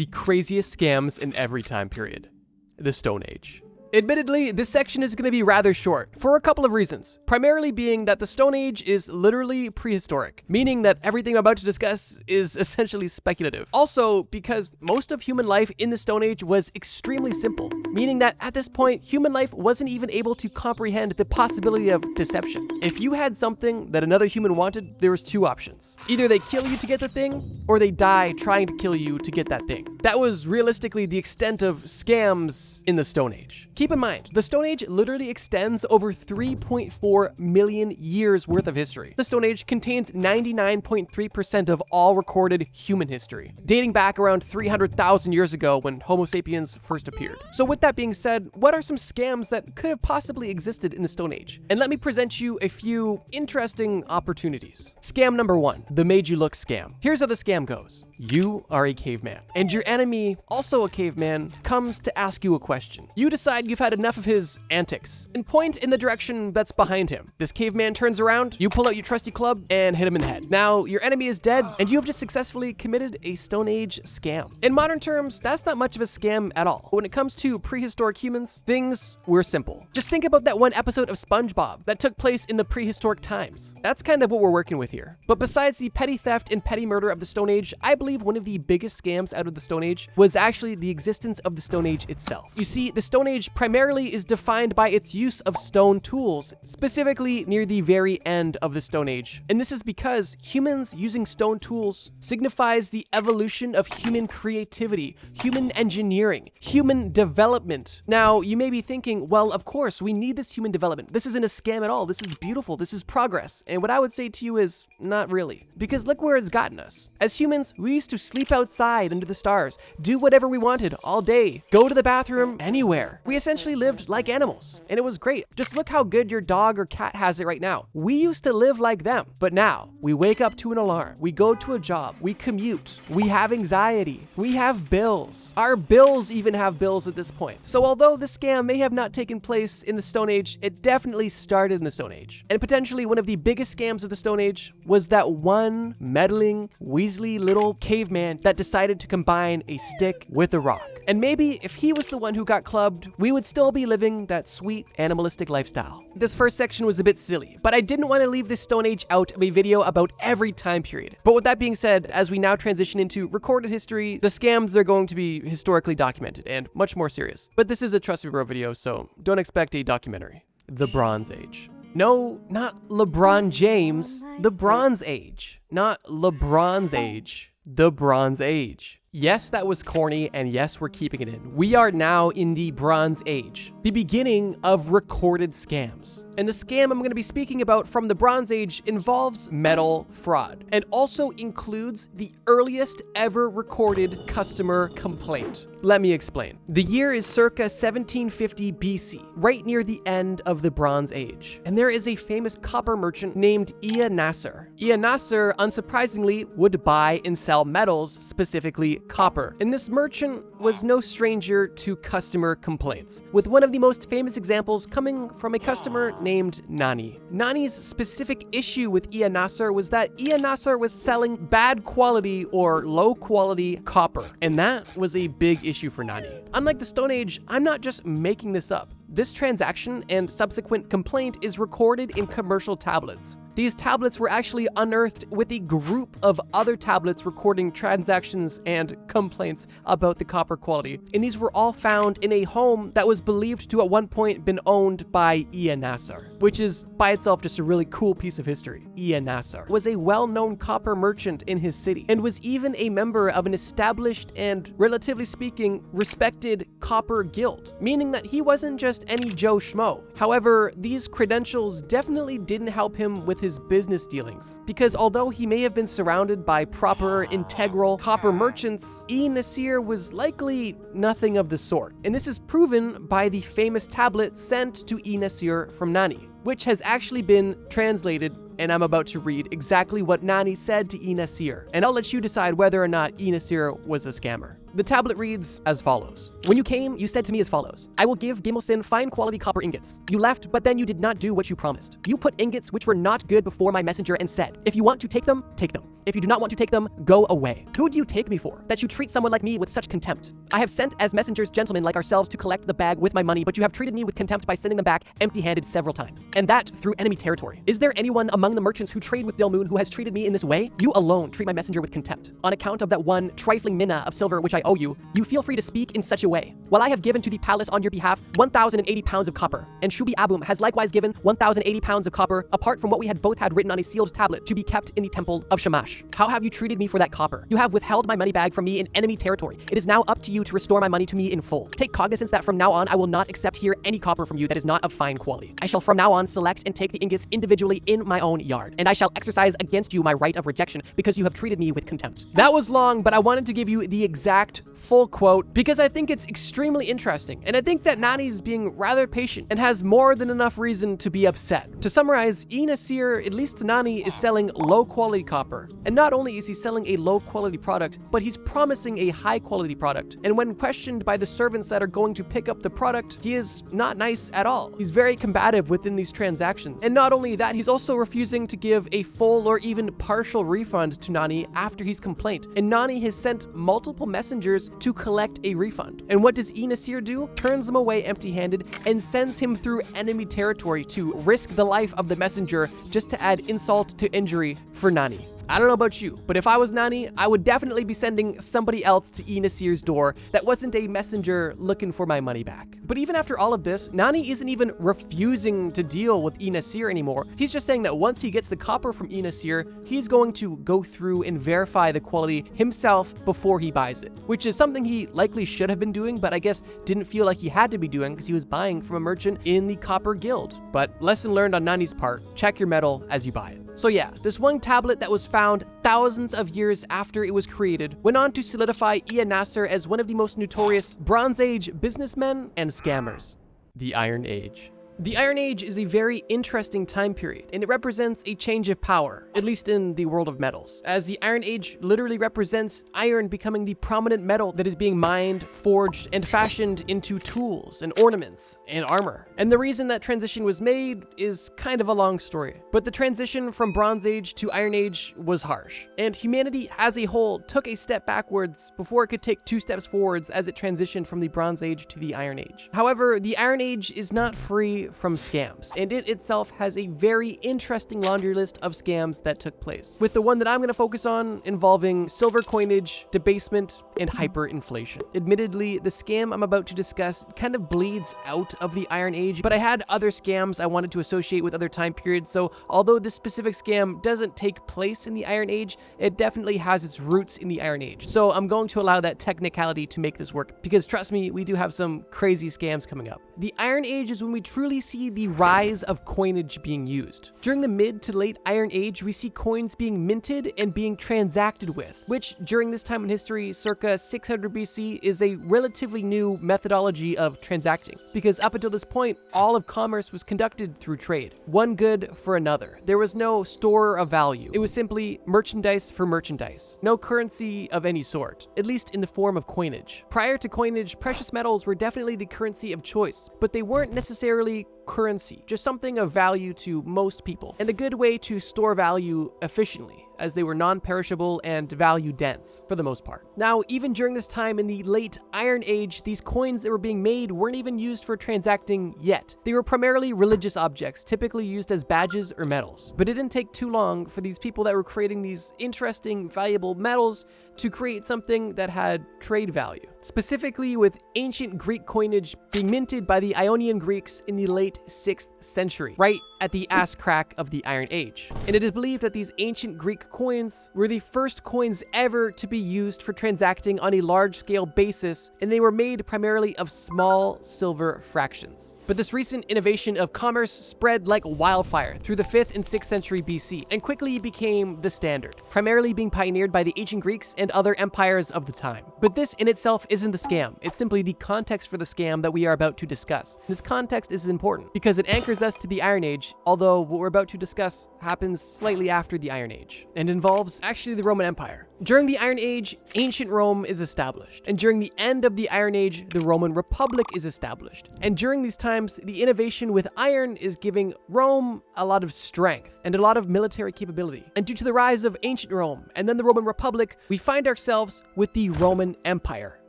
the craziest scams in every time period. The Stone Age. Admittedly, this section is going to be rather short, for a couple of reasons, primarily being that the Stone Age is literally prehistoric, meaning that everything I'm about to discuss is essentially speculative. Also, because most of human life in the Stone Age was extremely simple, meaning that at this point, human life wasn't even able to comprehend the possibility of deception. If you had something that another human wanted, there was two options. Either they kill you to get the thing, or they die trying to kill you to get that thing. That was realistically the extent of scams in the Stone Age. Keep in mind, the Stone Age literally extends over 3.4 million years worth of history. The Stone Age contains 99.3% of all recorded human history, dating back around 300,000 years ago when Homo sapiens first appeared. So with that being said, what are some scams that could have possibly existed in the Stone Age? And let me present you a few interesting opportunities. Scam number 1, the made you look scam. Here's how the scam goes. You are a caveman, and your enemy, also a caveman, comes to ask you a question. You decide you've had enough of his antics and point in the direction that's behind him. This caveman turns around, you pull out your trusty club and hit him in the head. Now, your enemy is dead, and you have just successfully committed a Stone Age scam. In modern terms, that's not much of a scam at all. But when it comes to prehistoric humans, things were simple. Just think about that one episode of SpongeBob that took place in the prehistoric times. That's kind of what we're working with here. But besides the petty theft and petty murder of the Stone Age, I believe one of the biggest scams out of the Stone Age was actually the existence of the Stone Age itself. You see, the Stone Age primarily is defined by its use of stone tools, specifically near the very end of the Stone Age. And this is because humans using stone tools signifies the evolution of human creativity, human engineering, human development. Now, you may be thinking, well, of course, we need this human development. This isn't a scam at all. This is beautiful. This is progress. And what I would say to you is, not really. Because look where it's gotten us. As humans, we used to sleep outside under the stars, do whatever we wanted all day, go to the bathroom anywhere. We essentially lived like animals, and it was great. Just look how good your dog or cat has it right now. We used to live like them, but now we wake up to an alarm, we go to a job, we commute, we have anxiety, we have bills. Our bills even have bills at this point. So although this scam may have not taken place in the Stone Age, it definitely started in the Stone Age. And potentially one of the biggest scams of the Stone Age was that one meddling, weaselly little caveman that decided to combine a stick with a rock. And maybe if he was the one who got clubbed, we would still be living that sweet animalistic lifestyle. This first section was a bit silly, but I didn't want to leave this Stone Age out of a video about every time period. But with that being said, as we now transition into recorded history, the scams are going to be historically documented and much more serious. But this is a Trust Me Bro video, so don't expect a documentary. The Bronze Age. No, not LeBron James. The Bronze Age. Not LeBron's Age. The Bronze Age. Yes, that was corny, and yes, we're keeping it in. We are now in the Bronze Age, the beginning of recorded scams. And the scam I'm going to be speaking about from the Bronze Age involves metal fraud, and also includes the earliest ever recorded customer complaint. Let me explain. The year is circa 1750 BC, right near the end of the Bronze Age. And there is a famous copper merchant named Ea Nasser. Ea Nasser, unsurprisingly, would buy and sell metals, specifically copper. And this merchant was no stranger to customer complaints, with one of the most famous examples coming from a customer named Nani. Nani's specific issue with Ea Nasser was that Ea Nasser was selling bad quality or low quality copper, and that was a big issue for Nani. Unlike the Stone Age, I'm not just making this up. This transaction and subsequent complaint is recorded in commercial tablets. These tablets were actually unearthed with a group of other tablets recording transactions and complaints about the copper quality. And these were all found in a home that was believed to at one point been owned by Ea Nasser, which is by itself just a really cool piece of history. Ea Nasser was a well-known copper merchant in his city and was even a member of an established and, relatively speaking, respected copper guild, meaning that he wasn't just any Joe Schmo. However, these credentials definitely didn't help him with his business dealings, because although he may have been surrounded by proper, integral copper merchants, Nasser was likely nothing of the sort. And this is proven by the famous tablet sent to Nasser from Nani. which has actually been translated, and I'm about to read exactly what Nani said to Inasir, and I'll let you decide whether or not Inasir was a scammer. The tablet reads as follows. When you came, you said to me as follows. I will give Gimosin fine quality copper ingots. You left, but then you did not do what you promised. You put ingots which were not good before my messenger and said, if you want to take them, take them. If you do not want to take them, go away. Who do you take me for, that you treat someone like me with such contempt? I have sent as messengers gentlemen like ourselves to collect the bag with my money, but you have treated me with contempt by sending them back empty-handed several times. And that through enemy territory. Is there anyone among the merchants who trade with Delmoon who has treated me in this way? You alone treat my messenger with contempt. On account of that one trifling mina of silver which I owe you, you feel free to speak in such a way. While I have given to the palace on your behalf 1,080 pounds of copper, and Shubi Abum has likewise given 1,080 pounds of copper, apart from what we had both had written on a sealed tablet to be kept in the temple of Shamash. How have you treated me for that copper? You have withheld my money bag from me in enemy territory. It is now up to you to restore my money to me in full. Take cognizance that from now on I will not accept here any copper from you that is not of fine quality. I shall from now on select and take the ingots individually in my own yard, and I shall exercise against you my right of rejection because you have treated me with contempt. That was long, but I wanted to give you the exact full quote because I think it's extremely interesting, and I think that Nani's being rather patient and has more than enough reason to be upset. To summarize, Inasir, at least to Nani, is selling low quality copper, and not only is he selling a low quality product, but he's promising a high quality product, and when questioned by the servants that are going to pick up the product, he is not nice at all. He's very combative within these transactions, and not only that, he's also refusing to give a full or even partial refund to Nani after his complaint, and Nani has sent multiple messengers to collect a refund. And what does Inasir do? Turns him away empty-handed and sends him through enemy territory to risk the life of the messenger just to add insult to injury for Nani. I don't know about you, but if I was Nani, I would definitely be sending somebody else to Inasir's door that wasn't a messenger looking for my money back. But even after all of this, Nani isn't even refusing to deal with Inasir anymore. He's just saying that once he gets the copper from Inasir, he's going to go through and verify the quality himself before he buys it, which is something he likely should have been doing, but I guess didn't feel like he had to be doing because he was buying from a merchant in the Copper Guild. But lesson learned on Nani's part, check your metal as you buy it. So yeah, this one tablet that was found thousands of years after it was created went on to solidify Ia Nasser as one of the most notorious Bronze Age businessmen and scammers. The Iron Age. The Iron Age is a very interesting time period, and it represents a change of power, at least in the world of metals, as the Iron Age literally represents iron becoming the prominent metal that is being mined, forged, and fashioned into tools and ornaments and armor. And the reason that transition was made is kind of a long story, but the transition from Bronze Age to Iron Age was harsh, and humanity as a whole took a step backwards before it could take 2 steps forwards as it transitioned from the Bronze Age to the Iron Age. However, the Iron Age is not free from scams, and it itself has a very interesting laundry list of scams that took place, with the one that I'm going to focus on involving silver coinage, debasement, and hyperinflation. Admittedly, the scam I'm about to discuss kind of bleeds out of the Iron Age, but I had other scams I wanted to associate with other time periods, so although this specific scam doesn't take place in the Iron Age, it definitely has its roots in the Iron Age. So I'm going to allow that technicality to make this work, because trust me, we do have some crazy scams coming up. The Iron Age is when we truly see the rise of coinage being used. During the mid to late Iron Age, we see coins being minted and being transacted with, which during this time in history, circa 600 BC, is a relatively new methodology of transacting, because up until this point, all of commerce was conducted through trade, one good for another. There was no store of value. It was simply merchandise for merchandise, no currency of any sort, at least in the form of coinage. Prior to coinage, precious metals were definitely the currency of choice, but they weren't necessarily currency, just something of value to most people, and a good way to store value efficiently, as they were non-perishable and value dense for the most part. Now, even during this time in the late Iron Age, these coins that were being made weren't even used for transacting yet. They were primarily religious objects, typically used as badges or medals. But it didn't take too long for these people that were creating these interesting, valuable medals to create something that had trade value. Specifically with ancient Greek coinage being minted by the Ionian Greeks in the late 6th century, right at the ass crack of the Iron Age. And it is believed that these ancient Greek coins were the first coins ever to be used for transacting on a large-scale basis, and they were made primarily of small silver fractions. But this recent innovation of commerce spread like wildfire through the 5th and 6th century BC, and quickly became the standard, primarily being pioneered by the ancient Greeks and other empires of the time. But this in itself isn't the scam, it's simply the context for the scam that we are about to discuss. This context is important because it anchors us to the Iron Age Age, although what we're about to discuss happens slightly after the Iron Age, and involves actually the Roman Empire. During the Iron Age, ancient Rome is established, and during the end of the Iron Age, the Roman Republic is established. And during these times, the innovation with iron is giving Rome a lot of strength and a lot of military capability. And due to the rise of ancient Rome and then the Roman Republic, we find ourselves with the Roman Empire,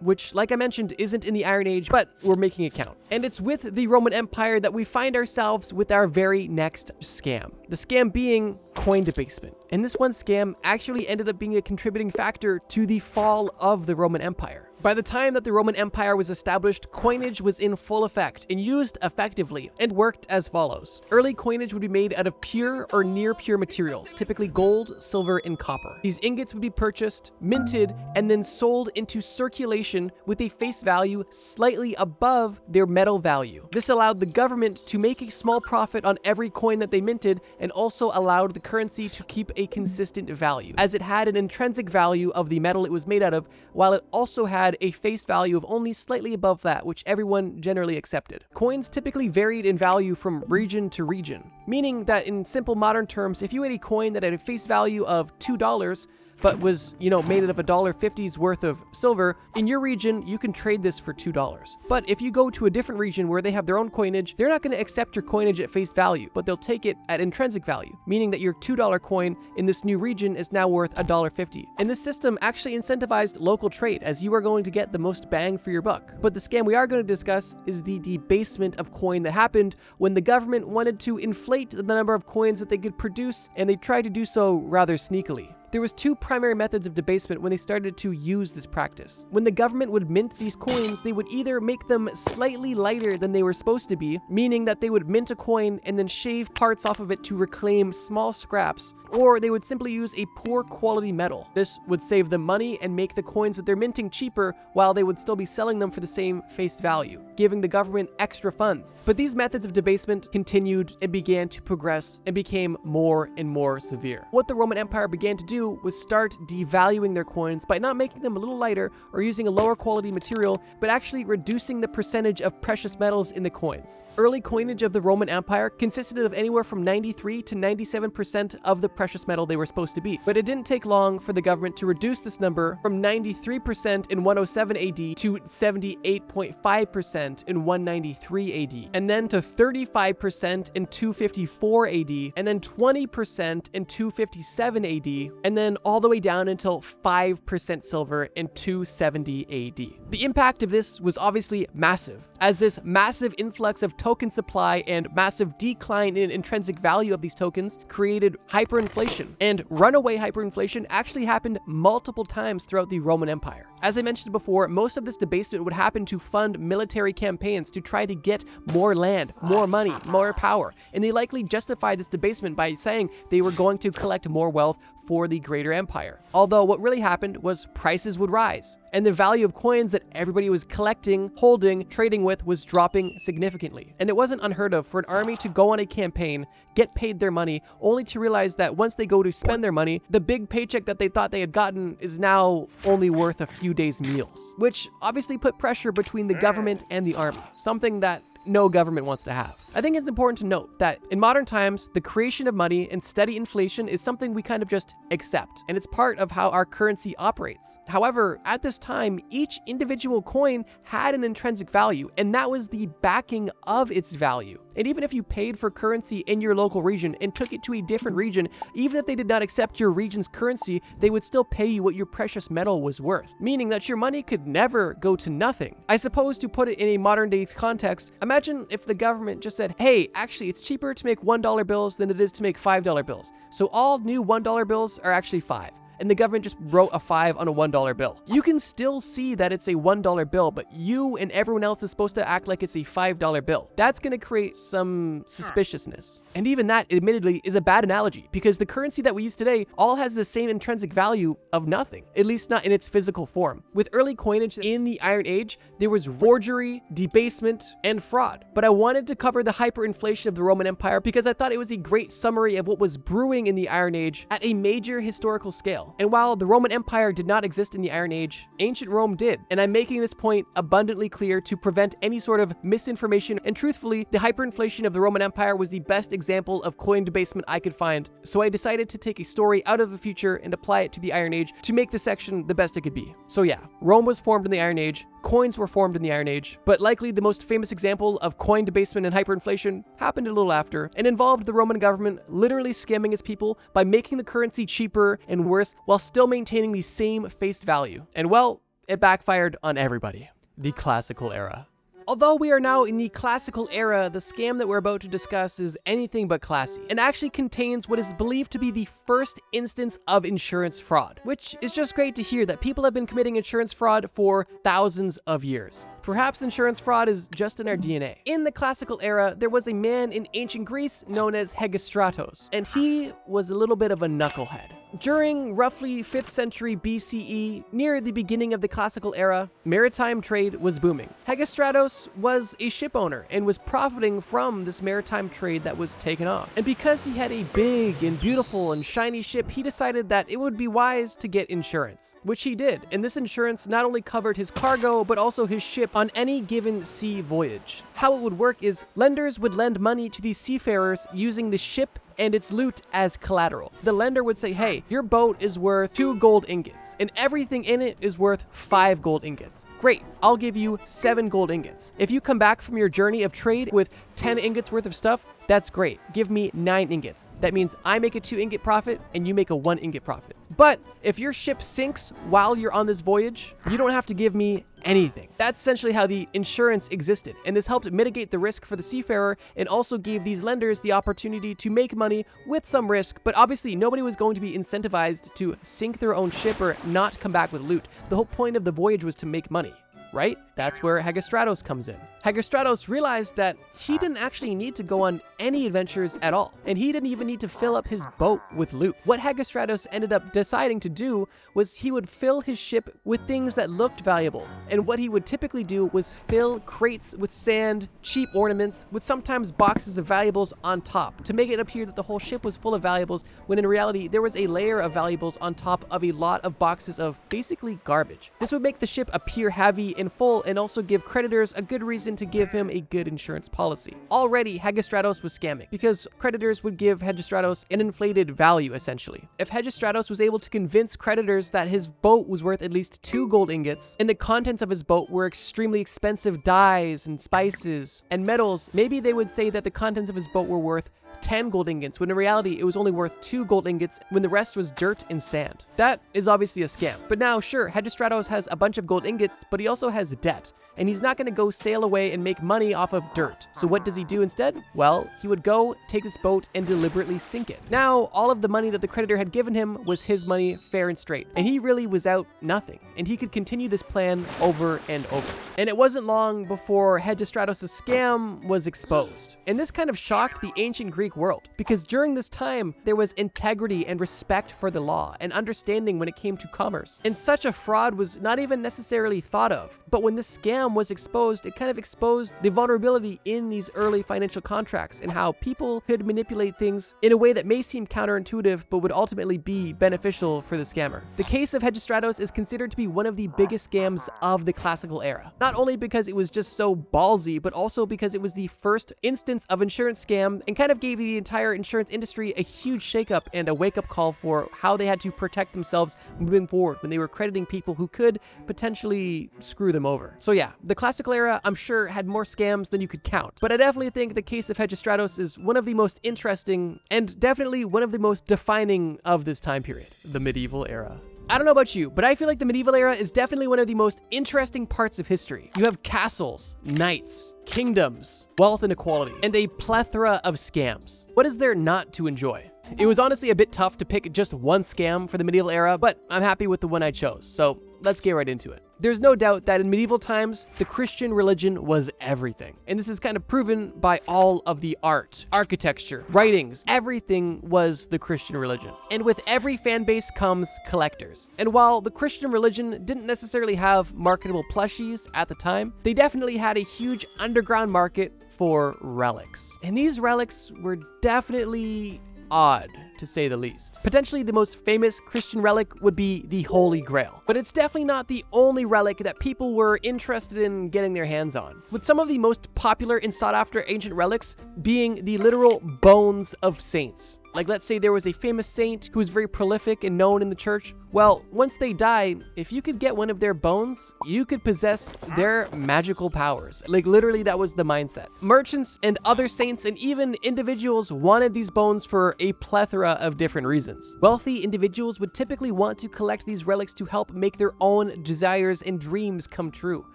which, like I mentioned, isn't in the Iron Age, but we're making it count. And it's with the Roman Empire that we find ourselves with our very next scam. The scam being coin debasement. And this one scam actually ended up being a contributing factor to the fall of the Roman Empire. By the time that the Roman Empire was established, coinage was in full effect and used effectively and worked as follows. Early coinage would be made out of pure or near pure materials, typically gold, silver, and copper. These ingots would be purchased, minted, and then sold into circulation with a face value slightly above their metal value. This allowed the government to make a small profit on every coin that they minted and also allowed the currency to keep a consistent value, as it had an intrinsic value of the metal it was made out of, while it also had a face value of only slightly above that, which everyone generally accepted. Coins typically varied in value from region to region, meaning that in simple modern terms, if you had a coin that had a face value of $2, but was, made out of $1.50's worth of silver, in your region, you can trade this for $2. But if you go to a different region where they have their own coinage, they're not going to accept your coinage at face value, but they'll take it at intrinsic value, meaning that your $2 coin in this new region is now worth $1.50. And this system actually incentivized local trade, as you are going to get the most bang for your buck. But the scam we are going to discuss is the debasement of coin that happened when the government wanted to inflate the number of coins that they could produce, and they tried to do so rather sneakily. There was two primary methods of debasement when they started to use this practice. When the government would mint these coins, they would either make them slightly lighter than they were supposed to be, meaning that they would mint a coin and then shave parts off of it to reclaim small scraps, or they would simply use a poor quality metal. This would save them money and make the coins that they're minting cheaper, while they would still be selling them for the same face value, giving the government extra funds. But these methods of debasement continued and began to progress and became more and more severe. What the Roman Empire began to do was start devaluing their coins by not making them a little lighter or using a lower quality material, but actually reducing the percentage of precious metals in the coins. Early coinage of the Roman Empire consisted of anywhere from 93 to 97% of the precious metal they were supposed to be, but it didn't take long for the government to reduce this number from 93% in 107 AD to 78.5% in 193 AD, and then to 35% in 254 AD, and then 20% in 257 AD, and then all the way down until 5% silver in 270 AD. The impact of this was obviously massive, as this massive influx of token supply and massive decline in intrinsic value of these tokens created hyperinflation, and runaway hyperinflation actually happened multiple times throughout the Roman Empire. As I mentioned before, most of this debasement would happen to fund military campaigns to try to get more land, more money, more power, and they likely justified this debasement by saying they were going to collect more wealth for the greater empire. Although what really happened was prices would rise, and the value of coins that everybody was collecting, holding, trading with was dropping significantly. And it wasn't unheard of for an army to go on a campaign, get paid their money, only to realize that once they go to spend their money, the big paycheck that they thought they had gotten is now only worth a few days' meals, which obviously put pressure between the government and the army, something that no government wants to have. I think it's important to note that in modern times, the creation of money and steady inflation is something we kind of just accept, and it's part of how our currency operates. However, at this time, each individual coin had an intrinsic value, and that was the backing of its value. And even if you paid for currency in your local region and took it to a different region, even if they did not accept your region's currency, they would still pay you what your precious metal was worth, meaning that your money could never go to nothing. I suppose to put it in a modern day context, imagine if the government just said, hey, actually it's cheaper to make $1 bills than it is to make $5 bills. So all new $1 bills are actually 5. And the government just wrote a 5 on a $1 bill. You can still see that it's a $1 bill, but you and everyone else is supposed to act like it's a $5 bill. That's going to create some suspiciousness. And even that, admittedly, is a bad analogy, because the currency that we use today all has the same intrinsic value of nothing, at least not in its physical form. With early coinage in the Iron Age, there was forgery, debasement, and fraud. But I wanted to cover the hyperinflation of the Roman Empire because I thought it was a great summary of what was brewing in the Iron Age at a major historical scale. well. And while the Roman Empire did not exist in the Iron Age, ancient Rome did. And I'm making this point abundantly clear to prevent any sort of misinformation. And truthfully, the hyperinflation of the Roman Empire was the best example of coin debasement I could find. So I decided to take a story out of the future and apply it to the Iron Age to make the section the best it could be. So yeah, Rome was formed in the Iron Age, coins were formed in the Iron Age, but likely the most famous example of coin debasement and hyperinflation happened a little after and involved the Roman government literally scamming its people by making the currency cheaper and worse while still maintaining the same face value. And well, it backfired on everybody. The Classical Era. Although we are now in the Classical Era, the scam that we're about to discuss is anything but classy and actually contains what is believed to be the first instance of insurance fraud, which is just great to hear that people have been committing insurance fraud for thousands of years. Perhaps insurance fraud is just in our DNA. In the Classical Era, there was a man in ancient Greece known as Hegestratos, and he was a little bit of a knucklehead. During roughly 5th century BCE, near the beginning of the Classical Era, maritime trade was booming. Hegestratos was a ship owner and was profiting from this maritime trade that was taken off. And because he had a big and beautiful and shiny ship, he decided that it would be wise to get insurance, which he did. And this insurance not only covered his cargo, but also his ship on any given sea voyage. How it would work is lenders would lend money to these seafarers using the ship and its loot as collateral. The lender would say, hey, your boat is worth 2 gold ingots and everything in it is worth 5 gold ingots. Great, I'll give you 7 gold ingots. If you come back from your journey of trade with 10 ingots worth of stuff, that's great. Give me 9 ingots. That means I make a 2 ingot profit and you make a 1 ingot profit. But if your ship sinks while you're on this voyage, you don't have to give me anything. That's essentially how the insurance existed, and this helped mitigate the risk for the seafarer and also gave these lenders the opportunity to make money with some risk, but obviously nobody was going to be incentivized to sink their own ship or not come back with loot. The whole point of the voyage was to make money, right? That's where Hegestratos comes in. Hegestratos realized that he didn't actually need to go on any adventures at all, and he didn't even need to fill up his boat with loot. What Hegestratos ended up deciding to do was he would fill his ship with things that looked valuable, and what he would typically do was fill crates with sand, cheap ornaments, with sometimes boxes of valuables on top to make it appear that the whole ship was full of valuables, when in reality there was a layer of valuables on top of a lot of boxes of basically garbage. This would make the ship appear heavy and full and also give creditors a good reason to give him a good insurance policy. Already, Hegestratos was scamming because creditors would give Hegestratos an inflated value, essentially. If Hegestratos was able to convince creditors that his boat was worth at least 2 gold ingots and the contents of his boat were extremely expensive dyes and spices and metals, maybe they would say that the contents of his boat were worth 10 gold ingots, when in reality it was only worth 2 gold ingots when the rest was dirt and sand. That is obviously a scam. But now, sure, Hegestratos has a bunch of gold ingots, but he also has debt, and he's not going to go sail away and make money off of dirt. So what does he do instead? Well, he would go take this boat and deliberately sink it. Now, all of the money that the creditor had given him was his money, fair and straight, and he really was out nothing, and he could continue this plan over and over. And it wasn't long before Hegestratos' scam was exposed. And this kind of shocked the ancient Greek world, because during this time, there was integrity and respect for the law and understanding when it came to commerce. And such a fraud was not even necessarily thought of. But when this scam was exposed, it kind of exposed the vulnerability in these early financial contracts and how people could manipulate things in a way that may seem counterintuitive, but would ultimately be beneficial for the scammer. The case of Hegestratos is considered to be one of the biggest scams of the Classical Era. Not only because it was just so ballsy, but also because it was the first instance of insurance scam and kind of gave the entire insurance industry a huge shakeup and a wake-up call for how they had to protect themselves moving forward when they were crediting people who could potentially screw them over. So yeah, the Classical Era, I'm sure, had more scams than you could count, but I definitely think the case of Hegestratos is one of the most interesting and definitely one of the most defining of this time period. The Medieval Era. I don't know about you, but I feel like the medieval era is definitely one of the most interesting parts of history. You have castles, knights, kingdoms, wealth inequality, and a plethora of scams. What is there not to enjoy? It was honestly a bit tough to pick just one scam for the medieval era, but I'm happy with the one I chose, so let's get right into it. There's no doubt that in medieval times, the Christian religion was everything. And this is kind of proven by all of the art, architecture, writings, everything was the Christian religion. And with every fan base comes collectors. And while the Christian religion didn't necessarily have marketable plushies at the time, they definitely had a huge underground market for relics. And these relics were definitely odd, to say the least. Potentially the most famous Christian relic would be the Holy Grail, but it's definitely not the only relic that people were interested in getting their hands on, with some of the most popular and sought after ancient relics being the literal bones of saints. Like, let's say there was a famous saint who was very prolific and known in the church. Well, once they die, if you could get one of their bones, you could possess their magical powers. Like, literally, that was the mindset. Merchants and other saints and even individuals wanted these bones for a plethora of different reasons. Wealthy individuals would typically want to collect these relics to help make their own desires and dreams come true,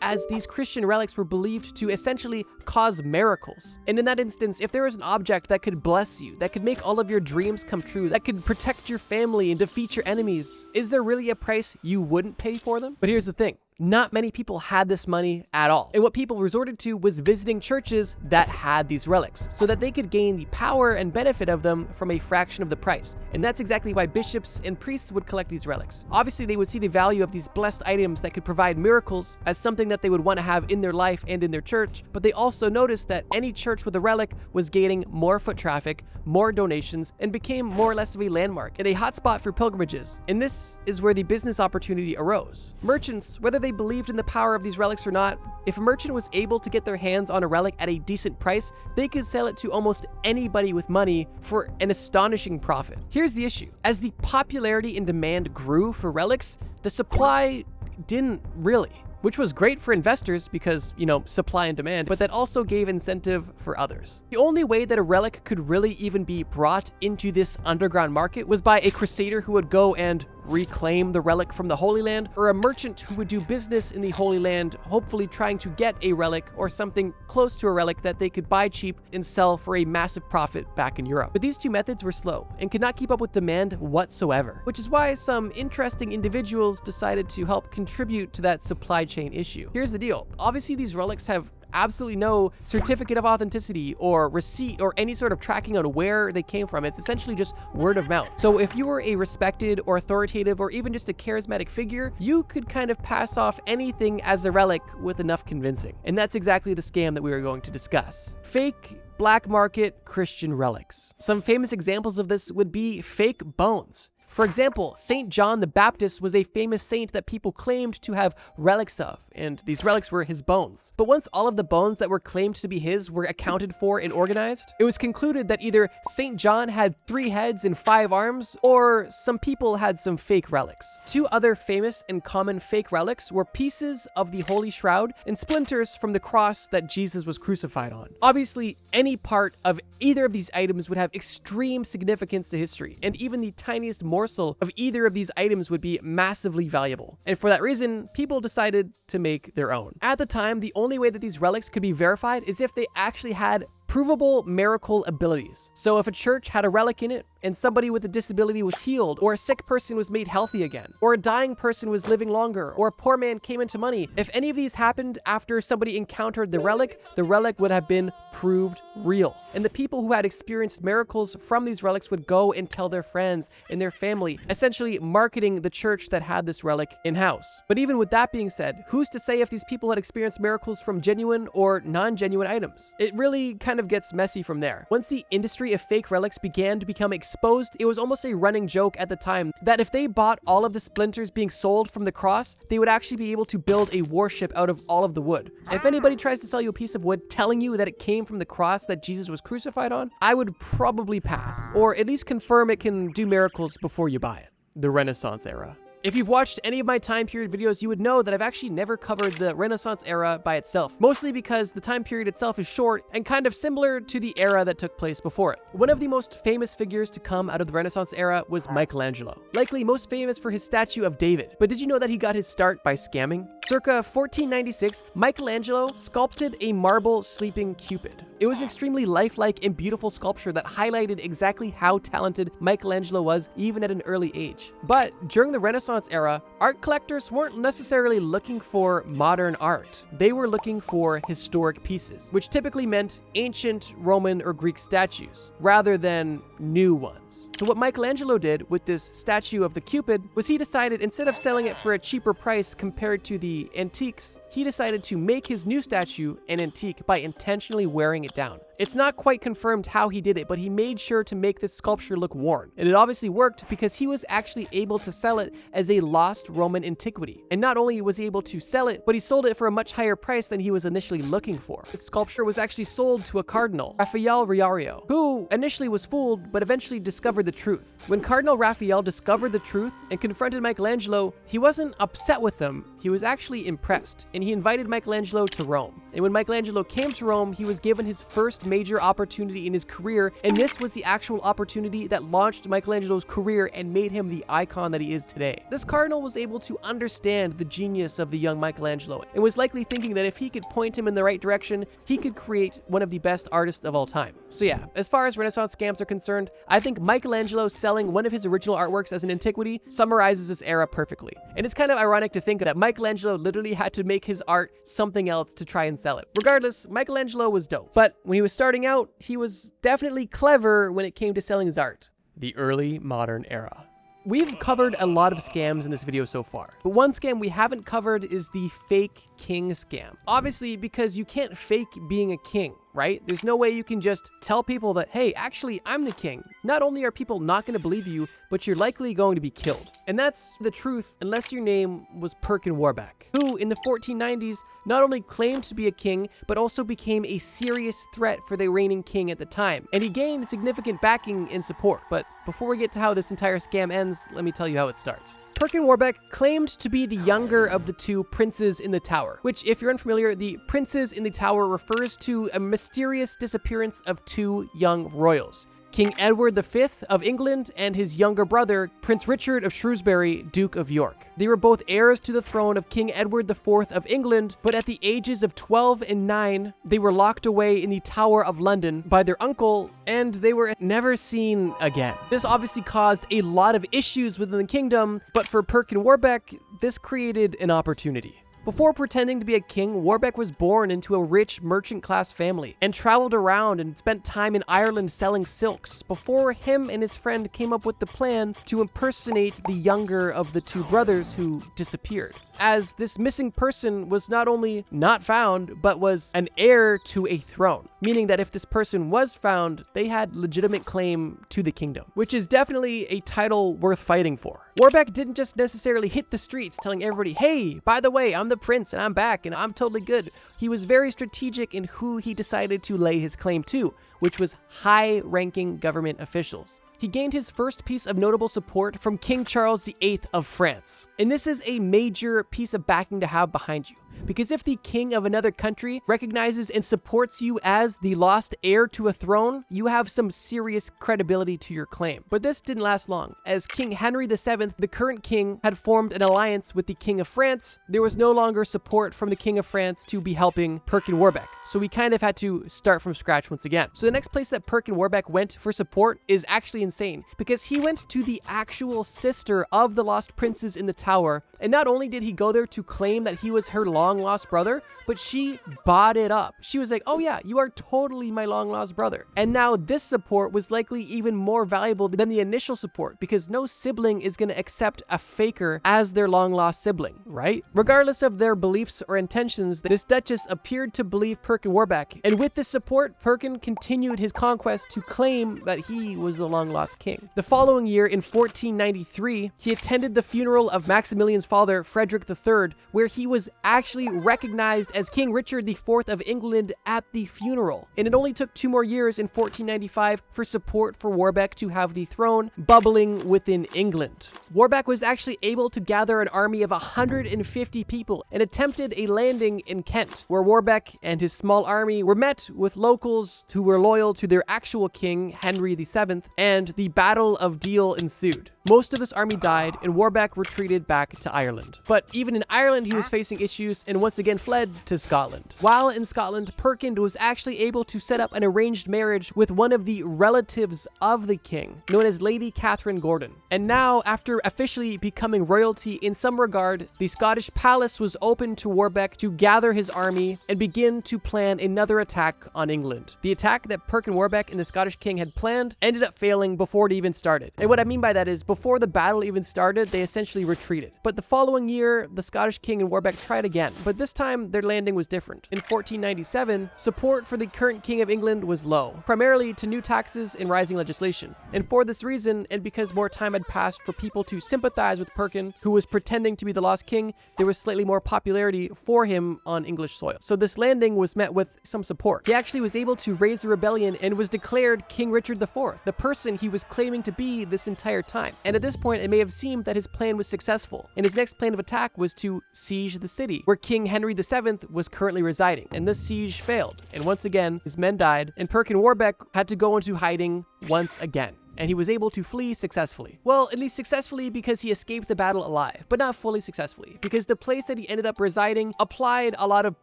as these Christian relics were believed to essentially cause miracles. And in that instance, if there was an object that could bless you, that could make all of your dreams come true, that could protect your family and defeat your enemies, is there really a price you wouldn't pay for them? But here's the thing. Not many people had this money at all. And what people resorted to was visiting churches that had these relics so that they could gain the power and benefit of them from a fraction of the price. And that's exactly why bishops and priests would collect these relics. Obviously, they would see the value of these blessed items that could provide miracles as something that they would want to have in their life and in their church, but they also noticed that any church with a relic was gaining more foot traffic, more donations, and became more or less of a landmark and a hotspot for pilgrimages. And this is where the business opportunity arose. Merchants, whether they believed in the power of these relics or not, if a merchant was able to get their hands on a relic at a decent price, they could sell it to almost anybody with money for an astonishing profit. Here's the issue. As the popularity and demand grew for relics, the supply didn't really. Which was great for investors because, supply and demand, but that also gave incentive for others. The only way that a relic could really even be brought into this underground market was by a crusader who would go and reclaim the relic from the Holy Land, or a merchant who would do business in the Holy Land, hopefully trying to get a relic or something close to a relic that they could buy cheap and sell for a massive profit back in Europe. But these two methods were slow and could not keep up with demand whatsoever, which is why some interesting individuals decided to help contribute to that supply chain issue. Here's the deal. Obviously, these relics have absolutely no certificate of authenticity or receipt or any sort of tracking on where they came from. It's essentially just word of mouth. So if you were a respected or authoritative or even just a charismatic figure, you could kind of pass off anything as a relic with enough convincing. And that's exactly the scam that we are going to discuss. Fake black market Christian relics. Some famous examples of this would be fake bones. For example, St. John the Baptist was a famous saint that people claimed to have relics of, and these relics were his bones. But once all of the bones that were claimed to be his were accounted for and organized, it was concluded that either St. John had 3 heads and 5 arms, or some people had some fake relics. 2 other famous and common fake relics were pieces of the Holy Shroud and splinters from the cross that Jesus was crucified on. Obviously, any part of either of these items would have extreme significance to history, and even the tiniest morsel of either of these items would be massively valuable. And for that reason, people decided to make their own. At the time, the only way that these relics could be verified is if they actually had provable miracle abilities. So if a church had a relic in it and somebody with a disability was healed, or a sick person was made healthy again, or a dying person was living longer, or a poor man came into money, if any of these happened after somebody encountered the relic would have been proved real. And the people who had experienced miracles from these relics would go and tell their friends and their family, essentially marketing the church that had this relic in-house. But even with that being said, who's to say if these people had experienced miracles from genuine or non-genuine items? It really kind of gets messy from there. Once the industry of fake relics began to become exposed, it was almost a running joke at the time that if they bought all of the splinters being sold from the cross, they would actually be able to build a warship out of all of the wood. If anybody tries to sell you a piece of wood telling you that it came from the cross that Jesus was crucified on, I would probably pass, or at least confirm it can do miracles before you buy it. The Renaissance era. If you've watched any of my time period videos, you would know that I've actually never covered the Renaissance era by itself, mostly because the time period itself is short and kind of similar to the era that took place before it. One of the most famous figures to come out of the Renaissance era was Michelangelo, likely most famous for his statue of David. But did you know that he got his start by scamming? Circa 1496, Michelangelo sculpted a marble sleeping Cupid. It was an extremely lifelike and beautiful sculpture that highlighted exactly how talented Michelangelo was even at an early age. But during the Renaissance era, art collectors weren't necessarily looking for modern art. They were looking for historic pieces, which typically meant ancient Roman or Greek statues, rather than new ones. So what Michelangelo did with this statue of the Cupid was he decided, instead of selling it for a cheaper price compared to the antiques, he decided to make his new statue an antique by intentionally wearing it down. It's not quite confirmed how he did it, but he made sure to make this sculpture look worn. And it obviously worked because he was actually able to sell it as a lost Roman antiquity. And not only was he able to sell it, but he sold it for a much higher price than he was initially looking for. This sculpture was actually sold to a cardinal, Raphael Riario, who initially was fooled, but eventually discovered the truth. When Cardinal Raphael discovered the truth and confronted Michelangelo, he wasn't upset with him, he was actually impressed, and he invited Michelangelo to Rome. And when Michelangelo came to Rome, he was given his first major opportunity in his career, and this was the actual opportunity that launched Michelangelo's career and made him the icon that he is today. This cardinal was able to understand the genius of the young Michelangelo, and was likely thinking that if he could point him in the right direction, he could create one of the best artists of all time. So yeah, as far as Renaissance scams are concerned, I think Michelangelo selling one of his original artworks as an antiquity summarizes this era perfectly. And it's kind of ironic to think that Michelangelo literally had to make his art something else to try and sell it. Regardless, Michelangelo was dope. But when he was starting out, he was definitely clever when it came to selling his art. The early modern era. We've covered a lot of scams in this video so far, but one scam we haven't covered is the fake king scam. Obviously, because you can't fake being a king, right? There's no way you can just tell people that, hey, actually, I'm the king. Not only are people not going to believe you, but you're likely going to be killed. And that's the truth unless your name was Perkin Warbeck, who in the 1490s not only claimed to be a king, but also became a serious threat for the reigning king at the time. And he gained significant backing and support. But before we get to how this entire scam ends, let me tell you how it starts. Perkin Warbeck claimed to be the younger of the two princes in the tower, which, if you're unfamiliar, the princes in the tower refers to a mysterious disappearance of two young royals. King Edward V of England and his younger brother, Prince Richard of Shrewsbury, Duke of York. They were both heirs to the throne of King Edward IV of England, but at the ages of 12 and 9, they were locked away in the Tower of London by their uncle, and they were never seen again. This obviously caused a lot of issues within the kingdom, but for Perkin Warbeck, this created an opportunity. Before pretending to be a king, Warbeck was born into a rich merchant-class family and traveled around and spent time in Ireland selling silks before him and his friend came up with the plan to impersonate the younger of the two brothers who disappeared. As this missing person was not only not found, but was an heir to a throne, meaning that if this person was found, they had legitimate claim to the kingdom, which is definitely a title worth fighting for. Warbeck didn't just necessarily hit the streets telling everybody, hey, by the way, I'm the prince and I'm back and I'm totally good. He was very strategic in who he decided to lay his claim to, which was high-ranking government officials. He gained his first piece of notable support from King Charles VIII of France. And this is a major piece of backing to have behind you. Because if the king of another country recognizes and supports you as the lost heir to a throne, you have some serious credibility to your claim. But this didn't last long. As King Henry VII, the current king, had formed an alliance with the King of France, there was no longer support from the King of France to be helping Perkin Warbeck. So we kind of had to start from scratch once again. So the next place that Perkin Warbeck went for support is actually insane, because he went to the actual sister of the lost princes in the tower, and not only did he go there to claim that he was her long-lost brother, but she bought it up. She was like, oh yeah, you are totally my long-lost brother. And now this support was likely even more valuable than the initial support, because no sibling is going to accept a faker as their long-lost sibling, right? Regardless of their beliefs or intentions, this duchess appeared to believe Perkin Warbeck, and with this support, Perkin continued his conquest to claim that he was the long-lost king. The following year, in 1493, he attended the funeral of Maximilian's father, Frederick III, where he was actually recognized as King Richard IV of England at the funeral. And it only took 2 more years in 1495 for support for Warbeck to have the throne bubbling within England. Warbeck was actually able to gather an army of 150 people and attempted a landing in Kent, where Warbeck and his small army were met with locals who were loyal to their actual king, Henry VII, and the Battle of Deal ensued. Most of this army died, and Warbeck retreated back to Ireland. But even in Ireland, he was facing issues and once again fled to Scotland. While in Scotland, Perkin was actually able to set up an arranged marriage with one of the relatives of the king, known as Lady Catherine Gordon. And now, after officially becoming royalty in some regard, the Scottish palace was open to Warbeck to gather his army and begin to plan another attack on England. The attack that Perkin Warbeck and the Scottish king had planned ended up failing before it even started. And what I mean by that is, before the battle even started, they essentially retreated. But the following year, the Scottish king and Warbeck tried again, but this time their landing was different. In 1497, support for the current King of England was low, primarily to new taxes and rising legislation. And for this reason, and because more time had passed for people to sympathize with Perkin, who was pretending to be the lost king, there was slightly more popularity for him on English soil. So this landing was met with some support. He actually was able to raise a rebellion and was declared King Richard IV, the person he was claiming to be this entire time. And at this point, it may have seemed that his plan was successful, and his next plan of attack was to siege the city, where King Henry VII was currently residing. And this siege failed, and once again, his men died, and Perkin Warbeck had to go into hiding once again. And he was able to flee successfully. Well, at least successfully because he escaped the battle alive, but not fully successfully, because the place that he ended up residing applied a lot of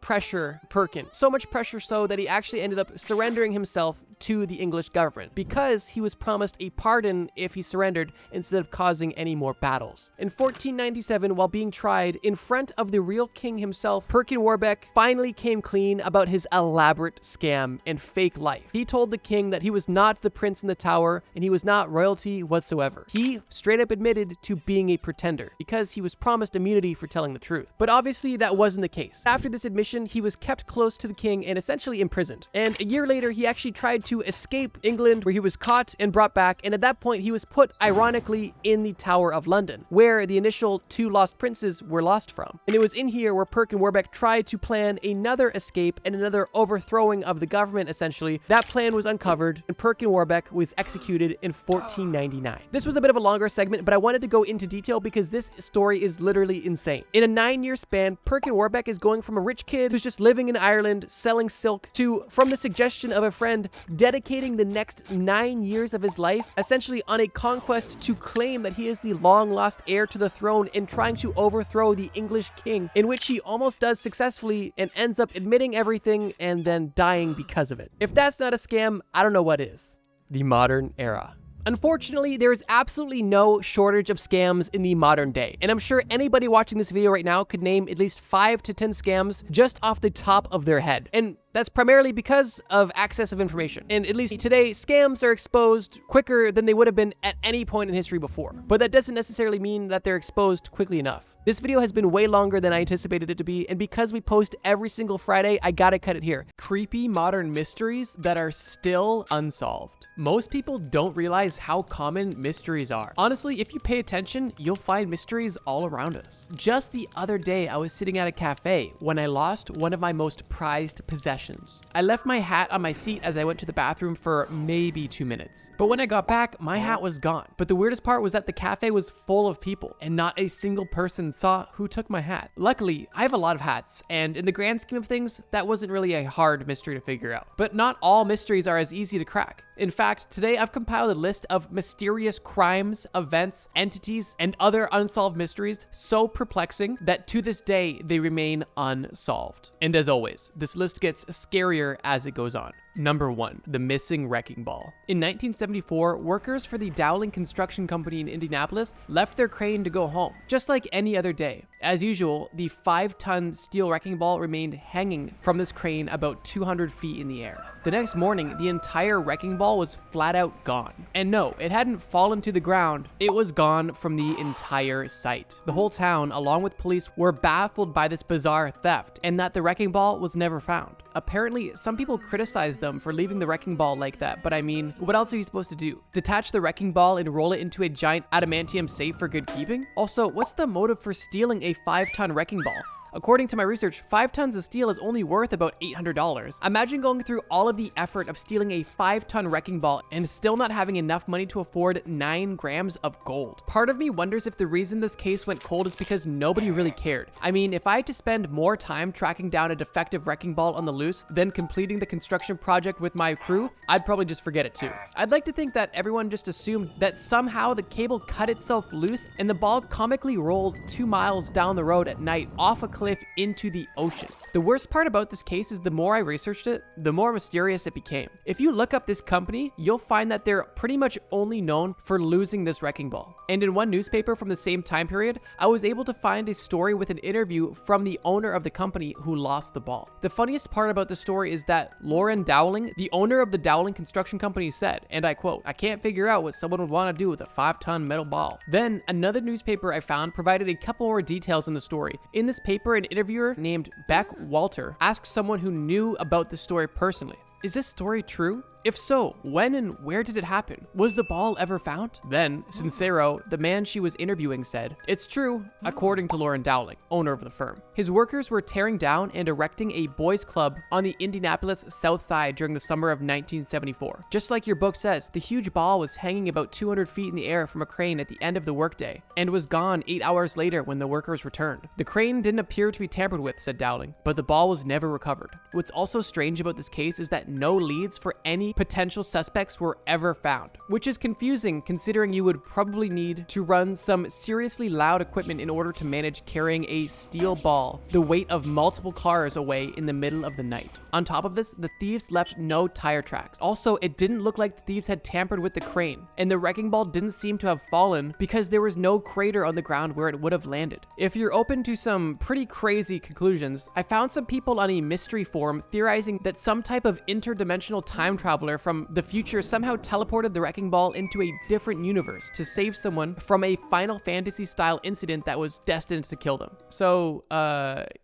pressure to Perkin. So much pressure so that he actually ended up surrendering himself to the English government because he was promised a pardon if he surrendered instead of causing any more battles. In 1497, while being tried in front of the real king himself, Perkin Warbeck finally came clean about his elaborate scam and fake life. He told the king that he was not the prince in the tower and he was not royalty whatsoever. He straight up admitted to being a pretender because he was promised immunity for telling the truth. But obviously that wasn't the case. After this admission, he was kept close to the king and essentially imprisoned. And a year later, he actually tried to escape England, where he was caught and brought back, and at that point he was put ironically in the Tower of London, where the initial two lost princes were lost from. And it was in here where Perkin Warbeck tried to plan another escape and another overthrowing of the government essentially. That plan was uncovered and Perkin Warbeck was executed in 1499. This was a bit of a longer segment, but I wanted to go into detail because this story is literally insane. In a 9-year span, Perkin Warbeck is going from a rich kid who's just living in Ireland selling silk to, from the suggestion of a friend, dedicating the next 9 years of his life essentially on a conquest to claim that he is the long lost heir to the throne and trying to overthrow the English king, in which he almost does successfully and ends up admitting everything and then dying because of it. If that's not a scam, I don't know what is. The modern era. Unfortunately, there is absolutely no shortage of scams in the modern day, and I'm sure anybody watching this video right now could name at least 5 to 10 scams just off the top of their head. And that's primarily because of access of information. And at least today, scams are exposed quicker than they would have been at any point in history before. But that doesn't necessarily mean that they're exposed quickly enough. This video has been way longer than I anticipated it to be, and because we post every single Friday, I gotta cut it here. Creepy modern mysteries that are still unsolved. Most people don't realize how common mysteries are. Honestly, if you pay attention, you'll find mysteries all around us. Just the other day, I was sitting at a cafe when I lost one of my most prized possessions. I left my hat on my seat as I went to the bathroom for maybe 2 minutes. But when I got back, my hat was gone. But the weirdest part was that the cafe was full of people and not a single person saw who took my hat. Luckily, I have a lot of hats, and in the grand scheme of things, that wasn't really a hard mystery to figure out. But not all mysteries are as easy to crack. In fact, today I've compiled a list of mysterious crimes, events, entities, and other unsolved mysteries so perplexing that to this day they remain unsolved. And as always, this list gets scarier as it goes on. Number 1, the missing wrecking ball. In 1974, workers for the Dowling Construction Company in Indianapolis left their crane to go home, just like any other day. As usual, the 5-ton steel wrecking ball remained hanging from this crane about 200 feet in the air. The next morning, the entire wrecking ball was flat out gone. And no, it hadn't fallen to the ground, it was gone from the entire site. The whole town, along with police, were baffled by this bizarre theft and that the wrecking ball was never found. Apparently, some people criticized them for leaving the wrecking ball like that, but I mean, what else are you supposed to do? Detach the wrecking ball and roll it into a giant adamantium safe for good keeping? Also, what's the motive for stealing a 5-ton wrecking ball? According to my research, 5 tons of steel is only worth about $800. Imagine going through all of the effort of stealing a 5-ton wrecking ball and still not having enough money to afford 9 grams of gold. Part of me wonders if the reason this case went cold is because nobody really cared. I mean, if I had to spend more time tracking down a defective wrecking ball on the loose than completing the construction project with my crew, I'd probably just forget it too. I'd like to think that everyone just assumed that somehow the cable cut itself loose and the ball comically rolled 2 miles down the road at night off a cliff into the ocean. The worst part about this case is the more I researched it, the more mysterious it became. If you look up this company, you'll find that they're pretty much only known for losing this wrecking ball. And in one newspaper from the same time period, I was able to find a story with an interview from the owner of the company who lost the ball. The funniest part about the story is that Lauren Dowling, the owner of the Dowling Construction Company, said, and I quote, "I can't figure out what someone would want to do with a 5-ton metal ball." Then another newspaper I found provided a couple more details in the story. In this paper, newspaper, an interviewer named Beck Walter asked someone who knew about the story personally, "Is this story true? If so, when and where did it happen? Was the ball ever found?" Then, Sincero, the man she was interviewing, said, "It's true, according to Lauren Dowling, owner of the firm. His workers were tearing down and erecting a boys' club on the Indianapolis South Side during the summer of 1974. Just like your book says, the huge ball was hanging about 200 feet in the air from a crane at the end of the workday and was gone 8 hours later when the workers returned. The crane didn't appear to be tampered with," said Dowling, "but the ball was never recovered. What's also strange about this case is that no leads for any potential suspects were ever found, which is confusing considering you would probably need to run some seriously loud equipment in order to manage carrying a steel ball the weight of multiple cars away in the middle of the night. On top of this, the thieves left no tire tracks. Also, it didn't look like the thieves had tampered with the crane, and the wrecking ball didn't seem to have fallen because there was no crater on the ground where it would have landed. If you're open to some pretty crazy conclusions, I found some people on a mystery forum theorizing that some type of interdimensional time traveler from the future somehow teleported the wrecking ball into a different universe to save someone from a Final Fantasy style incident that was destined to kill them. So,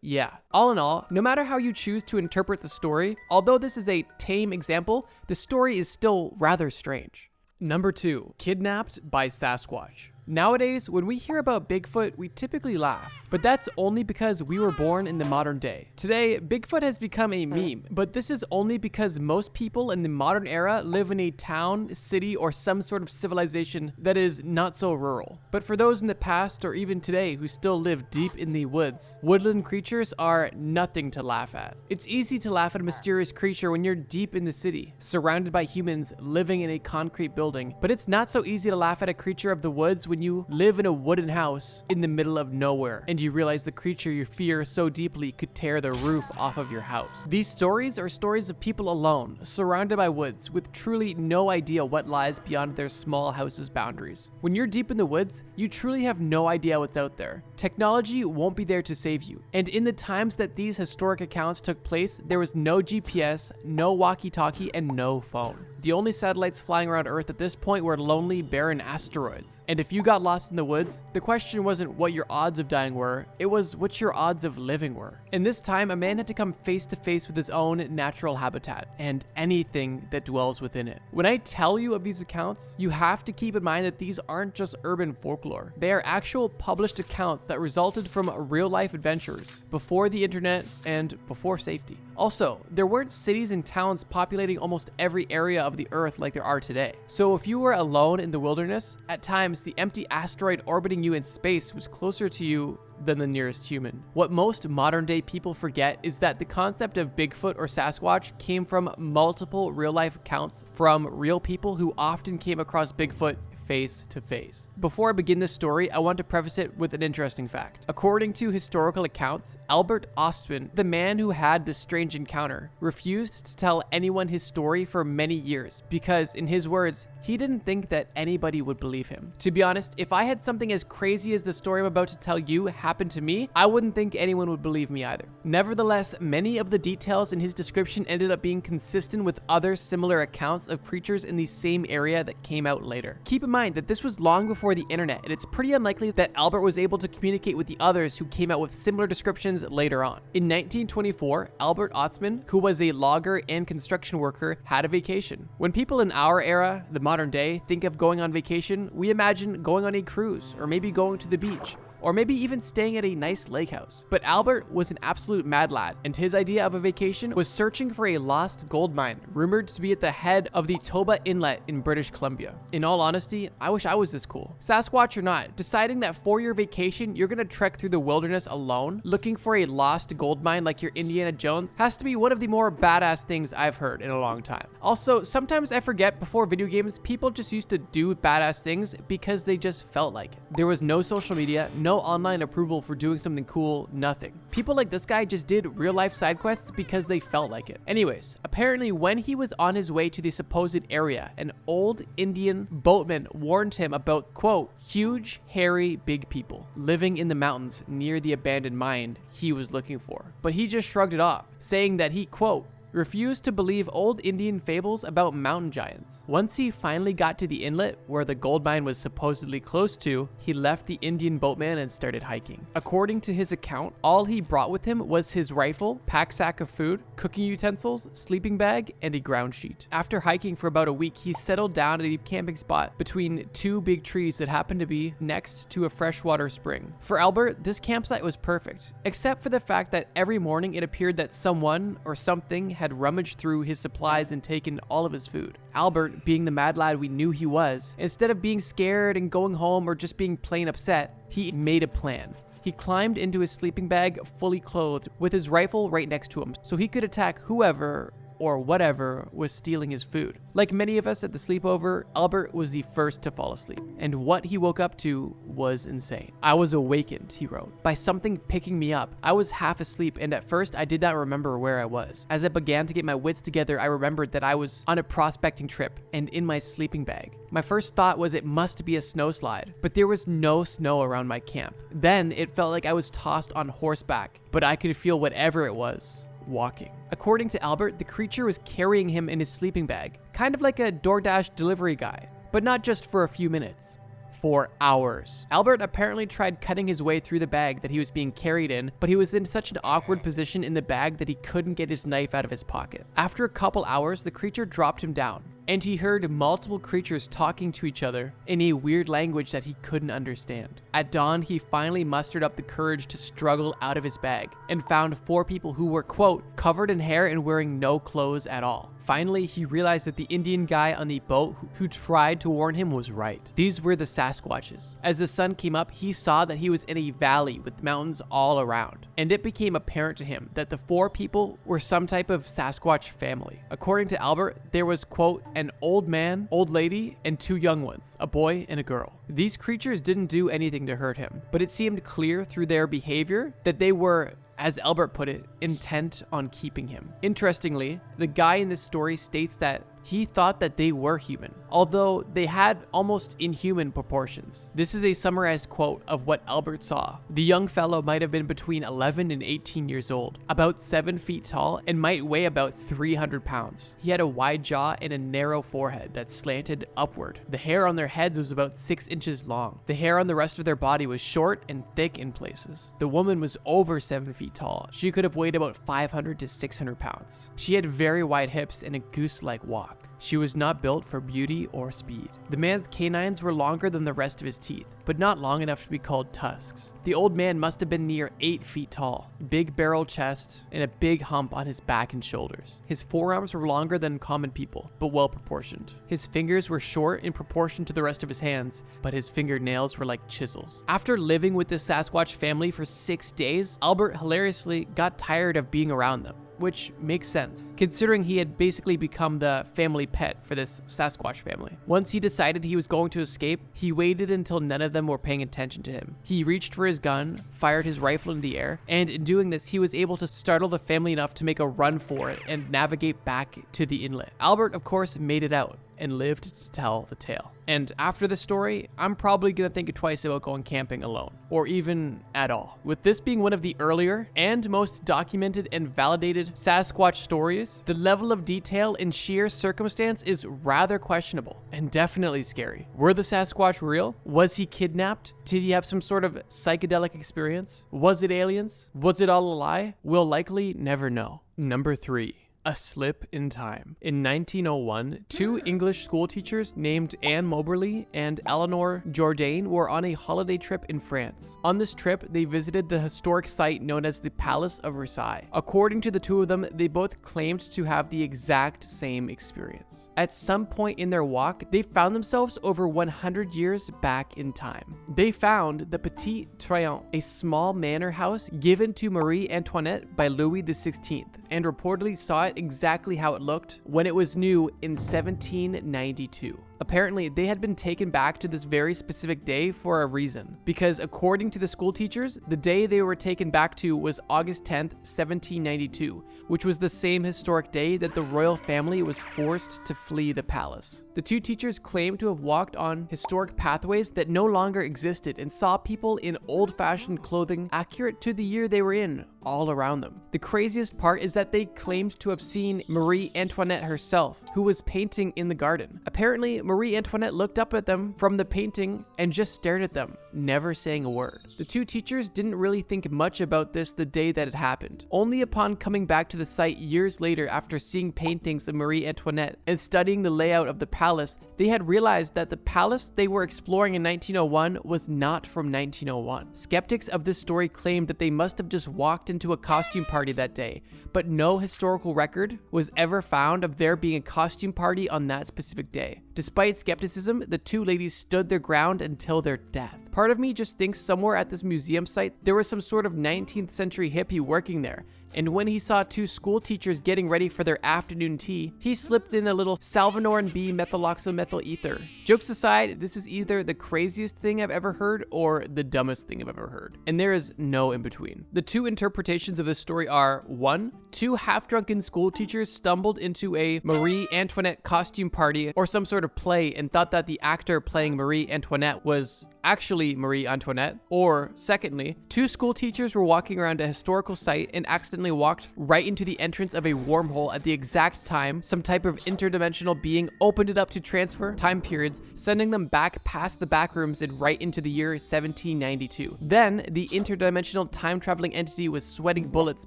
yeah. All in all, no matter how you choose to interpret the story, although this is a tame example, the story is still rather strange. Number 2, kidnapped by Sasquatch. Nowadays, when we hear about Bigfoot, we typically laugh, but that's only because we were born in the modern day. Today, Bigfoot has become a meme, but this is only because most people in the modern era live in a town, city, or some sort of civilization that is not so rural. But for those in the past or even today who still live deep in the woods, woodland creatures are nothing to laugh at. It's easy to laugh at a mysterious creature when you're deep in the city, surrounded by humans living in a concrete building, but it's not so easy to laugh at a creature of the woods when you live in a wooden house in the middle of nowhere and you realize the creature you fear so deeply could tear the roof off of your house. These stories are stories of people alone, surrounded by woods, with truly no idea what lies beyond their small house's boundaries. When you're deep in the woods, you truly have no idea what's out there. Technology won't be there to save you. And in the times that these historic accounts took place, there was no GPS, no walkie-talkie, and no phone. The only satellites flying around Earth at this point were lonely, barren asteroids. And if you got lost in the woods, the question wasn't what your odds of dying were, it was what your odds of living were. In this time, a man had to come face to face with his own natural habitat and anything that dwells within it. When I tell you of these accounts, you have to keep in mind that these aren't just urban folklore. They are actual published accounts that resulted from real-life adventures before the internet and before safety. Also, there weren't cities and towns populating almost every area of the Earth like there are today. So if you were alone in the wilderness, at times the empty asteroid orbiting you in space was closer to you than the nearest human. What most modern day people forget is that the concept of Bigfoot or Sasquatch came from multiple real-life accounts from real people who often came across Bigfoot face to face. Before I begin this story, I want to preface it with an interesting fact. According to historical accounts, Albert Ostman, the man who had this strange encounter, refused to tell anyone his story for many years because, in his words, he didn't think that anybody would believe him. To be honest, if I had something as crazy as the story I'm about to tell you happen to me, I wouldn't think anyone would believe me either. Nevertheless, many of the details in his description ended up being consistent with other similar accounts of creatures in the same area that came out later. Keep in mind that this was long before the internet, and it's pretty unlikely that Albert was able to communicate with the others who came out with similar descriptions later on. In 1924, Albert Ostman, who was a logger and construction worker, had a vacation. When people in our era, the modern day, think of going on vacation, we imagine going on a cruise, or maybe going to the beach, or maybe even staying at a nice lake house. But Albert was an absolute mad lad, and his idea of a vacation was searching for a lost gold mine, rumored to be at the head of the Toba Inlet in British Columbia. In all honesty, I wish I was this cool. Sasquatch or not, deciding that for your vacation, you're gonna trek through the wilderness alone, looking for a lost gold mine like you're Indiana Jones, has to be one of the more badass things I've heard in a long time. Also, sometimes I forget before video games, people just used to do badass things because they just felt like it. There was no social media, no online approval for doing something cool, nothing. People like this guy just did real life side quests because they felt like it. Anyways, apparently when he was on his way to the supposed area, an old Indian boatman warned him about, quote, huge, hairy, big people living in the mountains near the abandoned mine he was looking for. But he just shrugged it off, saying that he, quote, refused to believe old Indian fables about mountain giants. Once he finally got to the inlet where the gold mine was supposedly close to, he left the Indian boatman and started hiking. According to his account, all he brought with him was his rifle, pack sack of food, cooking utensils, sleeping bag, and a ground sheet. After hiking for about a week, he settled down at a camping spot between two big trees that happened to be next to a freshwater spring. For Albert, this campsite was perfect, except for the fact that every morning it appeared that someone or something had rummaged through his supplies and taken all of his food. Albert, being the mad lad we knew he was, instead of being scared and going home or just being plain upset, he made a plan. He climbed into his sleeping bag fully clothed with his rifle right next to him so he could attack whoever or whatever was stealing his food. Like many of us at the sleepover, Albert was the first to fall asleep, and what he woke up to was insane. "I was awakened," he wrote, "by something picking me up. I was half asleep, and at first I did not remember where I was. As I began to get my wits together, I remembered that I was on a prospecting trip and in my sleeping bag. My first thought was it must be a snowslide, but there was no snow around my camp. Then it felt like I was tossed on horseback, but I could feel whatever it was walking." According to Albert, the creature was carrying him in his sleeping bag, kind of like a DoorDash delivery guy, but not just for a few minutes. For hours. Albert apparently tried cutting his way through the bag that he was being carried in, but he was in such an awkward position in the bag that he couldn't get his knife out of his pocket. After a couple hours, the creature dropped him down, and he heard multiple creatures talking to each other in a weird language that he couldn't understand. At dawn, he finally mustered up the courage to struggle out of his bag and found 4 people who were, quote, covered in hair and wearing no clothes at all. Finally, he realized that the Indian guy on the boat who tried to warn him was right. These were the Sasquatches. As the sun came up, he saw that he was in a valley with mountains all around, and it became apparent to him that the 4 people were some type of Sasquatch family. According to Albert, there was, quote, an old man, old lady, and 2 young ones, a boy and a girl. These creatures didn't do anything to hurt him, but it seemed clear through their behavior that they were, as Albert put it, intent on keeping him. Interestingly, the guy in this story states that he thought that they were human, although they had almost inhuman proportions. This is a summarized quote of what Albert saw. The young fellow might have been between 11 and 18 years old, about 7 feet tall, and might weigh about 300 pounds. He had a wide jaw and a narrow forehead that slanted upward. The hair on their heads was about 6 inches long. The hair on the rest of their body was short and thick in places. The woman was over 7 feet tall. She could have weighed about 500 to 600 pounds. She had very wide hips and a goose-like walk. She was not built for beauty or speed. The man's canines were longer than the rest of his teeth, but not long enough to be called tusks. The old man must have been near 8 feet tall, big barrel chest, and a big hump on his back and shoulders. His forearms were longer than common people, but well proportioned. His fingers were short in proportion to the rest of his hands, but his fingernails were like chisels. After living with the Sasquatch family for 6 days, Albert hilariously got tired of being around them, which makes sense, considering he had basically become the family pet for this Sasquatch family. Once he decided he was going to escape, he waited until none of them were paying attention to him. He reached for his gun, fired his rifle in the air, and in doing this, he was able to startle the family enough to make a run for it and navigate back to the inlet. Albert, of course, made it out and lived to tell the tale. And after the story, I'm probably gonna think twice about going camping alone, or even at all. With this being one of the earlier and most documented and validated Sasquatch stories, the level of detail and sheer circumstance is rather questionable and definitely scary. Were the Sasquatch real? Was he kidnapped? Did he have some sort of psychedelic experience? Was it aliens? Was it all a lie? We'll likely never know. Number 3. A slip in time. In 1901, 2 English school teachers named Anne Moberly and Eleanor Jourdain were on a holiday trip in France. On this trip, they visited the historic site known as the Palace of Versailles. According to the 2 of them, they both claimed to have the exact same experience. At some point in their walk, they found themselves over 100 years back in time. They found the Petit Triomphe, a small manor house given to Marie Antoinette by Louis XVI, and reportedly saw it exactly how it looked when it was new in 1792. Apparently, they had been taken back to this very specific day for a reason, because according to the school teachers, the day they were taken back to was August 10th, 1792, which was the same historic day that the royal family was forced to flee the palace. The two teachers claimed to have walked on historic pathways that no longer existed and saw people in old-fashioned clothing accurate to the year they were in all around them. The craziest part is that they claimed to have seen Marie Antoinette herself, who was painting in the garden. Apparently, Marie Antoinette looked up at them from the painting and just stared at them, never saying a word. The two teachers didn't really think much about this the day that it happened. Only upon coming back to the site years later after seeing paintings of Marie Antoinette and studying the layout of the palace, they had realized that the palace they were exploring in 1901 was not from 1901. Skeptics of this story claimed that they must have just walked into a costume party that day, but no historical record was ever found of there being a costume party on that specific day. Despite skepticism, the two ladies stood their ground until their death. Part of me just thinks somewhere at this museum site there was some sort of 19th century hippie working there, and when he saw two school teachers getting ready for their afternoon tea, he slipped in a little Salvinorin B methyloxymethyl ether. Jokes aside, this is either the craziest thing I've ever heard or the dumbest thing I've ever heard, and there is no in between. The two interpretations of this story are: 1, two half-drunken school teachers stumbled into a Marie Antoinette costume party or some sort of play and thought that the actor playing Marie Antoinette was actually Marie Antoinette. Or secondly, two school teachers were walking around a historical site and accidentally walked right into the entrance of a wormhole at the exact time some type of interdimensional being opened it up to transfer time periods, sending them back past the back rooms and right into the year 1792. Then the interdimensional time traveling entity was sweating bullets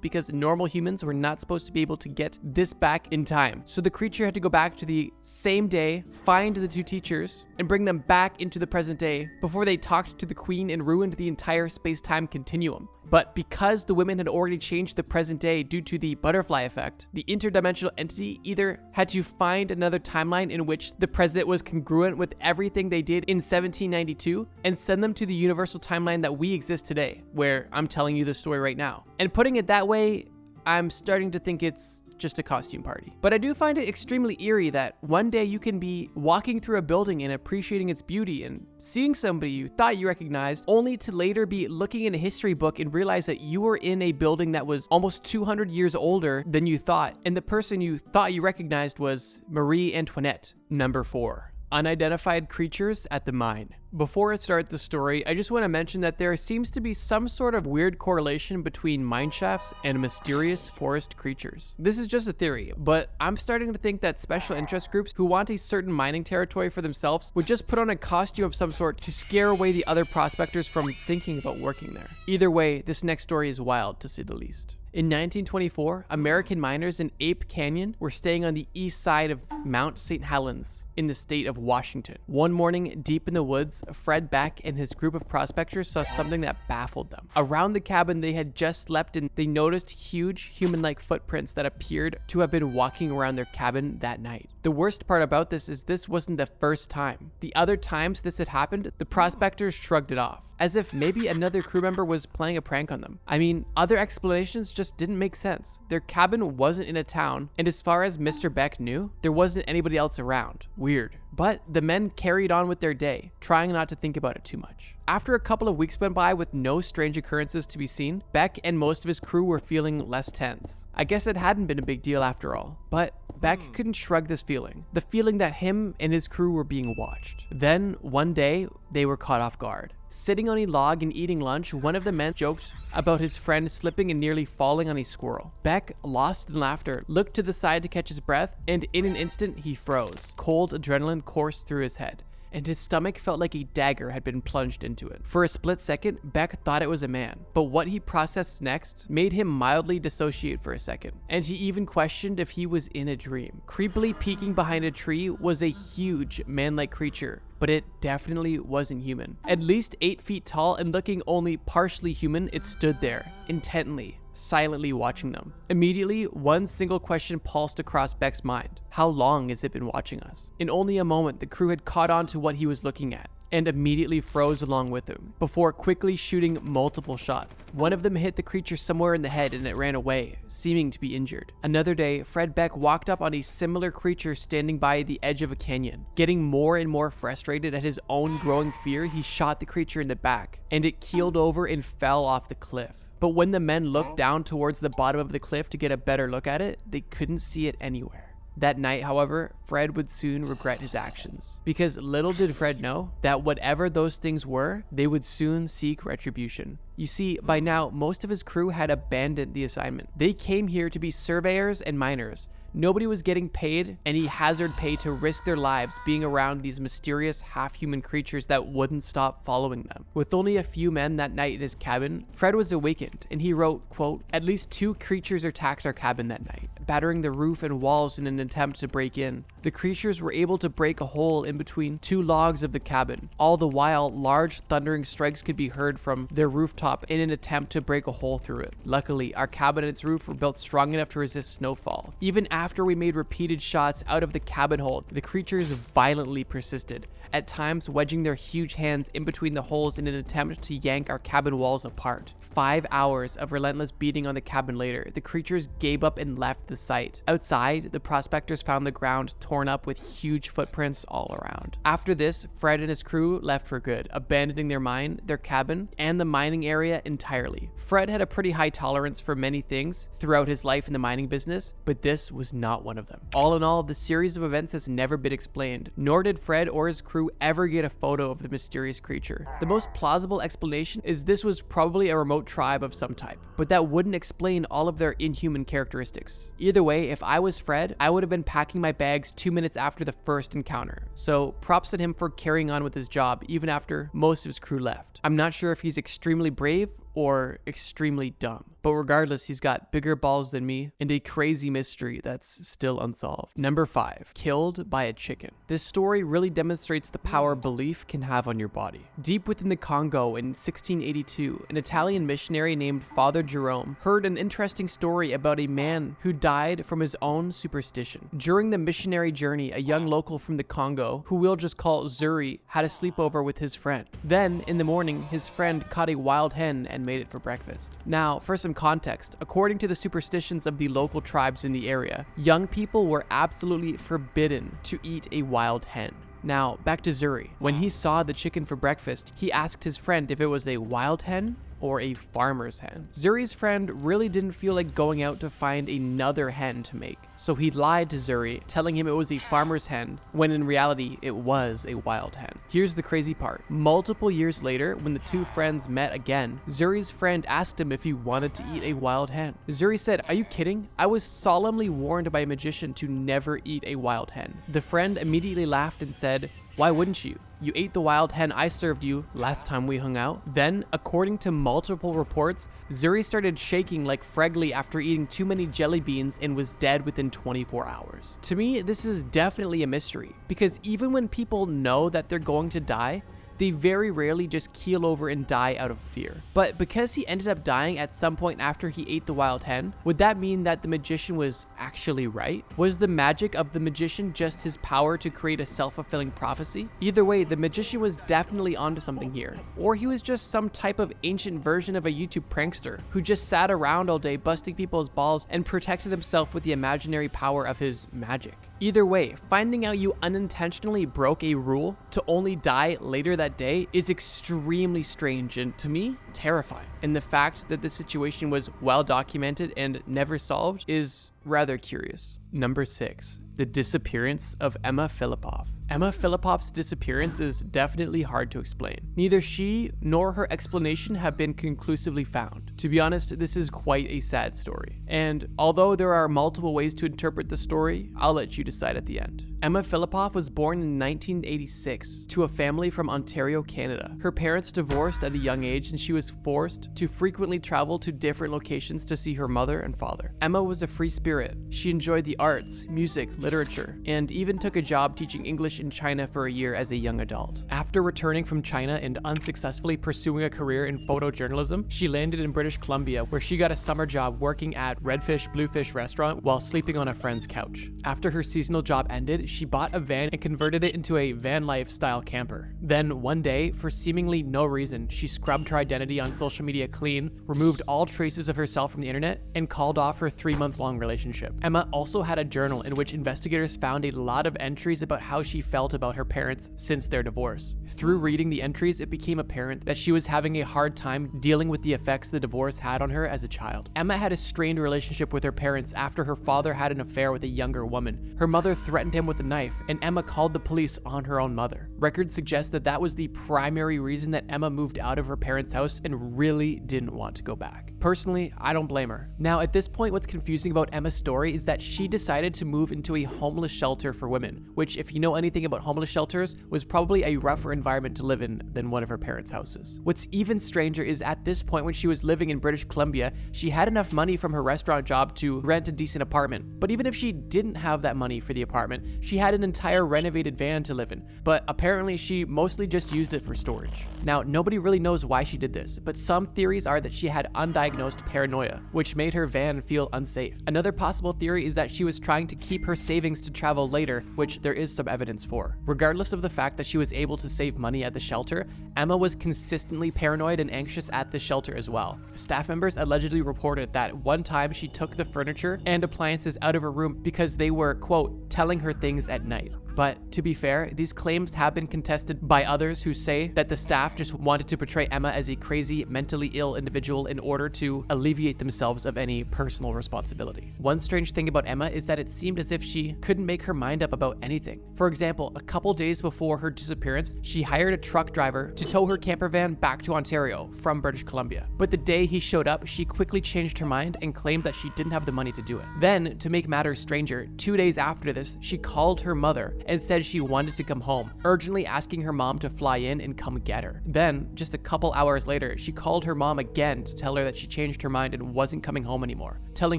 because normal humans were not supposed to be able to get this back in time. So the creature had to go back to the same day, find the two teachers, and bring them back into the present day before they talked to the queen and ruined the entire space-time continuum. But because the women had already changed the present day due to the butterfly effect, the interdimensional entity either had to find another timeline in which the present was congruent with everything they did in 1792 and send them to the universal timeline that we exist today, where I'm telling you the story right now. And putting it that way, I'm starting to think it's just a costume party. But I do find it extremely eerie that one day you can be walking through a building and appreciating its beauty and seeing somebody you thought you recognized, only to later be looking in a history book and realize that you were in a building that was almost 200 years older than you thought, and the person you thought you recognized was Marie Antoinette. Number 4. Unidentified creatures at the mine. Before I start the story, I just want to mention that there seems to be some sort of weird correlation between mine shafts and mysterious forest creatures. This is just a theory, but I'm starting to think that special interest groups who want a certain mining territory for themselves would just put on a costume of some sort to scare away the other prospectors from thinking about working there. Either way, this next story is wild to say the least. In 1924, American miners in Ape Canyon were staying on the east side of Mount St. Helens in the state of Washington. One morning, deep in the woods, Fred Beck and his group of prospectors saw something that baffled them. Around the cabin they had just slept in, they noticed huge human-like footprints that appeared to have been walking around their cabin that night. The worst part about this is this wasn't the first time. The other times this had happened, the prospectors shrugged it off, as if maybe another crew member was playing a prank on them. I mean, other explanations just didn't make sense. Their cabin wasn't in a town, and as far as Mr. Beck knew, there wasn't anybody else around. Weird. But the men carried on with their day, trying not to think about it too much. After a couple of weeks went by with no strange occurrences to be seen, Beck and most of his crew were feeling less tense. I guess it hadn't been a big deal after all, but Beck couldn't shrug this feeling, the feeling that him and his crew were being watched. Then, one day, they were caught off guard. Sitting on a log and eating lunch, one of the men joked about his friend slipping and nearly falling on a squirrel. Beck, lost in laughter, looked to the side to catch his breath, and in an instant, he froze. Cold adrenaline coursed through his head, and his stomach felt like a dagger had been plunged into it. For a split second, Beck thought it was a man, but what he processed next made him mildly dissociate for a second, and he even questioned if he was in a dream. Creepily peeking behind a tree was a huge man-like creature, but it definitely wasn't human. At least 8 feet tall and looking only partially human, it stood there, intently, silently watching them. Immediately, one single question pulsed across Beck's mind. How long has it been watching us? In only a moment, the crew had caught on to what he was looking at. and immediately froze along with him, before quickly shooting multiple shots. One of them hit the creature somewhere in the head and it ran away, seeming to be injured. Another day, Fred Beck walked up on a similar creature standing by the edge of a canyon. Getting more and more frustrated at his own growing fear, he shot the creature in the back, and it keeled over and fell off the cliff. But when the men looked down towards the bottom of the cliff to get a better look at it, they couldn't see it anywhere. That night, however, Fred would soon regret his actions, because little did Fred know that whatever those things were, they would soon seek retribution. You see, by now, most of his crew had abandoned the assignment. They came here to be surveyors and miners. Nobody was getting paid any hazard pay to risk their lives being around these mysterious half-human creatures that wouldn't stop following them. With only a few men that night in his cabin, Fred was awakened, and he wrote, quote, "At least 2 creatures attacked our cabin that night, battering the roof and walls in an attempt to break in. The creatures were able to break a hole in between 2 logs of the cabin. All the while, large thundering strikes could be heard from their rooftop in an attempt to break a hole through it. Luckily, our cabin and its roof were built strong enough to resist snowfall. Even after we made repeated shots out of the cabin hole, the creatures violently persisted, at times wedging their huge hands in between the holes in an attempt to yank our cabin walls apart. 5 hours of relentless beating on the cabin later, the creatures gave up and left the site. Outside, the prospectors found the ground torn up with huge footprints all around. After this, Fred and his crew left for good, abandoning their mine, their cabin, and the mining area entirely. Fred had a pretty high tolerance for many things throughout his life in the mining business, but this was not one of them. All in all, the series of events has never been explained, nor did Fred or his crew ever get a photo of the mysterious creature. The most plausible explanation is this was probably a remote tribe of some type, but that wouldn't explain all of their inhuman characteristics. Either way, if I was Fred, I would have been packing my bags 2 minutes after the first encounter, so props to him for carrying on with his job even after most of his crew left. I'm not sure if he's extremely brave or extremely dumb, but regardless, he's got bigger balls than me and a crazy mystery that's still unsolved. Number 5, killed by a chicken. This story really demonstrates the power belief can have on your body. Deep within the Congo in 1682, an Italian missionary named Father Jerome heard an interesting story about a man who died from his own superstition. During the missionary journey, a young local from the Congo, who we'll just call Zuri, had a sleepover with his friend. Then, in the morning, his friend caught a wild hen and made it for breakfast. Now, for some context, according to the superstitions of the local tribes in the area, young people were absolutely forbidden to eat a wild hen. Now, back to Zuri. When he saw the chicken for breakfast, he asked his friend if it was a wild hen or a farmer's hen. Zuri's friend really didn't feel like going out to find another hen to make, so he lied to Zuri, telling him it was a farmer's hen, when in reality, it was a wild hen. Here's the crazy part. Multiple years later, when the two friends met again, Zuri's friend asked him if he wanted to eat a wild hen. Zuri said, "Are you kidding? I was solemnly warned by a magician to never eat a wild hen." The friend immediately laughed and said, "Why wouldn't you? You ate the wild hen I served you last time we hung out." Then, according to multiple reports, Zuri started shaking like Fregley after eating too many jelly beans and was dead within 24 hours. To me, this is definitely a mystery, because even when people know that they're going to die, they very rarely just keel over and die out of fear. But because he ended up dying at some point after he ate the wild hen, would that mean that the magician was actually right? Was the magic of the magician just his power to create a self-fulfilling prophecy? Either way, the magician was definitely onto something here. Or he was just some type of ancient version of a YouTube prankster who just sat around all day busting people's balls and protected himself with the imaginary power of his magic. Either way, finding out you unintentionally broke a rule to only die later that day is extremely strange and, to me, terrifying. And the fact that the situation was well documented and never solved is rather curious. Number 6, the disappearance of Emma Filipoff. Emma Filipoff's disappearance is definitely hard to explain. Neither she nor her explanation have been conclusively found. To be honest, this is quite a sad story. And although there are multiple ways to interpret the story, I'll let you decide at the end. Emma Filipoff was born in 1986 to a family from Ontario, Canada. Her parents divorced at a young age and she was forced to frequently travel to different locations to see her mother and father. Emma was a free spirit. She enjoyed the arts, music, literature, and even took a job teaching English in China for a year as a young adult. After returning from China and unsuccessfully pursuing a career in photojournalism, she landed in British Columbia, where she got a summer job working at Redfish Bluefish restaurant while sleeping on a friend's couch. After her seasonal job ended, she bought a van and converted it into a van life style camper. Then one day, for seemingly no reason, she scrubbed her identity on social media clean, removed all traces of herself from the internet, and called off her 3-month-long relationship. Emma also had a journal in which investigators found a lot of entries about how she felt about her parents since their divorce. Through reading the entries, it became apparent that she was having a hard time dealing with the effects the divorce had on her as a child. Emma had a strained relationship with her parents after her father had an affair with a younger woman. Her mother threatened him with a knife, and Emma called the police on her own mother. Records suggest that that was the primary reason that Emma moved out of her parents' house and really didn't want to go back. Personally, I don't blame her. Now, at this point, what's confusing about Emma's story is that she decided to move into a homeless shelter for women, which, if you know anything about homeless shelters, was probably a rougher environment to live in than one of her parents' houses. What's even stranger is at this point when she was living in British Columbia, she had enough money from her restaurant job to rent a decent apartment. But even if she didn't have that money for the apartment, she had an entire renovated van to live in. But apparently she mostly just used it for storage. Now, nobody really knows why she did this, but some theories are that she had undiagnosed paranoia, which made her van feel unsafe. Another possible theory is that she was trying to keep her savings to travel later, which there is some evidence for. Regardless of the fact that she was able to save money at the shelter, Emma was consistently paranoid and anxious at the shelter as well. Staff members allegedly reported that one time she took the furniture and appliances out of her room because they were, quote, telling her things at night. But to be fair, these claims have been contested by others who say that the staff just wanted to portray Emma as a crazy, mentally ill individual in order to alleviate themselves of any personal responsibility. One strange thing about Emma is that it seemed as if she couldn't make her mind up about anything. For example, a couple days before her disappearance, she hired a truck driver to tow her camper van back to Ontario from British Columbia. But the day he showed up, she quickly changed her mind and claimed that she didn't have the money to do it. Then, to make matters stranger, 2 days after this, she called her mother and said she wanted to come home, urgently asking her mom to fly in and come get her. Then, just a couple hours later, she called her mom again to tell her that she changed her mind and wasn't coming home anymore, telling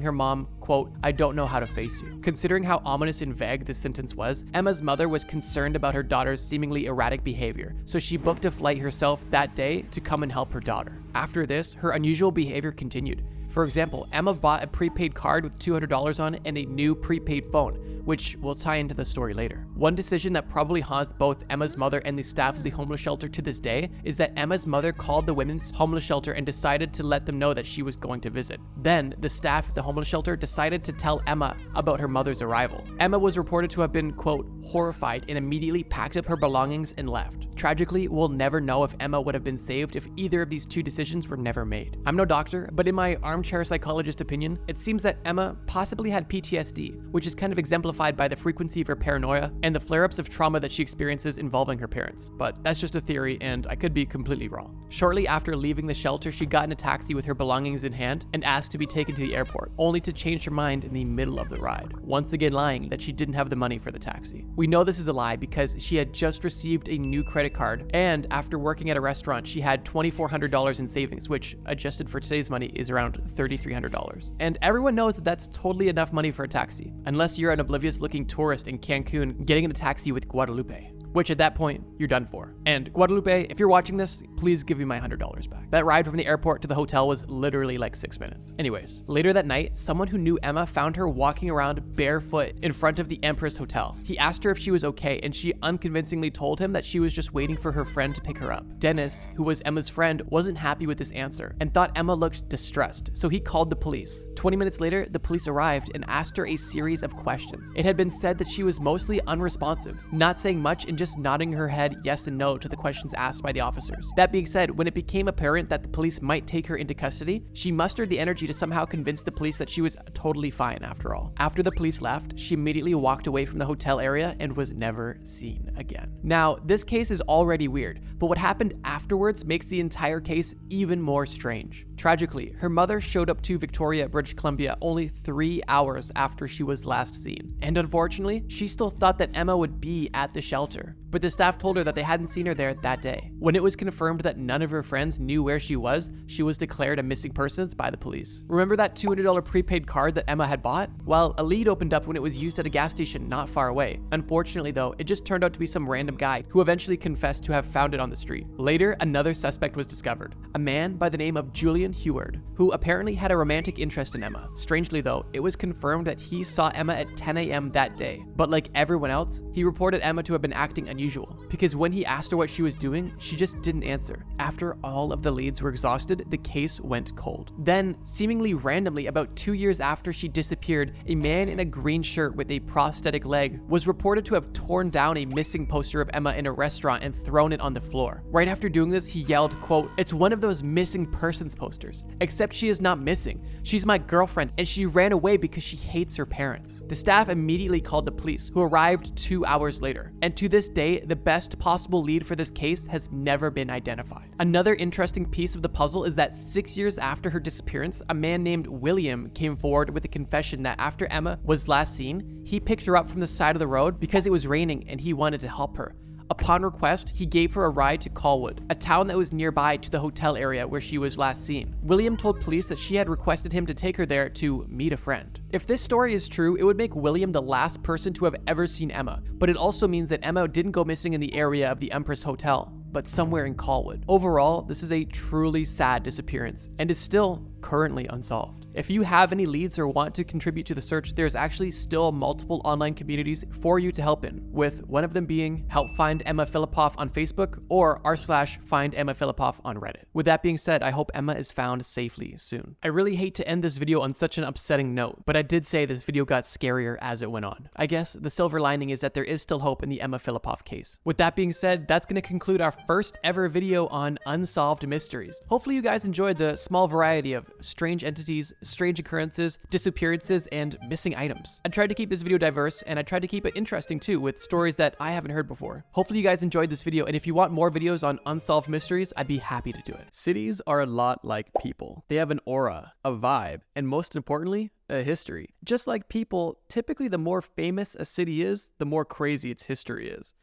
her mom, quote, "I don't know how to face you." Considering how ominous and vague this sentence was, Emma's mother was concerned about her daughter's seemingly erratic behavior, so she booked a flight herself that day to come and help her daughter. After this, her unusual behavior continued. For example, Emma bought a prepaid card with $200 on it and a new prepaid phone, which will tie into the story later. One decision that probably haunts both Emma's mother and the staff of the homeless shelter to this day is that Emma's mother called the women's homeless shelter and decided to let them know that she was going to visit. Then, the staff at the homeless shelter decided to tell Emma about her mother's arrival. Emma was reported to have been, quote, horrified and immediately packed up her belongings and left. Tragically, we'll never know if Emma would have been saved if either of these two decisions were never made. I'm no doctor, but in my armchair psychologist opinion, it seems that Emma possibly had PTSD, which is kind of exemplified by the frequency of her paranoia and the flare-ups of trauma that she experiences involving her parents. But that's just a theory, and I could be completely wrong. Shortly after leaving the shelter, she got in a taxi with her belongings in hand and asked to be taken to the airport, only to change her mind in the middle of the ride, once again lying that she didn't have the money for the taxi. We know this is a lie because she had just received a new credit card, and after working at a restaurant, she had $2,400 in savings, which adjusted for today's money is around $3,300. And everyone knows that that's totally enough money for a taxi, unless you're an oblivious looking tourist in Cancun getting in a taxi with Guadalupe, which at that point, you're done for. And Guadalupe, if you're watching this, please give me my $100 back. That ride from the airport to the hotel was literally like 6 minutes. Anyways, later that night, someone who knew Emma found her walking around barefoot in front of the Empress Hotel. He asked her if she was okay, and she unconvincingly told him that she was just waiting for her friend to pick her up. Dennis, who was Emma's friend, wasn't happy with this answer and thought Emma looked distressed, so he called the police. 20 minutes later, the police arrived and asked her a series of questions. It had been said that she was mostly unresponsive, not saying much and just nodding her head yes and no to the questions asked by the officers. That being said, when it became apparent that the police might take her into custody, she mustered the energy to somehow convince the police that she was totally fine after all. After the police left, she immediately walked away from the hotel area and was never seen again. Now, this case is already weird, but what happened afterwards makes the entire case even more strange. Tragically, her mother showed up to Victoria, British Columbia only 3 hours after she was last seen. And unfortunately, she still thought that Emma would be at the shelter, but the staff told her that they hadn't seen her there that day. When it was confirmed that none of her friends knew where she was declared a missing persons by the police. Remember that $200 prepaid card that Emma had bought? Well, a lead opened up when it was used at a gas station not far away. Unfortunately though, it just turned out to be some random guy who eventually confessed to have found it on the street. Later, another suspect was discovered. A man by the name of Julian Julian Heward, who apparently had a romantic interest in Emma. Strangely though, it was confirmed that he saw Emma at 10 a.m. that day, but like everyone else, he reported Emma to have been acting unusual, because when he asked her what she was doing, she just didn't answer. After all of the leads were exhausted, the case went cold. Then, seemingly randomly, about 2 years after she disappeared, a man in a green shirt with a prosthetic leg was reported to have torn down a missing poster of Emma in a restaurant and thrown it on the floor. Right after doing this, he yelled, quote, "It's one of those missing persons posters, except she is not missing. She's my girlfriend and she ran away because she hates her parents." The staff immediately called the police, who arrived 2 hours later. And to this day, the best possible lead for this case has never been identified. Another interesting piece of the puzzle is that 6 years after her disappearance, a man named William came forward with a confession that after Emma was last seen, he picked her up from the side of the road because it was raining and he wanted to help her. Upon request, he gave her a ride to Colwood, a town that was nearby to the hotel area where she was last seen. William told police that she had requested him to take her there to meet a friend. If this story is true, it would make William the last person to have ever seen Emma, but it also means that Emma didn't go missing in the area of the Empress Hotel, but somewhere in Colwood. Overall, this is a truly sad disappearance and is still currently unsolved. If you have any leads or want to contribute to the search, there's actually still multiple online communities for you to help in, with one of them being Help Find Emma Filipoff on Facebook or r/Find Emma Filipoff on Reddit. With that being said, I hope Emma is found safely soon. I really hate to end this video on such an upsetting note, but I did say this video got scarier as it went on. I guess the silver lining is that there is still hope in the Emma Filipoff case. With that being said, that's going to conclude our first ever video on unsolved mysteries. Hopefully you guys enjoyed the small variety of strange entities, strange occurrences, disappearances, and missing items. I tried to keep this video diverse, and I tried to keep it interesting too, with stories that I haven't heard before. Hopefully you guys enjoyed this video, and if you want more videos on unsolved mysteries, I'd be happy to do it. Cities are a lot like people. They have an aura, a vibe, and most importantly, a history. Just like people, typically the more famous a city is, the more crazy its history is.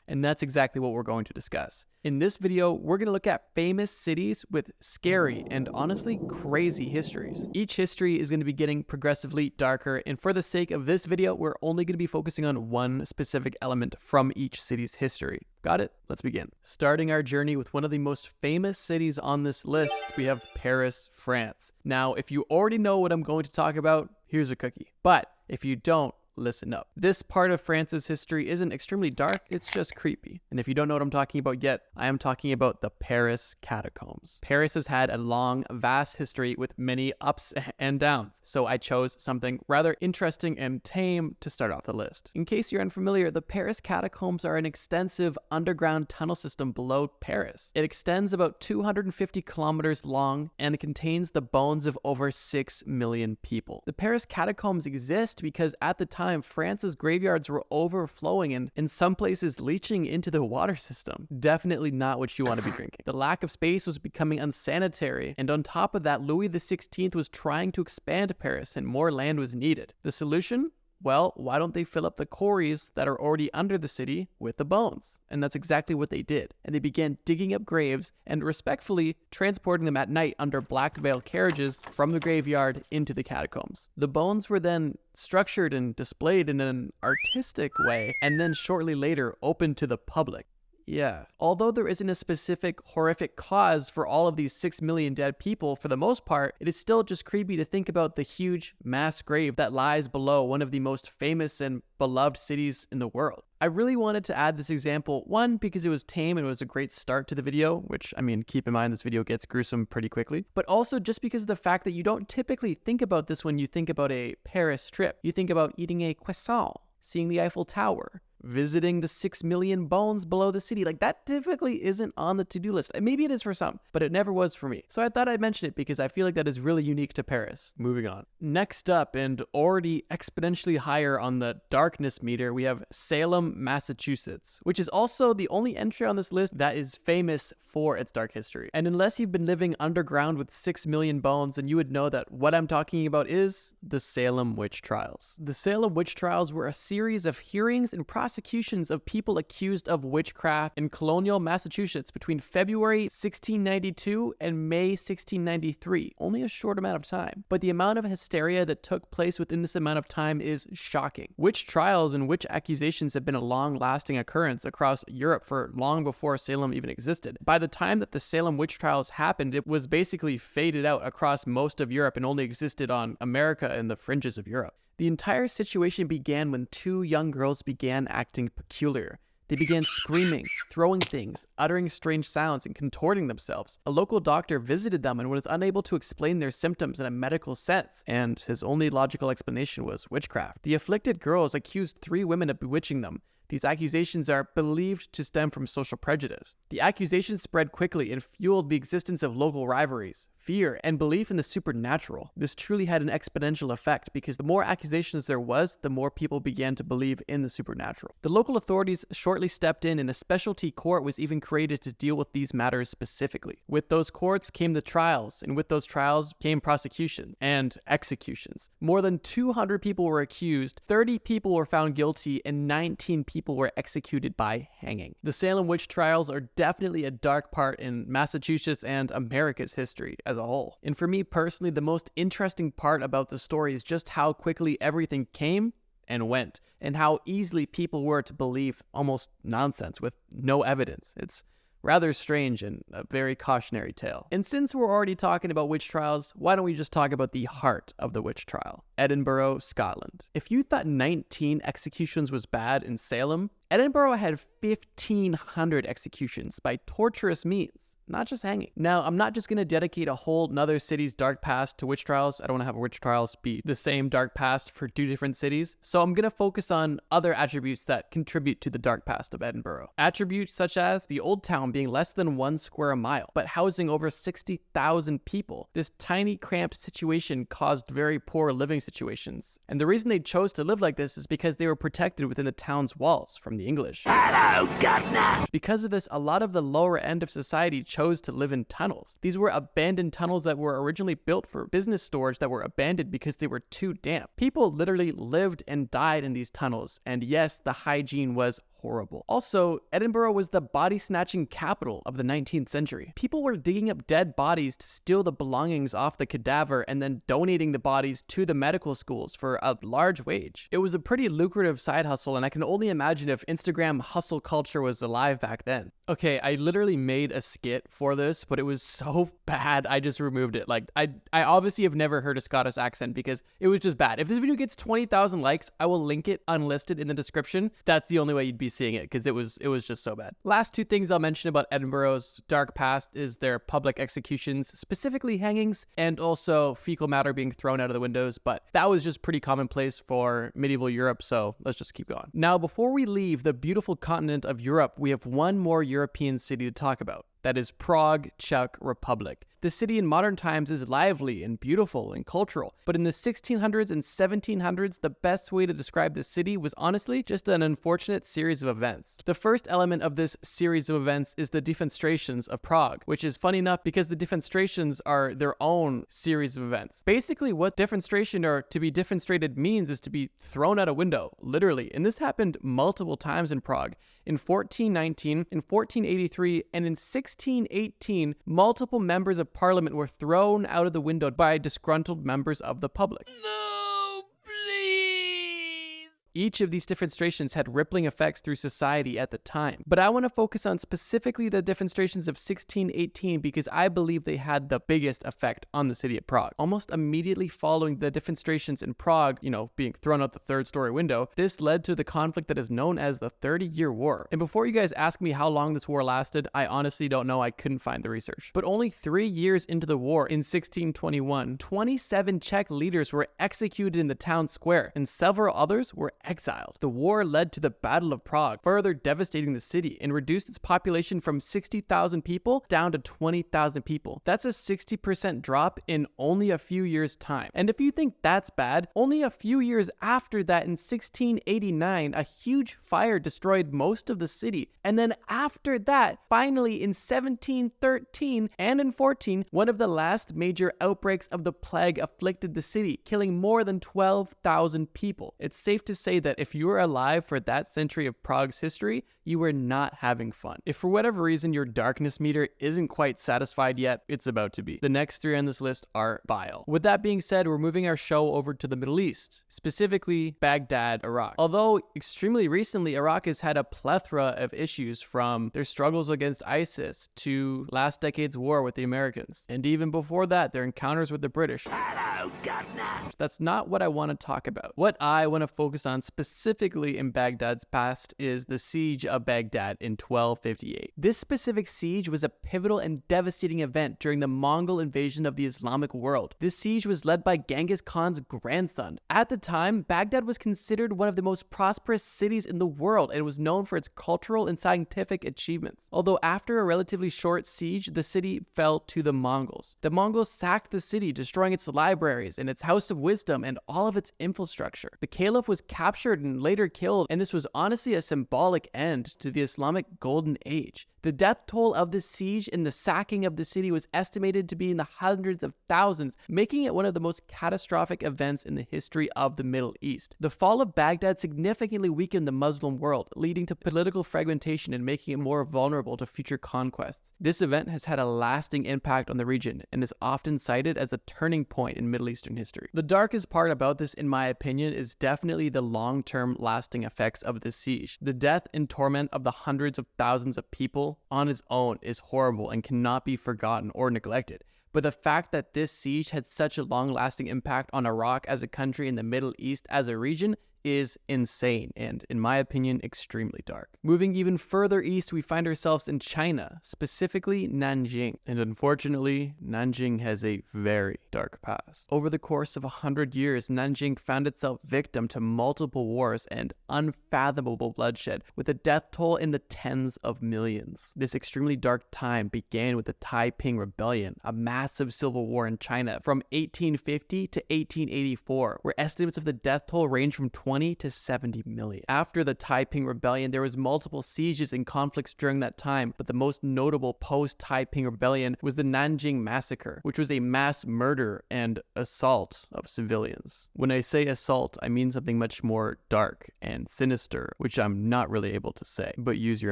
And that's exactly what we're going to discuss. In this video, we're going to look at famous cities with scary and honestly crazy histories. Each history is going to be getting progressively darker, and for the sake of this video, we're only going to be focusing on one specific element from each city's history. Got it? Let's begin. Starting our journey with one of the most famous cities on this list, we have Paris, France. Now, if you already know what I'm going to talk about, here's a cookie. But if you don't, listen up. This part of France's history isn't extremely dark, it's just creepy. And if you don't know what I'm talking about yet, I am talking about the Paris catacombs. Paris has had a long, vast history with many ups and downs, so I chose something rather interesting and tame to start off the list. In case you're unfamiliar, the Paris catacombs are an extensive underground tunnel system below Paris. It extends about 250 kilometers long and contains the bones of over 6 million people. The Paris catacombs exist because at the time, France's graveyards were overflowing and in some places leaching into the water system. Definitely not what you want to be drinking. The lack of space was becoming unsanitary, and on top of that, Louis XVI was trying to expand Paris and more land was needed. The solution? Well, why don't they fill up the quarries that are already under the city with the bones? And that's exactly what they did. And they began digging up graves and respectfully transporting them at night under black veil carriages from the graveyard into the catacombs. The bones were then structured and displayed in an artistic way, and then shortly later opened to the public. Yeah. Although there isn't a specific horrific cause for all of these 6 million dead people, for the most part, it is still just creepy to think about the huge mass grave that lies below one of the most famous and beloved cities in the world. I really wanted to add this example, one, because it was tame and it was a great start to the video, which, I mean, keep in mind this video gets gruesome pretty quickly, but also just because of the fact that you don't typically think about this when you think about a Paris trip. You think about eating a croissant, seeing the Eiffel Tower, visiting the 6 million bones below the city. Like, that typically isn't on the to-do list. And maybe it is for some, but it never was for me. So I thought I'd mention it because I feel like that is really unique to Paris. Moving on. Next up, and already exponentially higher on the darkness meter, we have Salem, Massachusetts, which is also the only entry on this list that is famous for its dark history. And unless you've been living underground with 6 million bones, then you would know that what I'm talking about is the Salem witch trials. The Salem witch trials were a series of hearings and prosecutions prosecutions of people accused of witchcraft in colonial Massachusetts between February 1692 and May 1693. Only a short amount of time. But the amount of hysteria that took place within this amount of time is shocking. Witch trials and witch accusations have been a long-lasting occurrence across Europe for long before Salem even existed. By the time that the Salem witch trials happened, it was basically faded out across most of Europe and only existed on America and the fringes of Europe. The entire situation began when two young girls began acting peculiar. They began screaming, throwing things, uttering strange sounds, and contorting themselves. A local doctor visited them and was unable to explain their symptoms in a medical sense, and his only logical explanation was witchcraft. The afflicted girls accused 3 women of bewitching them. These accusations are believed to stem from social prejudice. The accusations spread quickly and fueled the existence of local rivalries, fear, and belief in the supernatural. This truly had an exponential effect because the more accusations there was, the more people began to believe in the supernatural. The local authorities shortly stepped in, and a specialty court was even created to deal with these matters specifically. With those courts came the trials, and with those trials came prosecutions and executions. More than 200 people were accused, 30 people were found guilty, and 19 people were executed by hanging. The Salem witch trials are definitely a dark part in Massachusetts and America's history as a whole. And for me personally, the most interesting part about the story is just how quickly everything came and went, and how easily people were to believe almost nonsense with no evidence. It's rather strange and a very cautionary tale. And since we're already talking about witch trials, why don't we just talk about the heart of the witch trial? Edinburgh, Scotland. If you thought 19 executions was bad in Salem, Edinburgh had 1,500 executions by torturous means, not just hanging. Now, I'm not just going to dedicate a whole nother city's dark past to witch trials. I don't want to have witch trials be the same dark past for 2 different cities. So I'm going to focus on other attributes that contribute to the dark past of Edinburgh. Attributes such as the old town being less than 1 square mile, but housing over 60,000 people. This tiny, cramped situation caused very poor living situations. And the reason they chose to live like this is because they were protected within the town's walls from the English. Hello, governor! Because of this, a lot of the lower end of society chose to live in tunnels. These were abandoned tunnels that were originally built for business storage that were abandoned because they were too damp. People literally lived and died in these tunnels, and yes, the hygiene was horrible. Also, Edinburgh was the body-snatching capital of the 19th century. People were digging up dead bodies to steal the belongings off the cadaver and then donating the bodies to the medical schools for a large wage. It was a pretty lucrative side hustle, and I can only imagine if Instagram hustle culture was alive back then. Okay, I literally made a skit for this, but it was so bad I just removed it. Like, I obviously have never heard a Scottish accent because it was just bad. If this video gets 20,000 likes, I will link it unlisted in the description. That's the only way you'd be seeing it because it was just so bad. Last 2 things I'll mention about Edinburgh's dark past is their public executions, specifically hangings, and also fecal matter being thrown out of the windows, but that was just pretty commonplace for medieval Europe, so let's just keep going. Now, before we leave the beautiful continent of Europe, we have one more European city to talk about. That is Prague, Czech Republic. The city in modern times is lively and beautiful and cultural, but in the 1600s and 1700s, the best way to describe the city was honestly just an unfortunate series of events. The first element of this series of events is the defenestrations of Prague, which is funny enough because the defenestrations are their own series of events. Basically, what defenestration or to be defenestrated means is to be thrown out a window, literally, and this happened multiple times in Prague. In 1419, in 1483, and in 1618, multiple members of parliament were thrown out of the window by disgruntled members of the public. No, please! Each of these defenestrations had rippling effects through society at the time. But I want to focus on specifically the defenestrations of 1618 because I believe they had the biggest effect on the city of Prague. Almost immediately following the defenestrations in Prague, being thrown out the 3rd-story window, this led to the conflict that is known as the 30-Year War. And before you guys ask me how long this war lasted, I honestly don't know. I couldn't find the research. But only 3 years into the war, in 1621, 27 Czech leaders were executed in the town square, and several others were exiled. The war led to the Battle of Prague, further devastating the city and reduced its population from 60,000 people down to 20,000 people. That's a 60% drop in only a few years' time. And if you think that's bad, only a few years after that, in 1689, a huge fire destroyed most of the city. And then after that, finally in 1713 and in 14, one of the last major outbreaks of the plague afflicted the city, killing more than 12,000 people. It's safe to say say that if you were alive for that century of Prague's history, you were not having fun. If for whatever reason your darkness meter isn't quite satisfied yet, it's about to be. The next three on this list are vile. With that being said, we're moving our show over to the Middle East, specifically Baghdad, Iraq. Although extremely recently, Iraq has had a plethora of issues, from their struggles against ISIS to last decade's war with the Americans, and even before that, their encounters with the British. Hello, Governor. That's not what I want to talk about. What I want to focus on specifically in Baghdad's past is the siege of Baghdad in 1258. This specific siege was a pivotal and devastating event during the Mongol invasion of the Islamic world. This siege was led by Genghis Khan's grandson. At the time, Baghdad was considered one of the most prosperous cities in the world and was known for its cultural and scientific achievements. Although after a relatively short siege, the city fell to the Mongols. The Mongols sacked the city, destroying its libraries and its House of Wisdom and all of its infrastructure. The caliph was captured and later killed, and this was honestly a symbolic end to the Islamic Golden Age. The death toll of the siege and the sacking of the city was estimated to be in the hundreds of thousands, making it one of the most catastrophic events in the history of the Middle East. The fall of Baghdad significantly weakened the Muslim world, leading to political fragmentation and making it more vulnerable to future conquests. This event has had a lasting impact on the region and is often cited as a turning point in Middle Eastern history. The darkest part about this, in my opinion, is definitely the long-term lasting effects of this siege. The death and torment of the hundreds of thousands of people on its own is horrible and cannot be forgotten or neglected. But the fact that this siege had such a long-lasting impact on Iraq as a country and the Middle East as a region is insane and, in my opinion, extremely dark. Moving even further east, we find ourselves in China, specifically Nanjing. And unfortunately, Nanjing has a very dark past. Over the course of 100 years, Nanjing found itself victim to multiple wars and unfathomable bloodshed, with a death toll in the tens of millions. This extremely dark time began with the Taiping Rebellion, a massive civil war in China from 1850 to 1884, where estimates of the death toll range from 20 to 70 million. After the Taiping Rebellion, there was multiple sieges and conflicts during that time, but the most notable post-Taiping Rebellion was the Nanjing Massacre, which was a mass murder and assault of civilians. When I say assault, I mean something much more dark and sinister, which I'm not really able to say, but use your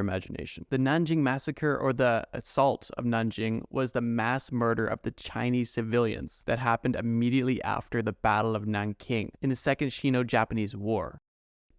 imagination. The Nanjing Massacre, or the assault of Nanjing, was the mass murder of the Chinese civilians that happened immediately after the Battle of Nanking in the Second Sino-Japanese War.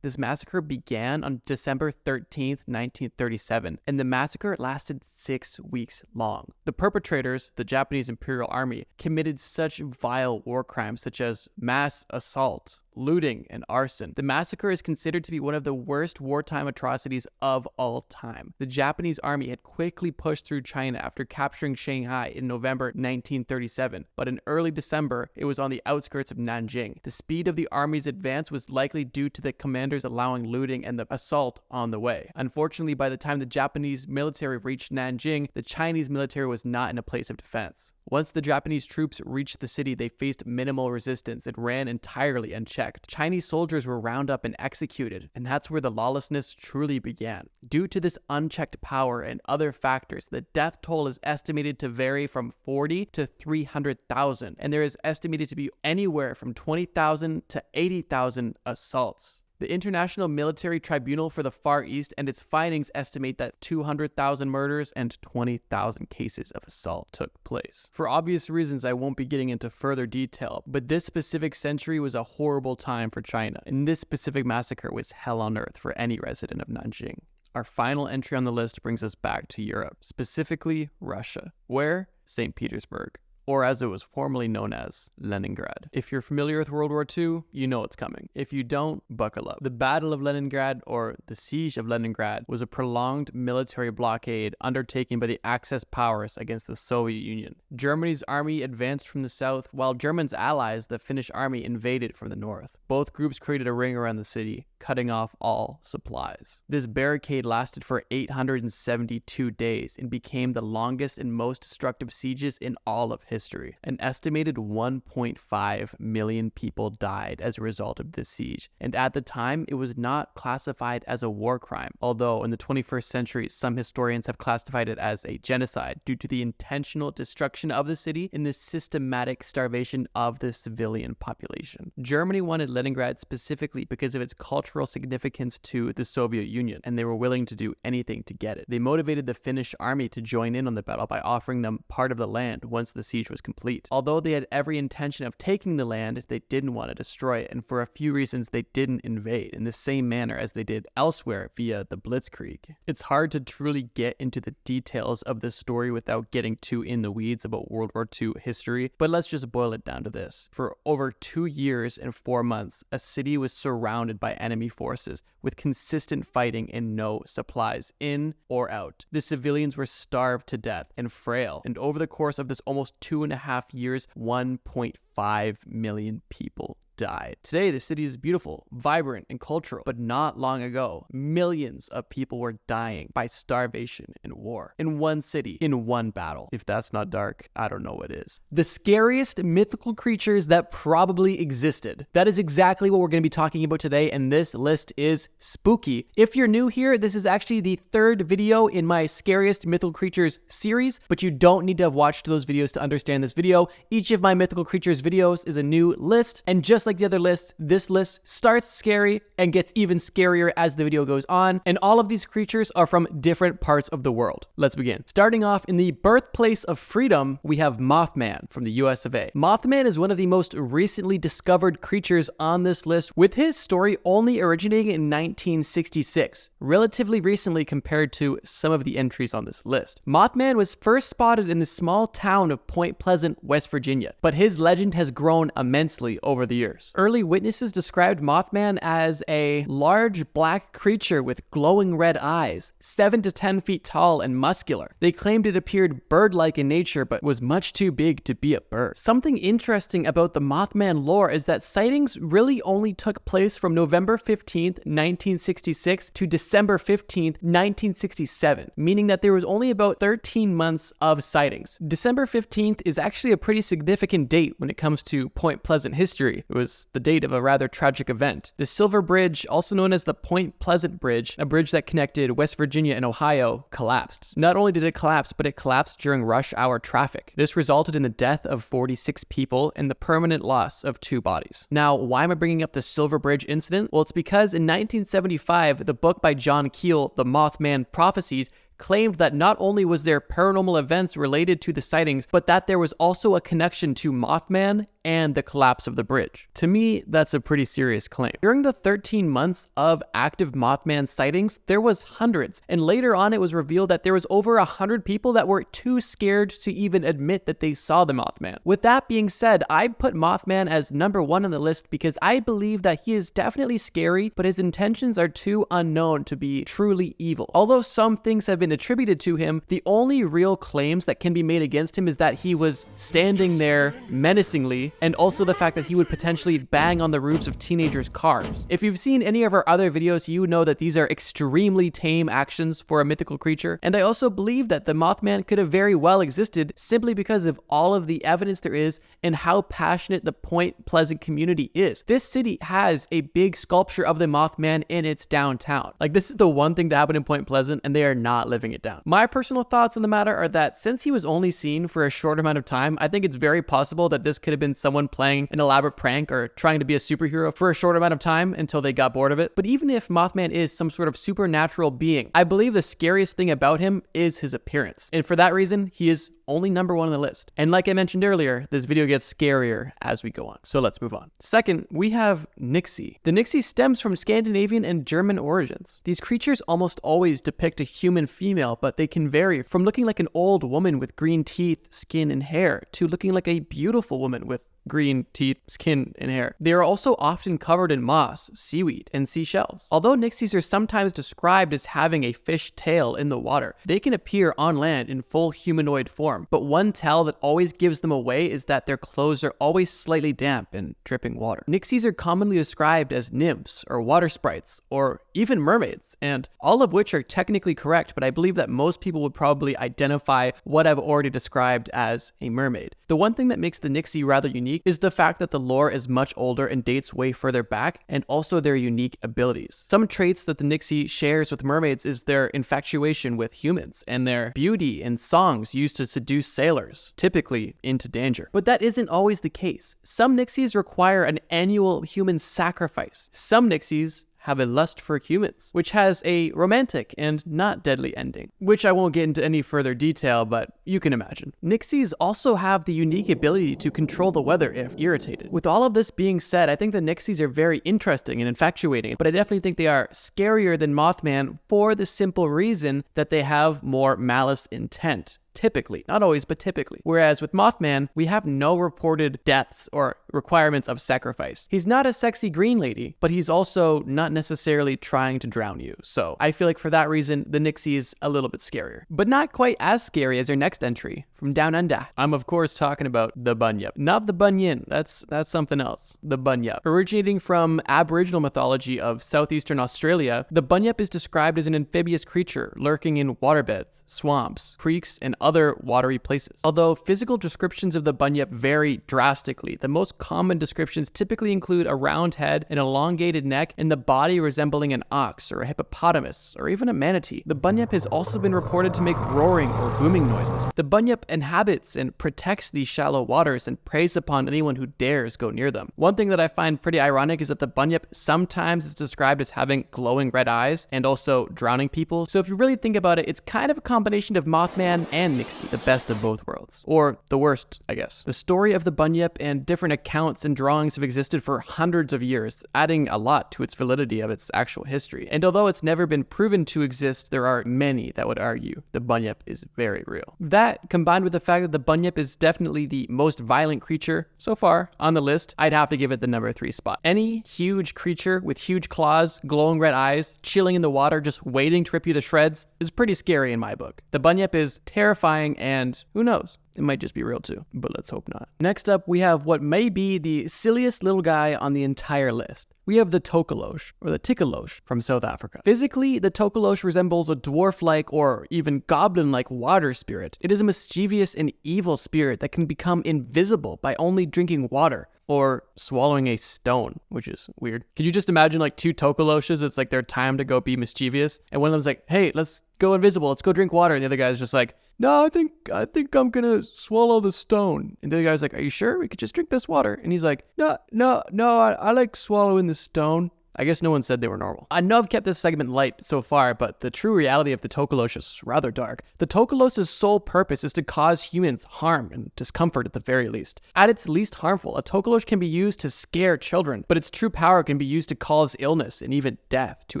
This massacre began on December 13th, 1937, and the massacre lasted 6 weeks long. The perpetrators, the Japanese Imperial Army, committed such vile war crimes such as mass assault, looting, and arson. The massacre is considered to be one of the worst wartime atrocities of all time. The Japanese army had quickly pushed through China after capturing Shanghai in November 1937, but in early December, it was on the outskirts of Nanjing. The speed of the army's advance was likely due to the commanders allowing looting and the assault on the way. Unfortunately, by the time the Japanese military reached Nanjing, the Chinese military was not in a place of defense. Once the Japanese troops reached the city, they faced minimal resistance and ran entirely unchecked. Chinese soldiers were rounded up and executed, and that's where the lawlessness truly began. Due to this unchecked power and other factors, the death toll is estimated to vary from 40 to 300,000, and there is estimated to be anywhere from 20,000 to 80,000 assaults. The International Military Tribunal for the Far East and its findings estimate that 200,000 murders and 20,000 cases of assault took place. For obvious reasons, I won't be getting into further detail, but this specific century was a horrible time for China, and this specific massacre was hell on earth for any resident of Nanjing. Our final entry on the list brings us back to Europe, specifically Russia. Where? St. Petersburg, or as it was formerly known as, Leningrad. If you're familiar with World War II, you know it's coming. If you don't, buckle up. The Battle of Leningrad, or the Siege of Leningrad, was a prolonged military blockade undertaken by the Axis powers against the Soviet Union. Germany's army advanced from the south, while Germany's allies, the Finnish army, invaded from the north. Both groups created a ring around the city, cutting off all supplies. This barricade lasted for 872 days and became the longest and most destructive sieges in all of history. An estimated 1.5 million people died as a result of this siege, and at the time, it was not classified as a war crime, although in the 21st century, some historians have classified it as a genocide due to the intentional destruction of the city and the systematic starvation of the civilian population. Germany wanted Leningrad specifically because of its cultural cultural significance to the Soviet Union, and they were willing to do anything to get it. They motivated the Finnish army to join in on the battle by offering them part of the land once the siege was complete. Although they had every intention of taking the land, they didn't want to destroy it, and for a few reasons they didn't invade in the same manner as they did elsewhere via the Blitzkrieg. It's hard to truly get into the details of this story without getting too in the weeds about World War II history, but let's just boil it down to this. For over 2 years and 4 months, a city was surrounded by enemy forces with consistent fighting and no supplies in or out. The civilians were starved to death and frail, and over the course of this almost 2.5 years, 1.5 million people died. Today, the city is beautiful, vibrant, and cultural, but not long ago, millions of people were dying by starvation and war in one city, in one battle. If that's not dark, I don't know what is. The scariest mythical creatures that probably existed. That is exactly what we're going to be talking about today, and this list is spooky. If you're new here, this is actually the 3rd video in my Scariest Mythical Creatures series, but you don't need to have watched those videos to understand this video. Each of my mythical creatures videos is a new list, and just like the other list, this list starts scary and gets even scarier as the video goes on, and all of these creatures are from different parts of the world. Let's begin. Starting off in the birthplace of freedom, we have Mothman from the US of A. Mothman is one of the most recently discovered creatures on this list, with his story only originating in 1966, relatively recently compared to some of the entries on this list. Mothman was first spotted in the small town of Point Pleasant, West Virginia, but his legend has grown immensely over the years. Early witnesses described Mothman as a large black creature with glowing red eyes, 7 to 10 feet tall and muscular. They claimed it appeared bird-like in nature, but was much too big to be a bird. Something interesting about the Mothman lore is that sightings really only took place from November 15th, 1966 to December 15th, 1967, meaning that there was only about 13 months of sightings. December 15th is actually a pretty significant date when it comes to Point Pleasant history. It was the date of a rather tragic event. The Silver Bridge, also known as the Point Pleasant Bridge, a bridge that connected West Virginia and Ohio, collapsed. Not only did it collapse, but it collapsed during rush hour traffic. This resulted in the death of 46 people and the permanent loss of 2 bodies. Now, why am I bringing up the Silver Bridge incident? Well, it's because in 1975, the book by John Keel, The Mothman Prophecies, claimed that not only was there paranormal events related to the sightings, but that there was also a connection to Mothman and the collapse of the bridge. To me, that's a pretty serious claim. During the 13 months of active Mothman sightings, there was hundreds, and later on it was revealed that there was over 100 people that were too scared to even admit that they saw the Mothman. With that being said, I put Mothman as number 1 on the list because I believe that he is definitely scary, but his intentions are too unknown to be truly evil. Although some things have been attributed to him, the only real claims that can be made against him is that he was standing there menacingly, and also the fact that he would potentially bang on the roofs of teenagers' cars. If you've seen any of our other videos, you know that these are extremely tame actions for a mythical creature, and I also believe that the Mothman could have very well existed simply because of all of the evidence there is and how passionate the Point Pleasant community is. This city has a big sculpture of the Mothman in its downtown. Like, this is the one thing to happen in Point Pleasant, and they are not living it down. My personal thoughts on the matter are that since he was only seen for a short amount of time, I think it's very possible that this could have been someone playing an elaborate prank or trying to be a superhero for a short amount of time until they got bored of it. But even if Mothman is some sort of supernatural being, I believe the scariest thing about him is his appearance. And for that reason, he is only number 1 on the list. And like I mentioned earlier, this video gets scarier as we go on. So let's move on. Second, we have Nixie. The Nixie stems from Scandinavian and German origins. These creatures almost always depict a human female, but they can vary from looking like an old woman with green teeth, skin, and hair to looking like a beautiful woman with green teeth, skin, and hair. They are also often covered in moss, seaweed, and seashells. Although Nixies are sometimes described as having a fish tail in the water, they can appear on land in full humanoid form. But one tell that always gives them away is that their clothes are always slightly damp and dripping water. Nixies are commonly described as nymphs or water sprites or even mermaids, and all of which are technically correct, but I believe that most people would probably identify what I've already described as a mermaid. The one thing that makes the Nixie rather unique is the fact that the lore is much older and dates way further back, and also their unique abilities. Some traits that the Nixie shares with mermaids is their infatuation with humans and their beauty and songs used to seduce sailors, typically into danger. But that isn't always the case. Some Nixies require an annual human sacrifice. Some Nixies have a lust for humans, which has a romantic and not deadly ending, which I won't get into any further detail, but you can imagine. Nixies also have the unique ability to control the weather if irritated. With all of this being said, I think the Nixies are very interesting and infatuating, but I definitely think they are scarier than Mothman for the simple reason that they have more malice intent. Typically, not always, but typically. Whereas with Mothman, we have no reported deaths or requirements of sacrifice. He's not a sexy green lady, but he's also not necessarily trying to drown you. So I feel like for that reason, the Nixie is a little bit scarier, but not quite as scary as their next entry from Down Under. I'm of course talking about the Bunyip, not the Bunyin. That's something else. The Bunyip. Originating from Aboriginal mythology of southeastern Australia, the Bunyip is described as an amphibious creature lurking in waterbeds, swamps, creeks, and other watery places. Although physical descriptions of the Bunyip vary drastically, the most common descriptions typically include a round head, an elongated neck, and the body resembling an ox or a hippopotamus or even a manatee. The Bunyip has also been reported to make roaring or booming noises. The Bunyip inhabits and protects these shallow waters and preys upon anyone who dares go near them. One thing that I find pretty ironic is that the Bunyip sometimes is described as having glowing red eyes and also drowning people. So if you really think about it, it's kind of a combination of Mothman and Nixie, the best of both worlds. Or the worst, I guess. The story of the Bunyip and different accounts and drawings have existed for hundreds of years, adding a lot to its validity of its actual history. And although it's never been proven to exist, there are many that would argue the Bunyip is very real. That, combined with the fact that the Bunyip is definitely the most violent creature so far on the list, I'd have to give it the number 3 spot. Any huge creature with huge claws, glowing red eyes, chilling in the water, just waiting to rip you to shreds is pretty scary in my book. The Bunyip is terrifying, and who knows? It might just be real too, but let's hope not. Next up, we have what may be the silliest little guy on the entire list. We have the Tokoloshe, or the Tikalosh from South Africa. Physically, the Tokoloshe resembles a dwarf-like or even goblin-like water spirit. It is a mischievous and evil spirit that can become invisible by only drinking water or swallowing a stone, which is weird. Could you just imagine like 2 Tokoloshes? It's like their time to go be mischievous, and one of them's like, hey, let's go invisible, let's go drink water, and the other guy's just like, no, I think I'm gonna swallow the stone. And the other guy's like, are you sure? We could just drink this water. And he's like, no, I like swallowing the stone. I guess no one said they were normal. I know I've kept this segment light so far, but the true reality of the Tokoloshe is rather dark. The Tokoloshe's sole purpose is to cause humans harm and discomfort at the very least. At its least harmful, a Tokoloshe can be used to scare children, but its true power can be used to cause illness and even death to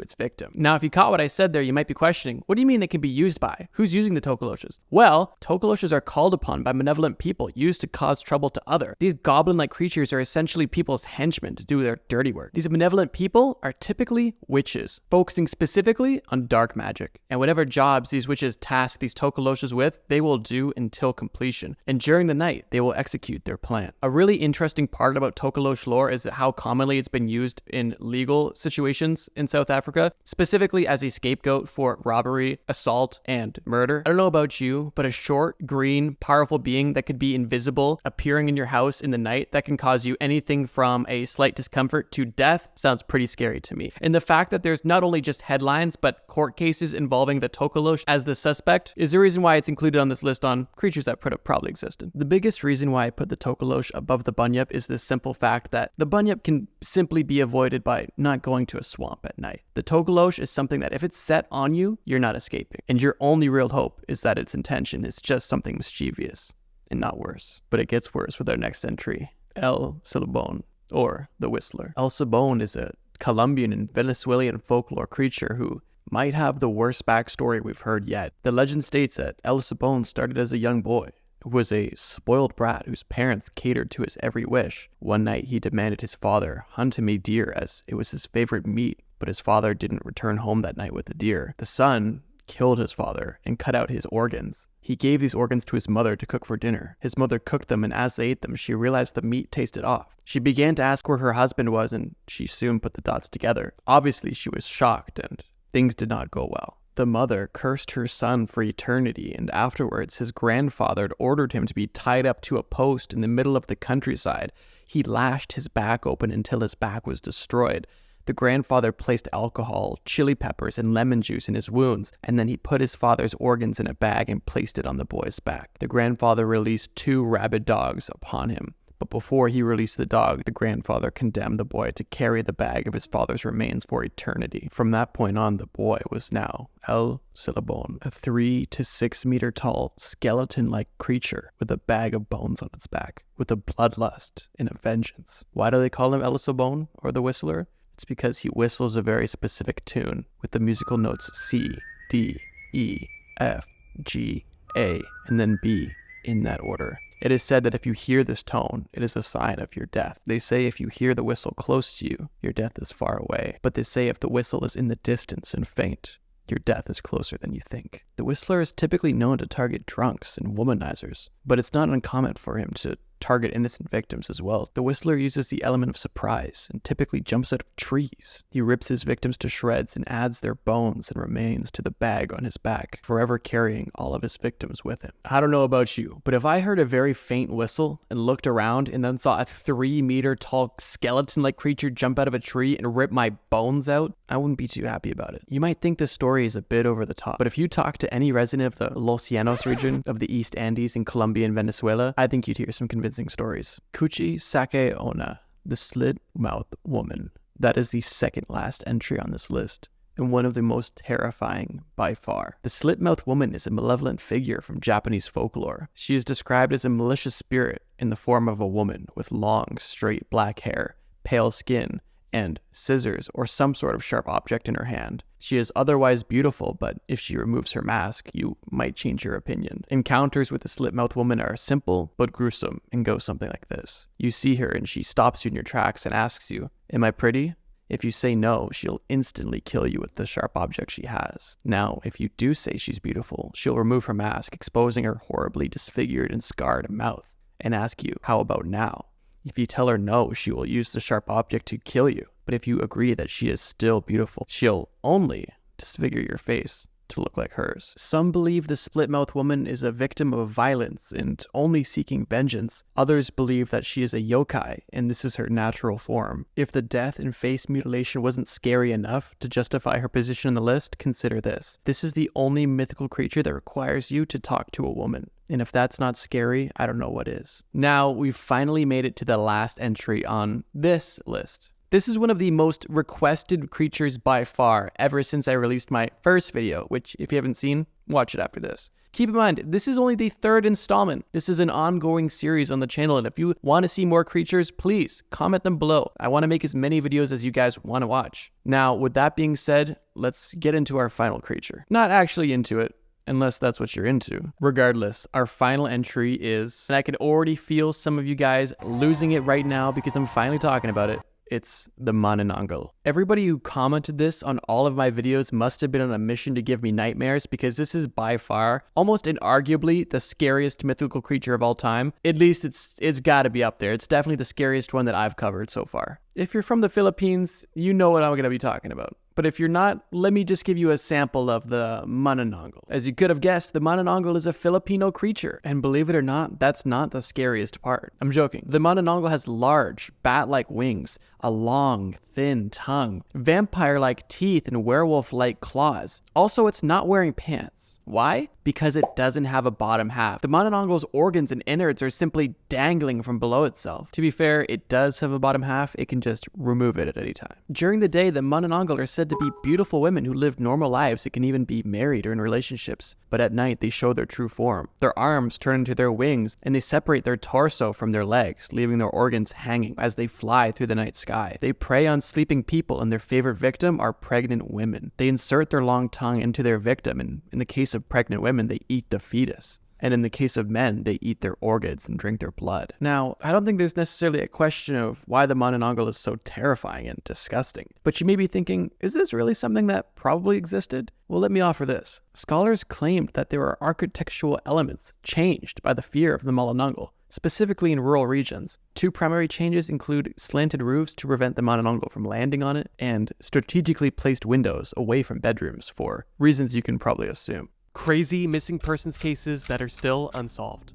its victim. Now, if you caught what I said there, you might be questioning, what do you mean it can be used by? Who's using the Tokoloshes? Well, Tokoloshes are called upon by malevolent people used to cause trouble to others. These goblin-like creatures are essentially people's henchmen to do their dirty work. These benevolent people are typically witches, focusing specifically on dark magic. And whatever jobs these witches task these Tokoloshes with, they will do until completion. And during the night, they will execute their plan. A really interesting part about Tokoloshe lore is how commonly it's been used in legal situations in South Africa, specifically as a scapegoat for robbery, assault, and murder. I don't know about you, but a short, green, powerful being that could be invisible, appearing in your house in the night that can cause you anything from a slight discomfort to death sounds pretty scary to me. And the fact that there's not only just headlines, but court cases involving the Tokoloshe as the suspect is the reason why it's included on this list on creatures that probably existed. The biggest reason why I put the Tokoloshe above the Bunyip is the simple fact that the Bunyip can simply be avoided by not going to a swamp at night. The Tokoloshe is something that if it's set on you, you're not escaping. And your only real hope is that its intention is just something mischievous and not worse. But it gets worse with our next entry, El Silbón, or the Whistler. El Silbón is a Colombian and Venezuelan folklore creature who might have the worst backstory we've heard yet. The legend states that El Silbón started as a young boy who was a spoiled brat whose parents catered to his every wish. One night he demanded his father hunt him a deer as it was his favorite meat, but his father didn't return home that night with the deer. The son killed his father and cut out his organs. He gave these organs to his mother to cook for dinner. His mother cooked them, and as they ate them, she realized the meat tasted off. She began to ask where her husband was, and she soon put the dots together. Obviously, she was shocked, and things did not go well. The mother cursed her son for eternity, and afterwards, his grandfather had ordered him to be tied up to a post in the middle of the countryside. He lashed his back open until his back was destroyed. The grandfather placed alcohol, chili peppers, and lemon juice in his wounds, and then he put his father's organs in a bag and placed it on the boy's back. The grandfather released 2 rabid dogs upon him, But before he released the dog, the grandfather condemned the boy to carry the bag of his father's remains for eternity. From that point on, the boy was now El Silabon, a 3 to 6 meter tall, skeleton-like creature with a bag of bones on its back, with a bloodlust and a vengeance. Why do they call him El Silabon, or the Whistler? It's because he whistles a very specific tune with the musical notes C, D, E, F, G, A, and then B in that order. It is said that if you hear this tone, it is a sign of your death. They say if you hear the whistle close to you, your death is far away. But they say if the whistle is in the distance and faint, your death is closer than you think. The whistler is typically known to target drunks and womanizers, but it's not uncommon for him to target innocent victims as well. The whistler uses the element of surprise and typically jumps out of trees. He rips his victims to shreds and adds their bones and remains to the bag on his back, forever carrying all of his victims with him. I don't know about you, but if I heard a very faint whistle and looked around and then saw a 3 meter tall skeleton-like creature jump out of a tree and rip my bones out, I wouldn't be too happy about it. You might think this story is a bit over the top, but if you talk to any resident of the Los Llanos region of the East Andes in Colombia and Venezuela, I think you'd hear some convincing stories. Kuchi Sake Ona, the slit-mouthed woman. That is the second last entry on this list, and one of the most terrifying by far. The slit-mouthed woman is a malevolent figure from Japanese folklore. She is described as a malicious spirit in the form of a woman with long, straight black hair, pale skin, and scissors or some sort of sharp object in her hand. She is otherwise beautiful, but if she removes her mask, you might change your opinion. Encounters with the slit-mouthed woman are simple but gruesome and go something like this. You see her and she stops you in your tracks and asks you, "Am I pretty?" If you say no, she'll instantly kill you with the sharp object she has. Now, if you do say she's beautiful, she'll remove her mask, exposing her horribly disfigured and scarred mouth, and ask you, "How about now?" If you tell her no, she will use the sharp object to kill you. But if you agree that she is still beautiful, she'll only disfigure your face to look like hers. Some believe the split-mouthed woman is a victim of violence and only seeking vengeance. Others believe that she is a yokai and this is her natural form. If the death and face mutilation wasn't scary enough to justify her position on the list, consider this. This is the only mythical creature that requires you to talk to a woman. And if that's not scary, I don't know what is. Now, we've finally made it to the last entry on this list. This is one of the most requested creatures by far ever since I released my first video, which if you haven't seen, watch it after this. Keep in mind, this is only the third installment. This is an ongoing series on the channel, and if you want to see more creatures, please comment them below. I want to make as many videos as you guys want to watch. Now, with that being said, let's get into our final creature. Not actually into it, unless that's what you're into. Regardless, our final entry is, and I can already feel some of you guys losing it right now because I'm finally talking about it. It's the Manananggal. Everybody who commented this on all of my videos must have been on a mission to give me nightmares because this is by far, almost inarguably, the scariest mythical creature of all time. At least it's gotta be up there. It's definitely the scariest one that I've covered so far. If you're from the Philippines, you know what I'm gonna be talking about. But if you're not, let me just give you a sample of the Manananggal. As you could have guessed, the Manananggal is a Filipino creature. And believe it or not, that's not the scariest part. I'm joking. The Manananggal has large, bat-like wings, a long, thin tongue, vampire-like teeth, and werewolf-like claws. Also, it's not wearing pants. Why? Because it doesn't have a bottom half. The Manananggal's organs and innards are simply dangling from below itself. To be fair, it does have a bottom half. It can just remove it at any time. During the day, the Manananggal are said to be beautiful women who live normal lives that can even be married or in relationships. But at night, they show their true form. Their arms turn into their wings, and they separate their torso from their legs, leaving their organs hanging as they fly through the night sky. They prey on sleeping people, and their favorite victim are pregnant women. They insert their long tongue into their victim, and in the case of pregnant women, they eat the fetus. And in the case of men, they eat their organs and drink their blood. Now, I don't think there's necessarily a question of why the Manananggal is so terrifying and disgusting. But you may be thinking, is this really something that probably existed? Well, let me offer this. Scholars claimed that there are architectural elements changed by the fear of the Manananggal, specifically in rural regions. Two primary changes include slanted roofs to prevent the Manananggal from landing on it, and strategically placed windows away from bedrooms for reasons you can probably assume. Crazy missing persons cases that are still unsolved.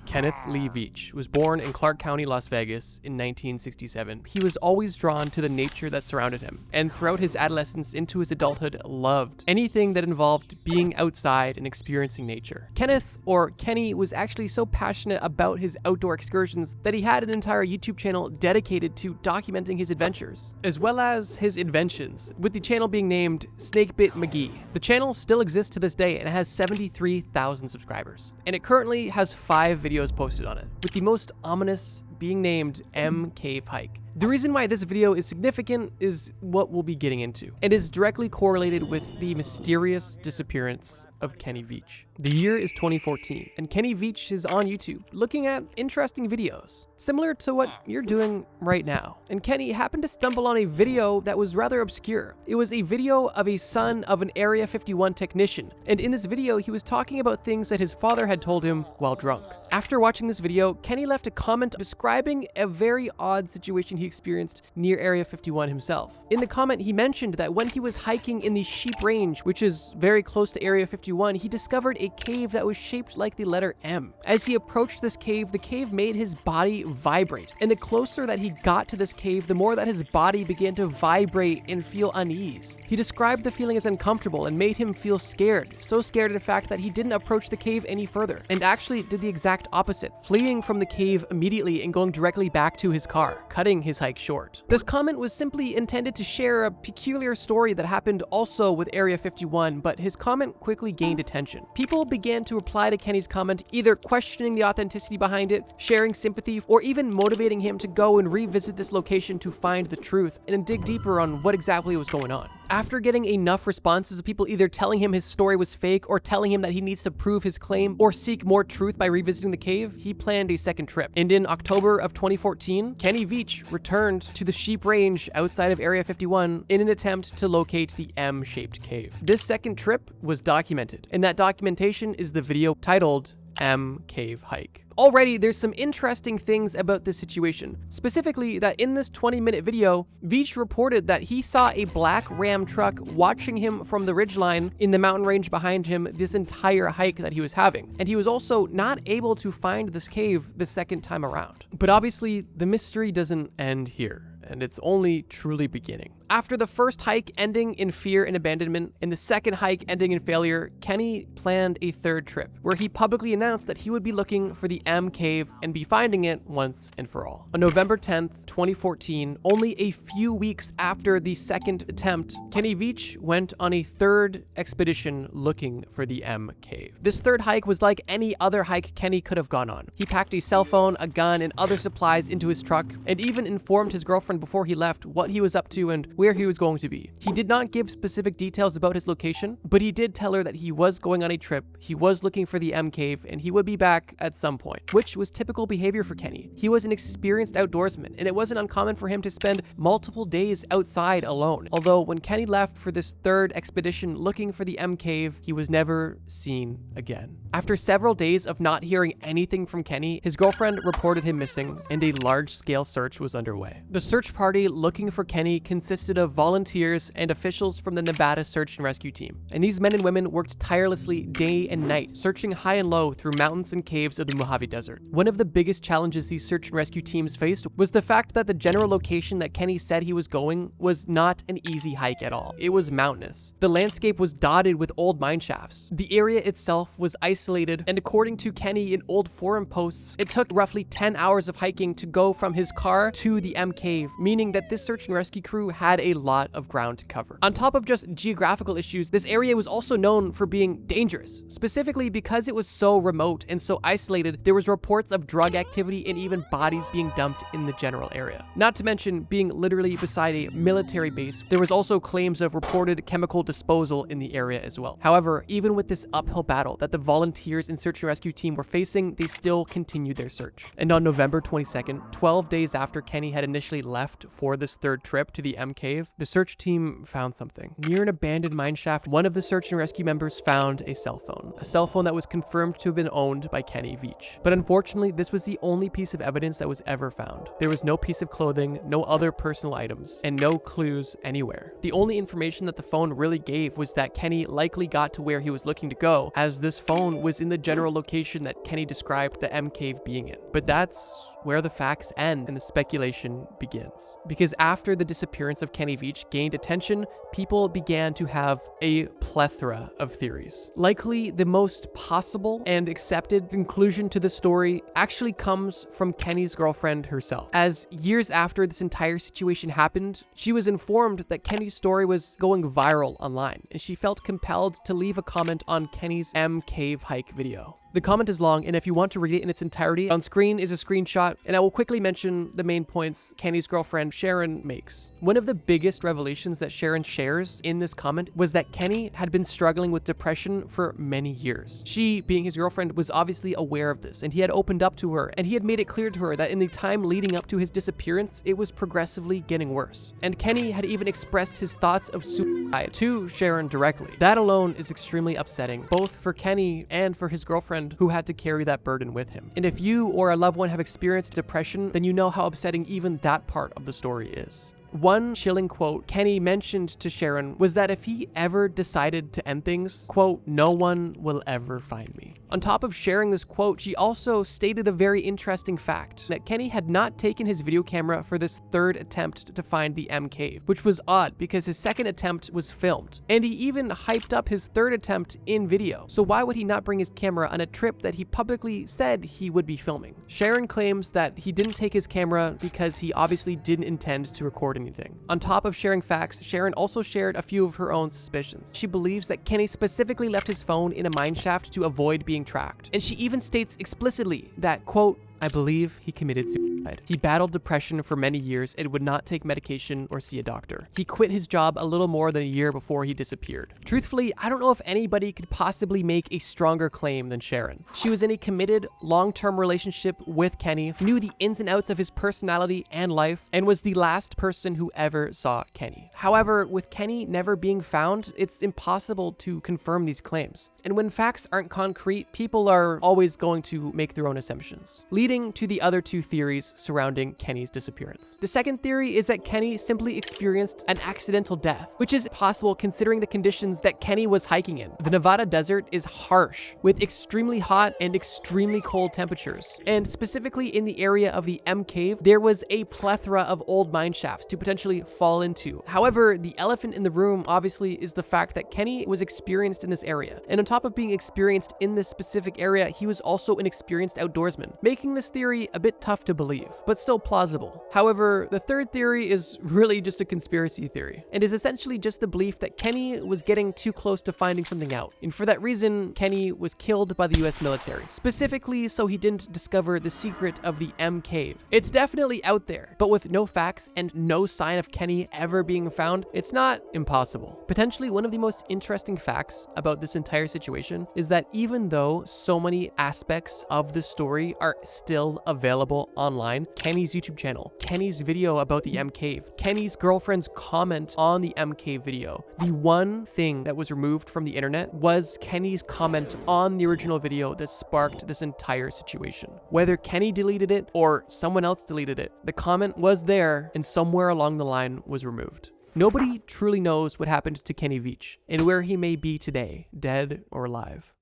Kenneth Lee Veach was born in Clark County, Las Vegas in 1967. He was always drawn to the nature that surrounded him, and throughout his adolescence into his adulthood loved anything that involved being outside and experiencing nature. Kenneth, or Kenny, was actually so passionate about his outdoor excursions that he had an entire YouTube channel dedicated to documenting his adventures, as well as his inventions, with the channel being named Snakebit McGee. The channel still exists to this day and has 73,000 subscribers, and it currently has 5 videos posted on it, with the most ominous being named M Cave Hike. The reason why this video is significant is what we'll be getting into, and is directly correlated with the mysterious disappearance of Kenny Veach. The year is 2014, and Kenny Veach is on YouTube looking at interesting videos, similar to what you're doing right now. And Kenny happened to stumble on a video that was rather obscure. It was a video of a son of an Area 51 technician, and in this video he was talking about things that his father had told him while drunk. After watching this video, Kenny left a comment describing a very odd situation he experienced near Area 51 himself. In the comment, he mentioned that when he was hiking in the Sheep Range, which is very close to Area 51, he discovered a cave that was shaped like the letter M. As he approached this cave, the cave made his body vibrate, and the closer that he got to this cave, the more that his body began to vibrate and feel unease. He described the feeling as uncomfortable and made him feel scared, so scared in fact that he didn't approach the cave any further, and actually did the exact opposite, fleeing from the cave immediately and going directly back to his car, cutting his hike short. This comment was simply intended to share a peculiar story that happened also with Area 51, but his comment quickly gained attention. People began to reply to Kenny's comment, either questioning the authenticity behind it, sharing sympathy, or even motivating him to go and revisit this location to find the truth and dig deeper on what exactly was going on. After getting enough responses of people either telling him his story was fake or telling him that he needs to prove his claim or seek more truth by revisiting the cave, he planned a second trip. And in October of 2014, Kenny Veach returned to the Sheep Range outside of Area 51 in an attempt to locate the M-shaped cave. This second trip was documented, and that documentation is the video titled M Cave Hike. Already, there's some interesting things about this situation, specifically that in this 20-minute video, Veach reported that he saw a black Ram truck watching him from the ridgeline in the mountain range behind him this entire hike that he was having, and he was also not able to find this cave the second time around. But obviously, the mystery doesn't end here, and it's only truly beginning. After the first hike ending in fear and abandonment, and the second hike ending in failure, Kenny planned a third trip, where he publicly announced that he would be looking for the M Cave and be finding it once and for all. On November 10th, 2014, only a few weeks after the second attempt, Kenny Veach went on a third expedition looking for the M Cave. This third hike was like any other hike Kenny could have gone on. He packed a cell phone, a gun, and other supplies into his truck, and even informed his girlfriend before he left what he was up to and where he was going to be. He did not give specific details about his location, but he did tell her that he was going on a trip, he was looking for the M Cave, and he would be back at some point, which was typical behavior for Kenny. He was an experienced outdoorsman, and it wasn't uncommon for him to spend multiple days outside alone. Although when Kenny left for this third expedition looking for the M Cave, he was never seen again. After several days of not hearing anything from Kenny, his girlfriend reported him missing, and a large-scale search was underway. The search party looking for Kenny consisted of volunteers and officials from the Nevada Search and Rescue Team, and these men and women worked tirelessly day and night, searching high and low through mountains and caves of the Mojave Desert. One of the biggest challenges these search and rescue teams faced was the fact that the general location that Kenny said he was going was not an easy hike at all. It was mountainous. The landscape was dotted with old mine shafts. The area itself was isolated, and according to Kenny in old forum posts, it took roughly 10 hours of hiking to go from his car to the M Cave, meaning that this search and rescue crew had a lot of ground to cover. On top of just geographical issues, this area was also known for being dangerous. Specifically because it was so remote and so isolated, there was reports of drug activity and even bodies being dumped in the general area. Not to mention being literally beside a military base, there was also claims of reported chemical disposal in the area as well. However, even with this uphill battle that the volunteers and search and rescue team were facing, they still continued their search. And on November 22nd, 12 days after Kenny had initially left for this third trip to the M Cave, cave, the search team found something. Near an abandoned mineshaft, one of the search and rescue members found a cell phone that was confirmed to have been owned by Kenny Veach. But unfortunately, this was the only piece of evidence that was ever found. There was no piece of clothing, no other personal items, and no clues anywhere. The only information that the phone really gave was that Kenny likely got to where he was looking to go, as this phone was in the general location that Kenny described the M cave being in. But that's where the facts end and the speculation begins. Because after the disappearance of Kenny Veach gained attention, people began to have a plethora of theories. Likely the most possible and accepted conclusion to the story actually comes from Kenny's girlfriend herself. As years after this entire situation happened, she was informed that Kenny's story was going viral online, and she felt compelled to leave a comment on Kenny's M cave hike video. The comment is long, and if you want to read it in its entirety, on screen is a screenshot, and I will quickly mention the main points Kenny's girlfriend Sharon makes. One of the biggest revelations that Sharon shares in this comment was that Kenny had been struggling with depression for many years. She, being his girlfriend, was obviously aware of this, and he had opened up to her, and he had made it clear to her that in the time leading up to his disappearance, it was progressively getting worse. And Kenny had even expressed his thoughts of suicide to Sharon directly. That alone is extremely upsetting, both for Kenny and for his girlfriend, who had to carry that burden with him. And if you or a loved one have experienced depression, then you know how upsetting even that part of the story is. One chilling quote Kenny mentioned to Sharon was that if he ever decided to end things, quote, "No one will ever find me." On top of sharing this quote, she also stated a very interesting fact, that Kenny had not taken his video camera for this third attempt to find the M cave, which was odd because his second attempt was filmed, and he even hyped up his third attempt in video. So why would he not bring his camera on a trip that he publicly said he would be filming? Sharon claims that he didn't take his camera because he obviously didn't intend to record anything. On top of sharing facts, Sharon also shared a few of her own suspicions. She believes that Kenny specifically left his phone in a mineshaft to avoid being tracked. And she even states explicitly that, quote, "I believe he committed suicide. He battled depression for many years and would not take medication or see a doctor. He quit his job a little more than a year before he disappeared." Truthfully, I don't know if anybody could possibly make a stronger claim than Sharon. She was in a committed, long-term relationship with Kenny, knew the ins and outs of his personality and life, and was the last person who ever saw Kenny. However, with Kenny never being found, it's impossible to confirm these claims. And when facts aren't concrete, people are always going to make their own assumptions, leading to the other two theories surrounding Kenny's disappearance. The second theory is that Kenny simply experienced an accidental death, which is possible considering the conditions that Kenny was hiking in. The Nevada desert is harsh, with extremely hot and extremely cold temperatures. And specifically in the area of the M cave, there was a plethora of old mine shafts to potentially fall into. However, the elephant in the room obviously is the fact that Kenny was experienced in this area. And on top of being experienced in this specific area, he was also an experienced outdoorsman, making this theory a bit tough to believe, but still plausible. However, the third theory is really just a conspiracy theory, and is essentially just the belief that Kenny was getting too close to finding something out. And for that reason, Kenny was killed by the US military, specifically so he didn't discover the secret of the M cave. It's definitely out there, but with no facts and no sign of Kenny ever being found, it's not impossible. Potentially one of the most interesting facts about this entire situation is that even though so many aspects of the story are still available online, Kenny's YouTube channel, Kenny's video about the M cave, Kenny's girlfriend's comment on the M cave video, the one thing that was removed from the internet was Kenny's comment on the original video that sparked this entire situation. Whether Kenny deleted it or someone else deleted it, the comment was there and somewhere along the line was removed. Nobody truly knows what happened to Kenny Veach and where he may be today, dead or alive.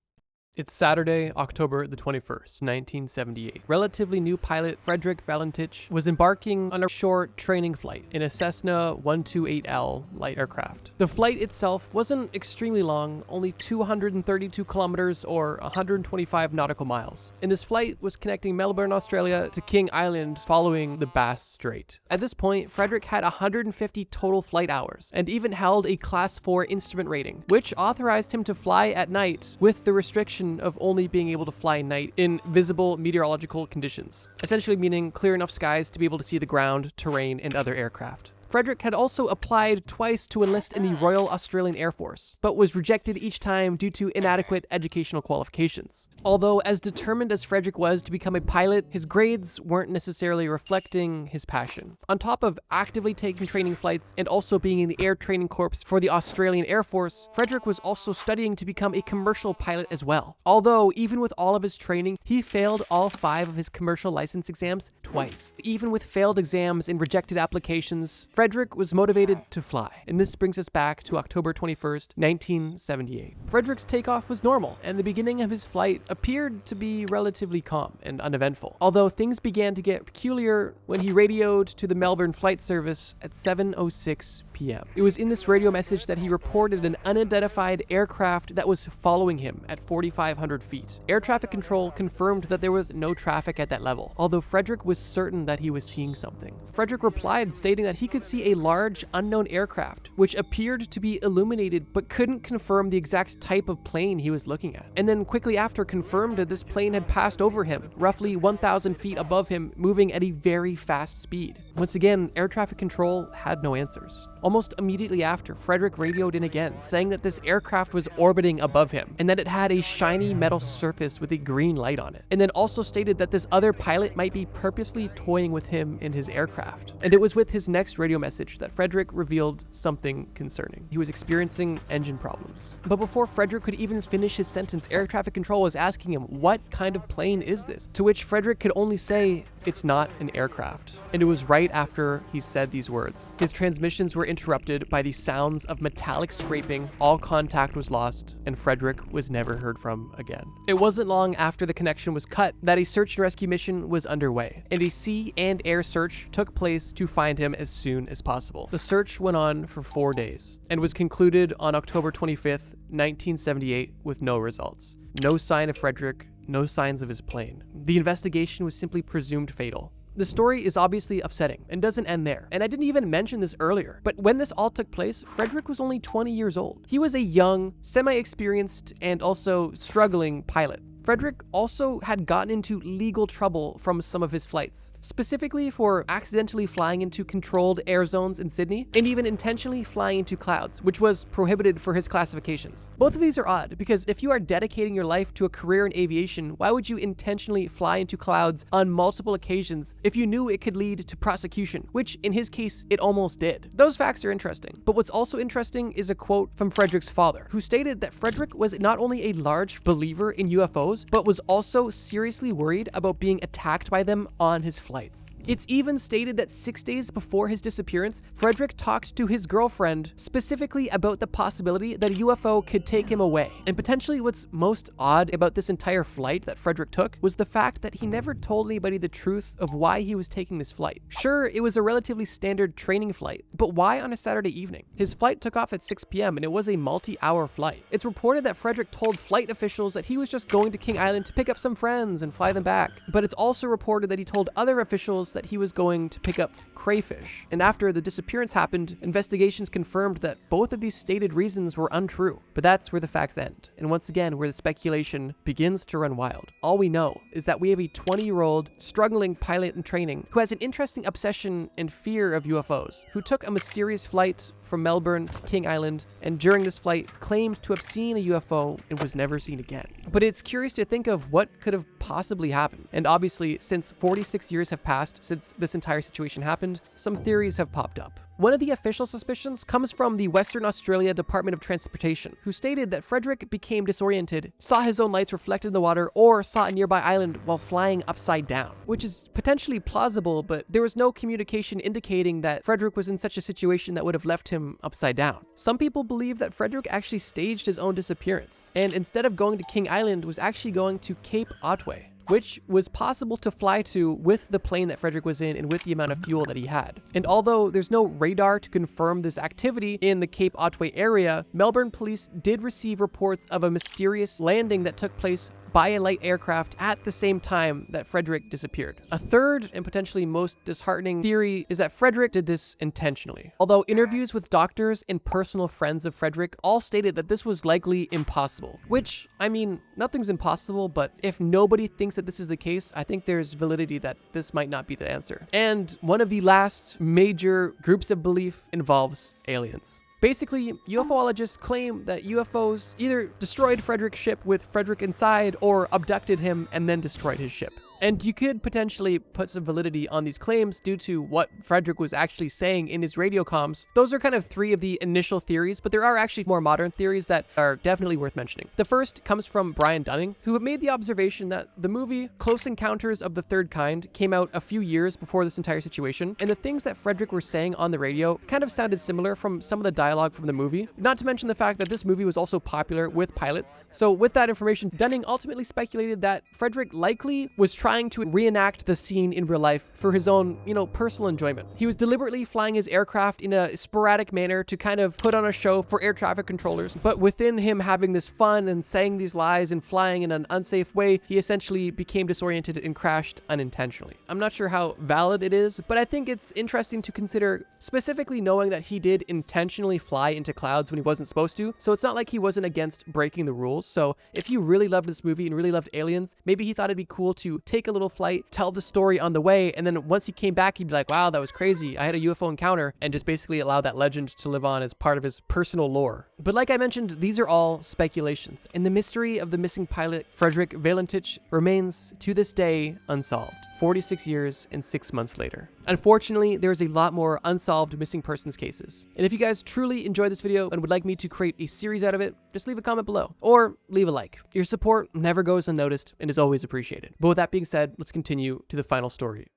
It's Saturday, October the 21st, 1978. Relatively new pilot Frederick Valentich was embarking on a short training flight in a Cessna 128L light aircraft. The flight itself wasn't extremely long, only 232 kilometers or 125 nautical miles. And this flight was connecting Melbourne, Australia to King Island following the Bass Strait. At this point, Frederick had 150 total flight hours and even held a Class 4 instrument rating, which authorized him to fly at night with the restriction of only being able to fly at night in visible meteorological conditions, essentially meaning clear enough skies to be able to see the ground, terrain, and other aircraft. Frederick had also applied twice to enlist in the Royal Australian Air Force, but was rejected each time due to inadequate educational qualifications. Although as determined as Frederick was to become a pilot, his grades weren't necessarily reflecting his passion. On top of actively taking training flights and also being in the Air Training Corps for the Australian Air Force, Frederick was also studying to become a commercial pilot as well. Although, even with all of his training, he failed all 5 of his commercial license exams twice. Even with failed exams and rejected applications, Frederick was motivated to fly. And this brings us back to October 21st, 1978. Frederick's takeoff was normal, and the beginning of his flight appeared to be relatively calm and uneventful. Although things began to get peculiar when he radioed to the Melbourne Flight Service at 7:06 p.m. It was in this radio message that he reported an unidentified aircraft that was following him at 4,500 feet. Air traffic control confirmed that there was no traffic at that level, although Frederick was certain that he was seeing something. Frederick replied stating that he could see a large unknown aircraft, which appeared to be illuminated but couldn't confirm the exact type of plane he was looking at. And then quickly after confirmed that this plane had passed over him, roughly 1,000 feet above him, moving at a very fast speed. Once again, air traffic control had no answers. Almost immediately after, Frederick radioed in again, saying that this aircraft was orbiting above him and that it had a shiny metal surface with a green light on it. And then also stated that this other pilot might be purposely toying with him in his aircraft. And it was with his next radio message that Frederick revealed something concerning. He was experiencing engine problems. But before Frederick could even finish his sentence, air traffic control was asking him, what kind of plane is this? To which Frederick could only say, it's not an aircraft. And it was right after he said these words. His transmissions were interrupted by the sounds of metallic scraping, all contact was lost, and Frederick was never heard from again. It wasn't long after the connection was cut that a search and rescue mission was underway, and a sea and air search took place to find him as soon as possible. The search went on for 4 days, and was concluded on October 25th, 1978 with no results. No sign of Frederick, no signs of his plane. The investigation was simply presumed fatal. The story is obviously upsetting and doesn't end there. And I didn't even mention this earlier, but when this all took place, Frederick was only 20 years old. He was a young, semi-experienced, and also struggling pilot. Frederick also had gotten into legal trouble from some of his flights, specifically for accidentally flying into controlled air zones in Sydney, and even intentionally flying into clouds, which was prohibited for his classifications. Both of these are odd, because if you are dedicating your life to a career in aviation, why would you intentionally fly into clouds on multiple occasions if you knew it could lead to prosecution, which in his case, it almost did? Those facts are interesting, but what's also interesting is a quote from Frederick's father, who stated that Frederick was not only a large believer in UFOs, but was also seriously worried about being attacked by them on his flights. It's even stated that 6 days before his disappearance, Frederick talked to his girlfriend specifically about the possibility that a UFO could take him away. And potentially what's most odd about this entire flight that Frederick took was the fact that he never told anybody the truth of why he was taking this flight. Sure, it was a relatively standard training flight, but why on a Saturday evening? His flight took off at 6 p.m. and it was a multi-hour flight. It's reported that Frederick told flight officials that he was just going to King Island to pick up some friends and fly them back. But it's also reported that he told other officials that he was going to pick up crayfish. And after the disappearance happened, investigations confirmed that both of these stated reasons were untrue. But that's where the facts end. And once again, where the speculation begins to run wild. All we know is that we have a 20-year-old struggling pilot in training who has an interesting obsession and fear of UFOs, who took a mysterious flight from Melbourne to King Island, and during this flight claimed to have seen a UFO and was never seen again. But it's curious to think of what could have possibly happened. And obviously, since 46 years have passed since this entire situation happened, some theories have popped up. One of the official suspicions comes from the Western Australia Department of Transportation, who stated that Frederick became disoriented, saw his own lights reflected in the water, or saw a nearby island while flying upside down, which is potentially plausible, but there was no communication indicating that Frederick was in such a situation that would have left him upside down. Some people believe that Frederick actually staged his own disappearance, and instead of going to King Island, was actually going to Cape Otway, which was possible to fly to with the plane that Frederick was in and with the amount of fuel that he had. And although there's no radar to confirm this activity in the Cape Otway area, Melbourne police did receive reports of a mysterious landing that took place by a light aircraft at the same time that Frederick disappeared. A third and potentially most disheartening theory is that Frederick did this intentionally. Although interviews with doctors and personal friends of Frederick all stated that this was likely impossible, which, I mean, nothing's impossible, but if nobody thinks that this is the case, I think there's validity that this might not be the answer. And one of the last major groups of belief involves aliens. Basically, UFOologists claim that UFOs either destroyed Frederick's ship with Frederick inside or abducted him and then destroyed his ship. And you could potentially put some validity on these claims due to what Frederick was actually saying in his radio comms. Those are kind of three of the initial theories, but there are actually more modern theories that are definitely worth mentioning. The first comes from Brian Dunning, who made the observation that the movie Close Encounters of the Third Kind came out a few years before this entire situation, and the things that Frederick was saying on the radio kind of sounded similar from some of the dialogue from the movie. Not to mention the fact that this movie was also popular with pilots. So with that information, Dunning ultimately speculated that Frederick likely was trying to reenact the scene in real life for his own, personal enjoyment. He was deliberately flying his aircraft in a sporadic manner to kind of put on a show for air traffic controllers. But within him having this fun and saying these lies and flying in an unsafe way, he essentially became disoriented and crashed unintentionally. I'm not sure how valid it is, but I think it's interesting to consider, specifically knowing that he did intentionally fly into clouds when he wasn't supposed to. So it's not like he wasn't against breaking the rules. So if you really loved this movie and really loved aliens, maybe he thought it'd be cool to take a little flight, tell the story on the way, and then once he came back, he'd be like, wow, that was crazy. I had a UFO encounter, and just basically allow that legend to live on as part of his personal lore. But like I mentioned, these are all speculations, and the mystery of the missing pilot, Frederick Valentich, remains to this day unsolved. 46 years and 6 months later. Unfortunately, there is a lot more unsolved missing persons cases. And if you guys truly enjoyed this video and would like me to create a series out of it, just leave a comment below or leave a like. Your support never goes unnoticed and is always appreciated. But with that being said, let's continue to the final story.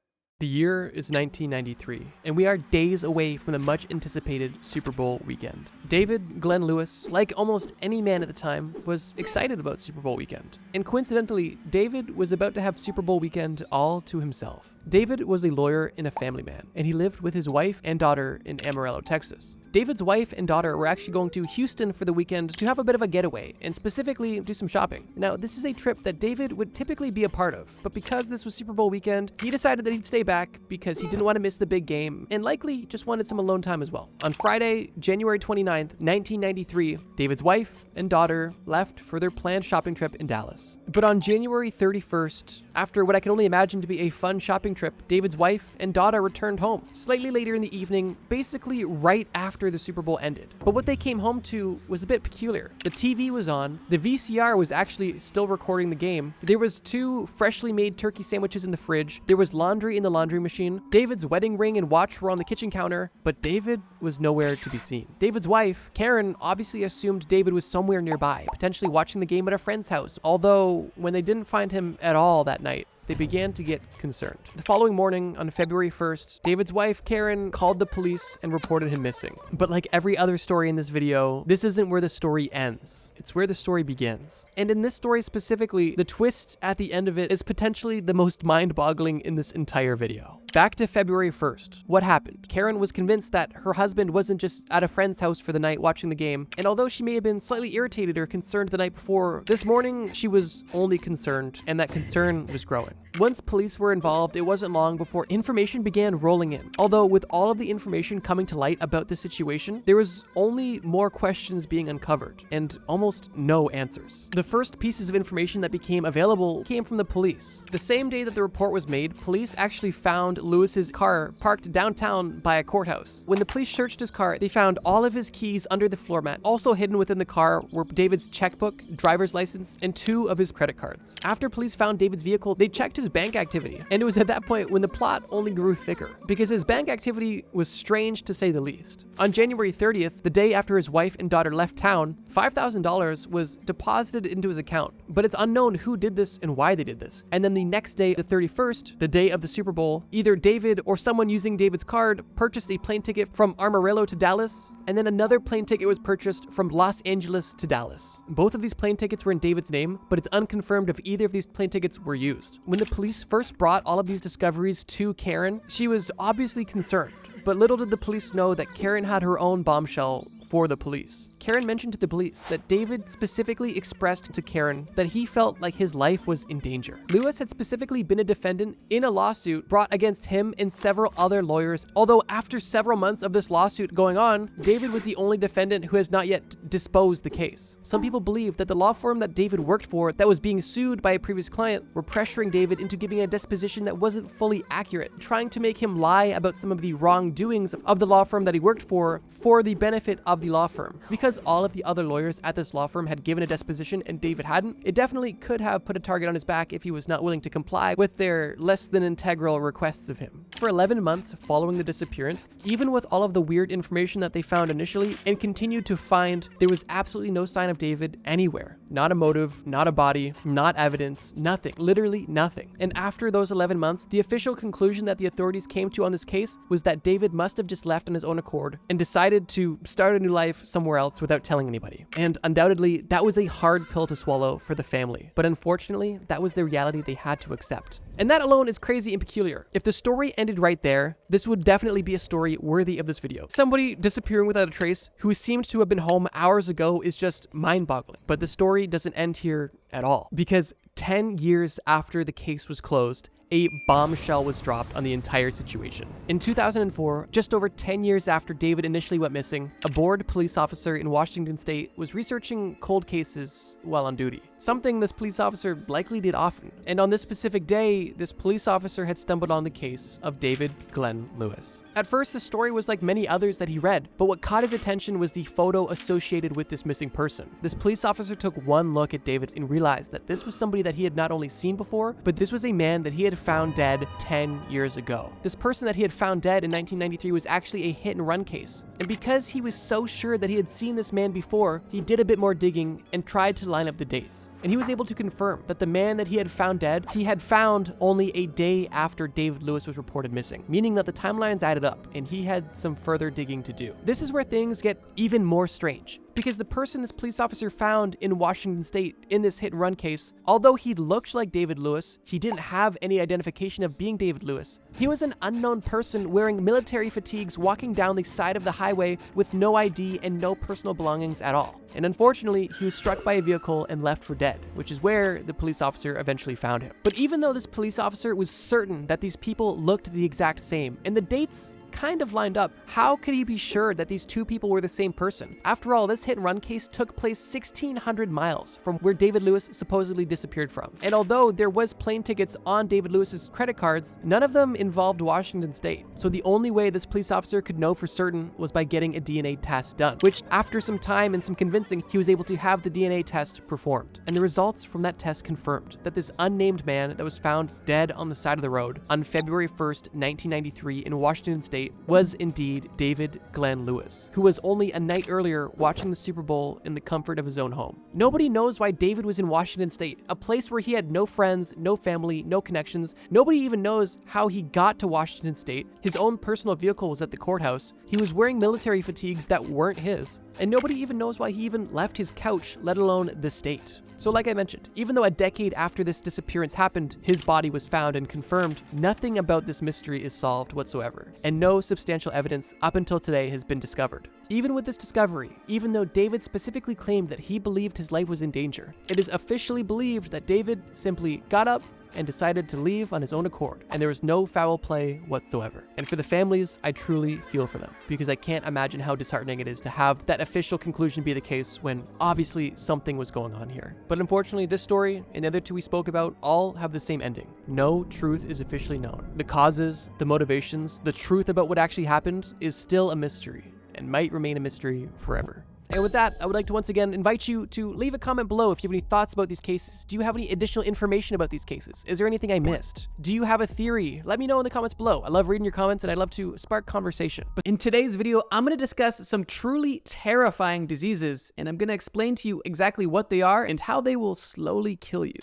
The year is 1993, and we are days away from the much anticipated Super Bowl weekend. David Glenn Lewis, like almost any man at the time, was excited about Super Bowl weekend. And coincidentally, David was about to have Super Bowl weekend all to himself. David was a lawyer and a family man, and he lived with his wife and daughter in Amarillo, Texas. David's wife and daughter were actually going to Houston for the weekend to have a bit of a getaway, and specifically do some shopping. Now, this is a trip that David would typically be a part of, but because this was Super Bowl weekend, he decided that he'd stay back because he didn't want to miss the big game, and likely just wanted some alone time as well. On Friday, January 29th, 1993, David's wife and daughter left for their planned shopping trip in Dallas. But on January 31st, after what I can only imagine to be a fun shopping trip, David's wife and daughter returned home slightly later in the evening, basically right after the Super Bowl ended. But what they came home to was a bit peculiar. The TV was on, the VCR was actually still recording the game, there was 2 freshly made turkey sandwiches in the fridge, there was laundry in the laundry machine, David's wedding ring and watch were on the kitchen counter, but David was nowhere to be seen. David's wife, Karen, obviously assumed David was somewhere nearby, potentially watching the game at a friend's house, although when they didn't find him at all that night, they began to get concerned. The following morning, on February 1st, David's wife, Karen, called the police and reported him missing. But like every other story in this video, this isn't where the story ends. It's where the story begins. And in this story specifically, the twist at the end of it is potentially the most mind-boggling in this entire video. Back to February 1st. What happened? Karen was convinced that her husband wasn't just at a friend's house for the night watching the game, and although she may have been slightly irritated or concerned the night before, this morning she was only concerned, and that concern was growing. Once police were involved, it wasn't long before information began rolling in. Although with all of the information coming to light about the situation, there was only more questions being uncovered, and almost no answers. The first pieces of information that became available came from the police. The same day that the report was made, police actually found Lewis's car parked downtown by a courthouse. When the police searched his car, they found all of his keys under the floor mat. Also hidden within the car were David's checkbook, driver's license, and 2 of his credit cards. After police found David's vehicle, they checked his bank activity, and it was at that point when the plot only grew thicker, because his bank activity was strange to say the least. On January 30th, the day after his wife and daughter left town, $5,000 was deposited into his account, but it's unknown who did this and why they did this. And then the next day, the 31st, the day of the Super Bowl, either David or someone using David's card purchased a plane ticket from Amarillo to Dallas, and then another plane ticket was purchased from Los Angeles to Dallas. Both of these plane tickets were in David's name, but it's unconfirmed if either of these plane tickets were used. When the police first brought all of these discoveries to Karen, she was obviously concerned, but little did the police know that Karen had her own bombshell for the police. Karen mentioned to the police that David specifically expressed to Karen that he felt like his life was in danger. Lewis had specifically been a defendant in a lawsuit brought against him and several other lawyers, although after several months of this lawsuit going on, David was the only defendant who has not yet disposed the case. Some people believe that the law firm that David worked for that was being sued by a previous client were pressuring David into giving a disposition that wasn't fully accurate, trying to make him lie about some of the wrongdoings of the law firm that he worked for the benefit of the law firm. Because all of the other lawyers at this law firm had given a disposition and David hadn't, it definitely could have put a target on his back if he was not willing to comply with their less than integral requests of him. For 11 months following the disappearance, even with all of the weird information that they found initially and continued to find, there was absolutely no sign of David anywhere. Not a motive, not a body, not evidence, nothing, literally nothing. And after those 11 months, the official conclusion that the authorities came to on this case was that David must have just left on his own accord and decided to start a new life somewhere else without telling anybody. And undoubtedly, that was a hard pill to swallow for the family. But unfortunately, that was the reality they had to accept. And that alone is crazy and peculiar. If the story ended right there, this would definitely be a story worthy of this video. Somebody disappearing without a trace who seemed to have been home hours ago is just mind-boggling. But the story doesn't end here at all, because 10 years after the case was closed, a bombshell was dropped on the entire situation. In 2004, just over 10 years after David initially went missing, a bored police officer in Washington state was researching cold cases while on duty. Something this police officer likely did often. And on this specific day, this police officer had stumbled on the case of David Glenn Lewis. At first, the story was like many others that he read, but what caught his attention was the photo associated with this missing person. This police officer took one look at David and realized that this was somebody that he had not only seen before, but this was a man that he had found dead 10 years ago. This person that he had found dead in 1993 was actually a hit and run case. And because he was so sure that he had seen this man before, he did a bit more digging and tried to line up the dates. And he was able to confirm that the man that he had found dead, he had found only a day after David Lewis was reported missing, meaning that the timelines added up and he had some further digging to do. This is where things get even more strange, because the person this police officer found in Washington state in this hit and run case, although he looked like David Lewis, he didn't have any identification of being David Lewis. He was an unknown person wearing military fatigues walking down the side of the highway with no ID and no personal belongings at all. And unfortunately, he was struck by a vehicle and left for dead, which is where the police officer eventually found him. But even though this police officer was certain that these people looked the exact same, and the dates kind of lined up, how could he be sure that these two people were the same person? After all, this hit and run case took place 1,600 miles from where David Lewis supposedly disappeared from. And although there was plane tickets on David Lewis's credit cards, none of them involved Washington state. So the only way this police officer could know for certain was by getting a DNA test done, which after some time and some convincing, he was able to have the DNA test performed. And the results from that test confirmed that this unnamed man that was found dead on the side of the road on February 1st, 1993 in Washington state was indeed David Glenn Lewis, who was only a night earlier watching the Super Bowl in the comfort of his own home. Nobody knows why David was in Washington state, a place where he had no friends, no family, no connections. Nobody even knows how he got to Washington state. His own personal vehicle was at the courthouse. He was wearing military fatigues that weren't his. And nobody even knows why he even left his couch, let alone the state. So like I mentioned, even though a decade after this disappearance happened, his body was found and confirmed, nothing about this mystery is solved whatsoever, and no substantial evidence up until today has been discovered. Even with this discovery, even though David specifically claimed that he believed his life was in danger, it is officially believed that David simply got up and decided to leave on his own accord, and there was no foul play whatsoever. And for the families, I truly feel for them, because I can't imagine how disheartening it is to have that official conclusion be the case when obviously something was going on here. But unfortunately, this story and the other two we spoke about all have the same ending. No truth is officially known. The causes, the motivations, the truth about what actually happened is still a mystery, and might remain a mystery forever. And with that, I would like to once again invite you to leave a comment below if you have any thoughts about these cases. Do you have any additional information about these cases? Is there anything I missed? Do you have a theory? Let me know in the comments below. I love reading your comments and I love to spark conversation. But in today's video, I'm going to discuss some truly terrifying diseases, and I'm going to explain to you exactly what they are and how they will slowly kill you.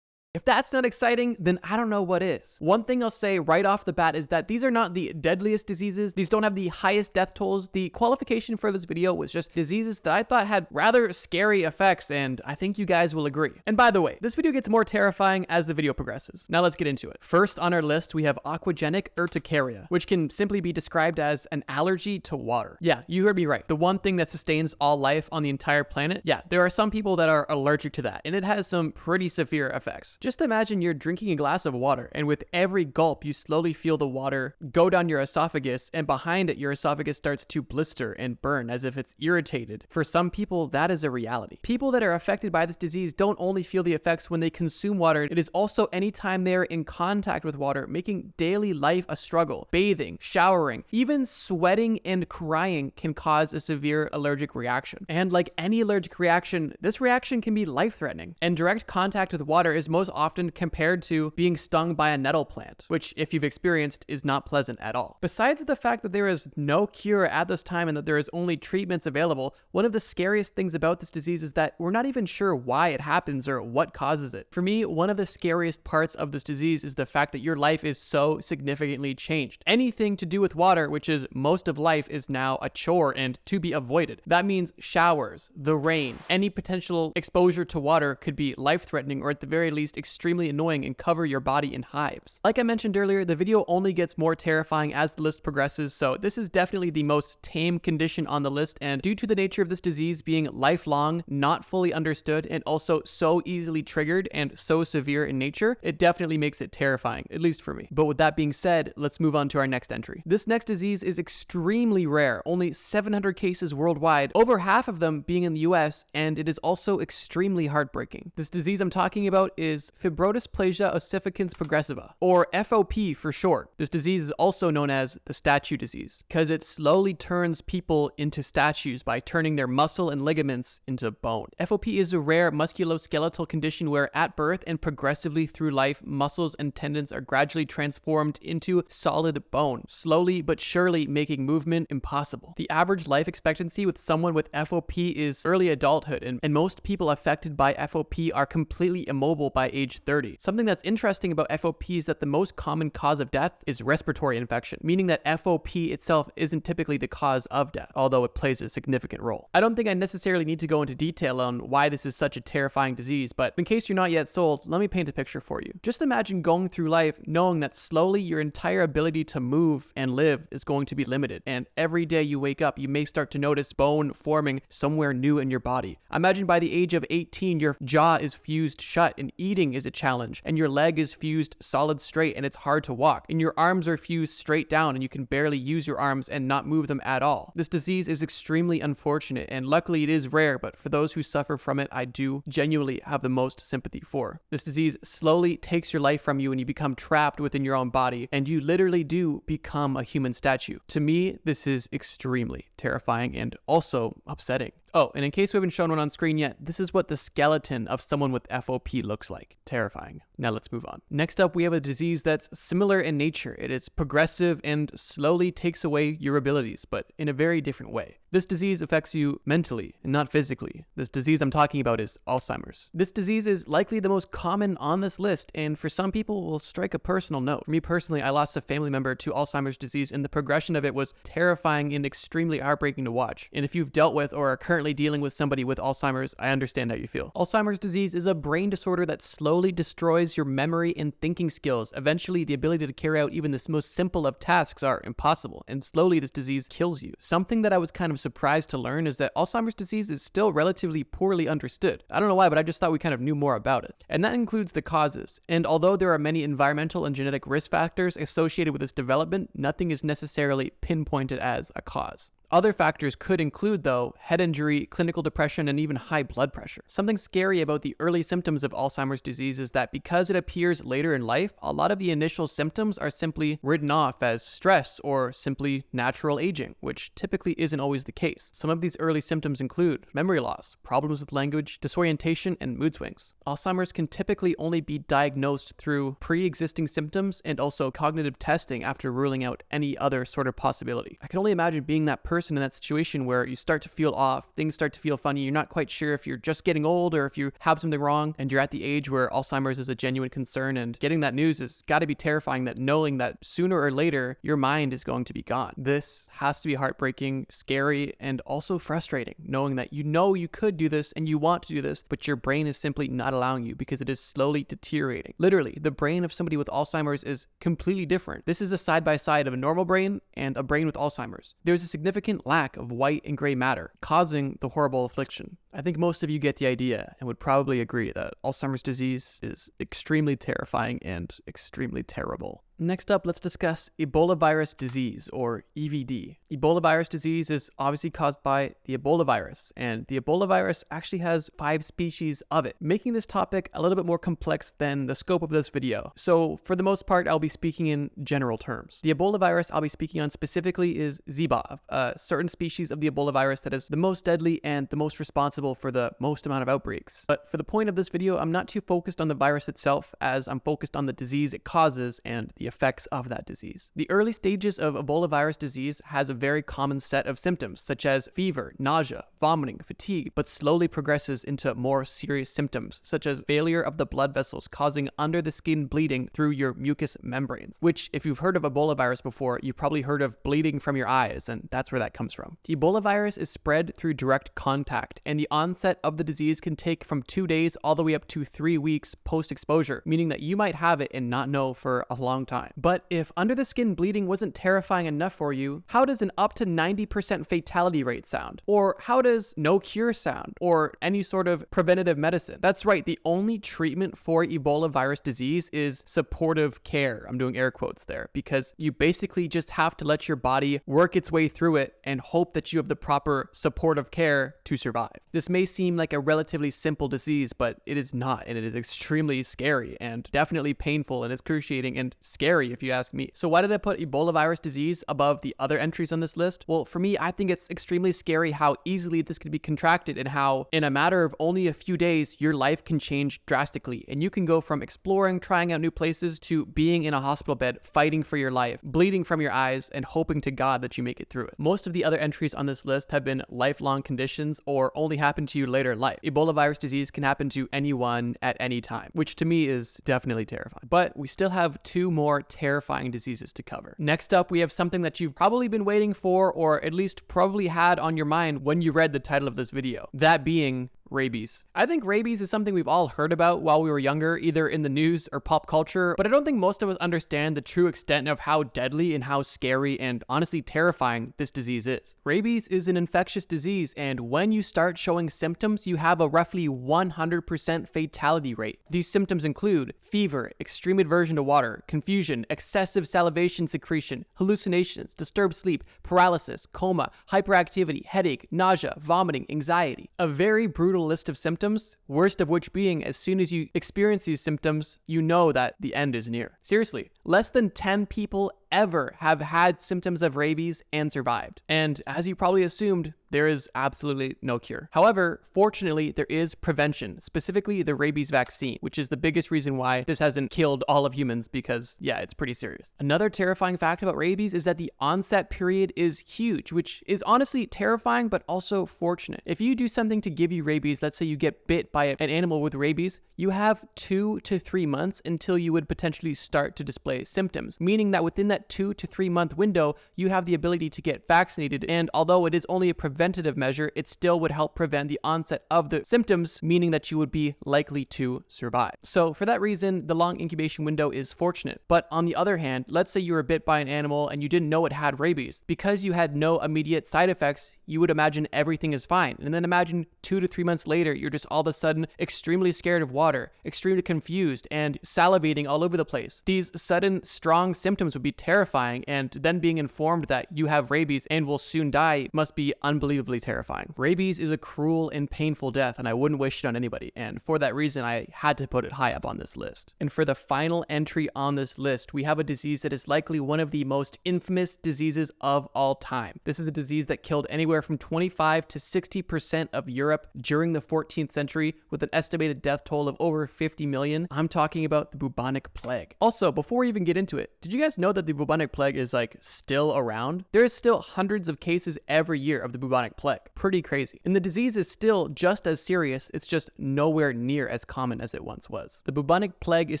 If that's not exciting, then I don't know what is. One thing I'll say right off the bat is that these are not the deadliest diseases. These don't have the highest death tolls. The qualification for this video was just diseases that I thought had rather scary effects, and I think you guys will agree. And by the way, this video gets more terrifying as the video progresses. Now let's get into it. First on our list, we have aquagenic urticaria, which can simply be described as an allergy to water. Yeah, you heard me right. The one thing that sustains all life on the entire planet. Yeah, there are some people that are allergic to that, and it has some pretty severe effects. Just imagine you're drinking a glass of water, and with every gulp, you slowly feel the water go down your esophagus, and behind it, your esophagus starts to blister and burn as if it's irritated. For some people, that is a reality. People that are affected by this disease don't only feel the effects when they consume water, it is also anytime they're in contact with water, making daily life a struggle. Bathing, showering, even sweating and crying can cause a severe allergic reaction. And like any allergic reaction, this reaction can be life-threatening. And direct contact with water is most often compared to being stung by a nettle plant, which, if you've experienced, is not pleasant at all. Besides the fact that there is no cure at this time and that there is only treatments available, one of the scariest things about this disease is that we're not even sure why it happens or what causes it. For me, one of the scariest parts of this disease is the fact that your life is so significantly changed. Anything to do with water, which is most of life, is now a chore and to be avoided. That means showers, the rain, any potential exposure to water could be life-threatening or at the very least extremely annoying and cover your body in hives. Like I mentioned earlier, the video only gets more terrifying as the list progresses, so this is definitely the most tame condition on the list, and due to the nature of this disease being lifelong, not fully understood, and also so easily triggered and so severe in nature, it definitely makes it terrifying, at least for me. But with that being said, let's move on to our next entry. This next disease is extremely rare, only 700 cases worldwide, over half of them being in the US, and it is also extremely heartbreaking. This disease I'm talking about is fibrodysplasia ossificans progressiva, or FOP for short. This disease is also known as the statue disease, because it slowly turns people into statues by turning their muscle and ligaments into bone. FOP is a rare musculoskeletal condition where at birth and progressively through life, muscles and tendons are gradually transformed into solid bone, slowly but surely making movement impossible. The average life expectancy with someone with FOP is early adulthood, and most people affected by FOP are completely immobile by age 30. Something that's interesting about FOP is that the most common cause of death is respiratory infection, meaning that FOP itself isn't typically the cause of death, although it plays a significant role. I don't think I necessarily need to go into detail on why this is such a terrifying disease, but in case you're not yet sold, let me paint a picture for you. Just imagine going through life knowing that slowly your entire ability to move and live is going to be limited, and every day you wake up, you may start to notice bone forming somewhere new in your body. Imagine by the age of 18, your jaw is fused shut and eating is a challenge, and your leg is fused solid straight and it's hard to walk, and your arms are fused straight down and you can barely use your arms and not move them at all. This disease is extremely unfortunate, and luckily it is rare, but for those who suffer from it, I do genuinely have the most sympathy for. This disease slowly takes your life from you and you become trapped within your own body, and you literally do become a human statue. To me, this is extremely terrifying and also upsetting. Oh, and in case we haven't shown one on screen yet, this is what the skeleton of someone with FOP looks like. Terrifying. Now let's move on. Next up, we have a disease that's similar in nature. It is progressive and slowly takes away your abilities, but in a very different way. This disease affects you mentally and not physically. This disease I'm talking about is Alzheimer's. This disease is likely the most common on this list, and for some people will strike a personal note. For me personally, I lost a family member to Alzheimer's disease, and the progression of it was terrifying and extremely heartbreaking to watch. And if you've dealt with or are currently dealing with somebody with Alzheimer's, I understand how you feel. Alzheimer's disease is a brain disorder that slowly destroys your memory and thinking skills. Eventually, the ability to carry out even the most simple of tasks are impossible, and slowly this disease kills you. Something that I was kind of surprised to learn is that Alzheimer's disease is still relatively poorly understood. I don't know why, but I just thought we kind of knew more about it. And that includes the causes. And although there are many environmental and genetic risk factors associated with this development, nothing is necessarily pinpointed as a cause. Other factors could include, though, head injury, clinical depression, and even high blood pressure. Something scary about the early symptoms of Alzheimer's disease is that because it appears later in life, a lot of the initial symptoms are simply written off as stress or simply natural aging, which typically isn't always the case. Some of these early symptoms include memory loss, problems with language, disorientation, and mood swings. Alzheimer's can typically only be diagnosed through pre-existing symptoms and also cognitive testing after ruling out any other sort of possibility. I can only imagine being that person person in that situation where you start to feel off, things start to feel funny, you're not quite sure if you're just getting old or if you have something wrong, and you're at the age where Alzheimer's is a genuine concern, and getting that news has got to be terrifying, that knowing that sooner or later your mind is going to be gone. This has to be heartbreaking, scary, and also frustrating, knowing that you know you could do this and you want to do this, but your brain is simply not allowing you because it is slowly deteriorating. Literally, the brain of somebody with Alzheimer's is completely different. This is a side-by-side of a normal brain and a brain with Alzheimer's. There's a significant lack of white and gray matter, causing the horrible affliction. I think most of you get the idea and would probably agree that Alzheimer's disease is extremely terrifying and extremely terrible. Next up, let's discuss Ebola virus disease, or EVD. Ebola virus disease is obviously caused by the Ebola virus, and the Ebola virus actually has 5 species of it, making this topic a little bit more complex than the scope of this video. So for the most part, I'll be speaking in general terms. The Ebola virus I'll be speaking on specifically is Zebov, a certain species of the Ebola virus that is the most deadly and the most responsible for the most amount of outbreaks. But for the point of this video, I'm not too focused on the virus itself, as I'm focused on the disease it causes and the effects of that disease. The early stages of Ebola virus disease has a very common set of symptoms, such as fever, nausea, vomiting, fatigue, but slowly progresses into more serious symptoms, such as failure of the blood vessels causing under the skin bleeding through your mucous membranes, which, if you've heard of Ebola virus before, you've probably heard of bleeding from your eyes, and that's where that comes from. The Ebola virus is spread through direct contact, and the onset of the disease can take from 2 days all the way up to 3 weeks post-exposure, meaning that you might have it and not know for a long time. But if under the skin bleeding wasn't terrifying enough for you, how does an up to 90% fatality rate sound? Or how does no cure sound? Or any sort of preventative medicine? That's right, the only treatment for Ebola virus disease is supportive care. I'm doing air quotes there, because you basically just have to let your body work its way through it and hope that you have the proper supportive care to survive. This may seem like a relatively simple disease, but it is not, and it is extremely scary and definitely painful and excruciating and scary if you ask me. So why did I put Ebola virus disease above the other entries on this list? Well, for me, I think it's extremely scary how easily this can be contracted, and how in a matter of only a few days, your life can change drastically, and you can go from exploring, trying out new places, to being in a hospital bed, fighting for your life, bleeding from your eyes, and hoping to God that you make it through it. Most of the other entries on this list have been lifelong conditions or only happen to you later in life. Ebola virus disease can happen to anyone at any time, which to me is definitely terrifying. But we still have 2 more terrifying diseases to cover. Next up, we have something that you've probably been waiting for, or at least probably had on your mind when you read the title of this video. That being rabies. I think rabies is something we've all heard about while we were younger, either in the news or pop culture, but I don't think most of us understand the true extent of how deadly and how scary and honestly terrifying this disease is. Rabies is an infectious disease, and when you start showing symptoms, you have a roughly 100% fatality rate. These symptoms include fever, extreme aversion to water, confusion, excessive salivation secretion, hallucinations, disturbed sleep, paralysis, coma, hyperactivity, headache, nausea, vomiting, anxiety. A very brutal list of symptoms, worst of which being, as soon as you experience these symptoms, you know that the end is near. Seriously, less than 10 people ever have had symptoms of rabies and survived. And as you probably assumed, there is absolutely no cure. However, fortunately, there is prevention, specifically the rabies vaccine, which is the biggest reason why this hasn't killed all of humans, because yeah, it's pretty serious. Another terrifying fact about rabies is that the onset period is huge, which is honestly terrifying, but also fortunate. If you do something to give you rabies, let's say you get bit by an animal with rabies, you have 2 to 3 months until you would potentially start to display symptoms, meaning that within that 2 to 3 month window, you have the ability to get vaccinated. And although it is only a preventative measure, it still would help prevent the onset of the symptoms, meaning that you would be likely to survive. So for that reason, the long incubation window is fortunate. But on the other hand, let's say you were bit by an animal and you didn't know it had rabies. Because you had no immediate side effects, you would imagine everything is fine. And then imagine 2 to 3 months later, you're just all of a sudden extremely scared of water, extremely confused, and salivating all over the place. These sudden, strong symptoms would be terrifying, and then being informed that you have rabies and will soon die must be unbelievably terrifying. Rabies is a cruel and painful death, and I wouldn't wish it on anybody, and for that reason, I had to put it high up on this list. And for the final entry on this list, we have a disease that is likely one of the most infamous diseases of all time. This is a disease that killed anywhere from 25 to 60% of Europe during the 14th century, with an estimated death toll of over 50 million. I'm talking about the bubonic plague. Also, before we even get into it, did you guys know that the bubonic plague is like still around, there is still hundreds of cases every year of the bubonic plague. Pretty crazy. And the disease is still just as serious, it's just nowhere near as common as it once was. The bubonic plague is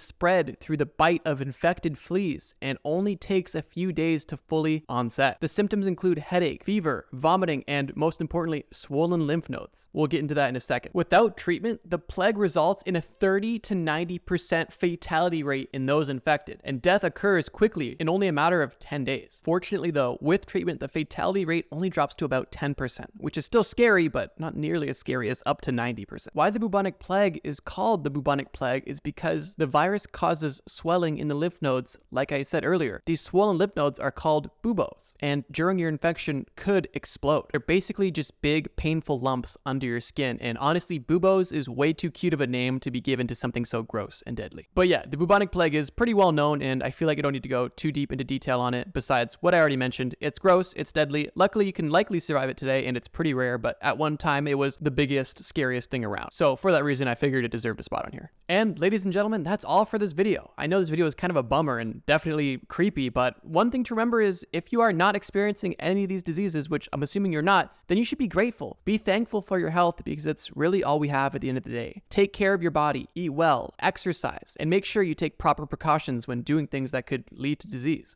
spread through the bite of infected fleas and only takes a few days to fully onset. The symptoms include headache, fever, vomiting, and most importantly, swollen lymph nodes. We'll get into that in a second. Without treatment, the plague results in a 30 to 90% fatality rate in those infected, and death occurs quickly in only a matter of 10 days. Fortunately though, with treatment, the fatality rate only drops to about 10%, which is still scary, but not nearly as scary as up to 90%. Why the bubonic plague is called the bubonic plague is because the virus causes swelling in the lymph nodes, like I said earlier. These swollen lymph nodes are called buboes, and during your infection could explode. They're basically just big, painful lumps under your skin, and honestly, buboes is way too cute of a name to be given to something so gross and deadly. But yeah, the bubonic plague is pretty well known, and I feel like I don't need to go too deep into detail on it. Besides what I already mentioned, it's gross, it's deadly. Luckily, you can likely survive it today, and it's pretty rare, but at one time, it was the biggest, scariest thing around. So for that reason, I figured it deserved a spot on here. And ladies and gentlemen, that's all for this video. I know this video is kind of a bummer and definitely creepy, but one thing to remember is if you are not experiencing any of these diseases, which I'm assuming you're not, then you should be grateful. Be thankful for your health because it's really all we have at the end of the day. Take care of your body, eat well, exercise, and make sure you take proper precautions when doing things that could lead to disease.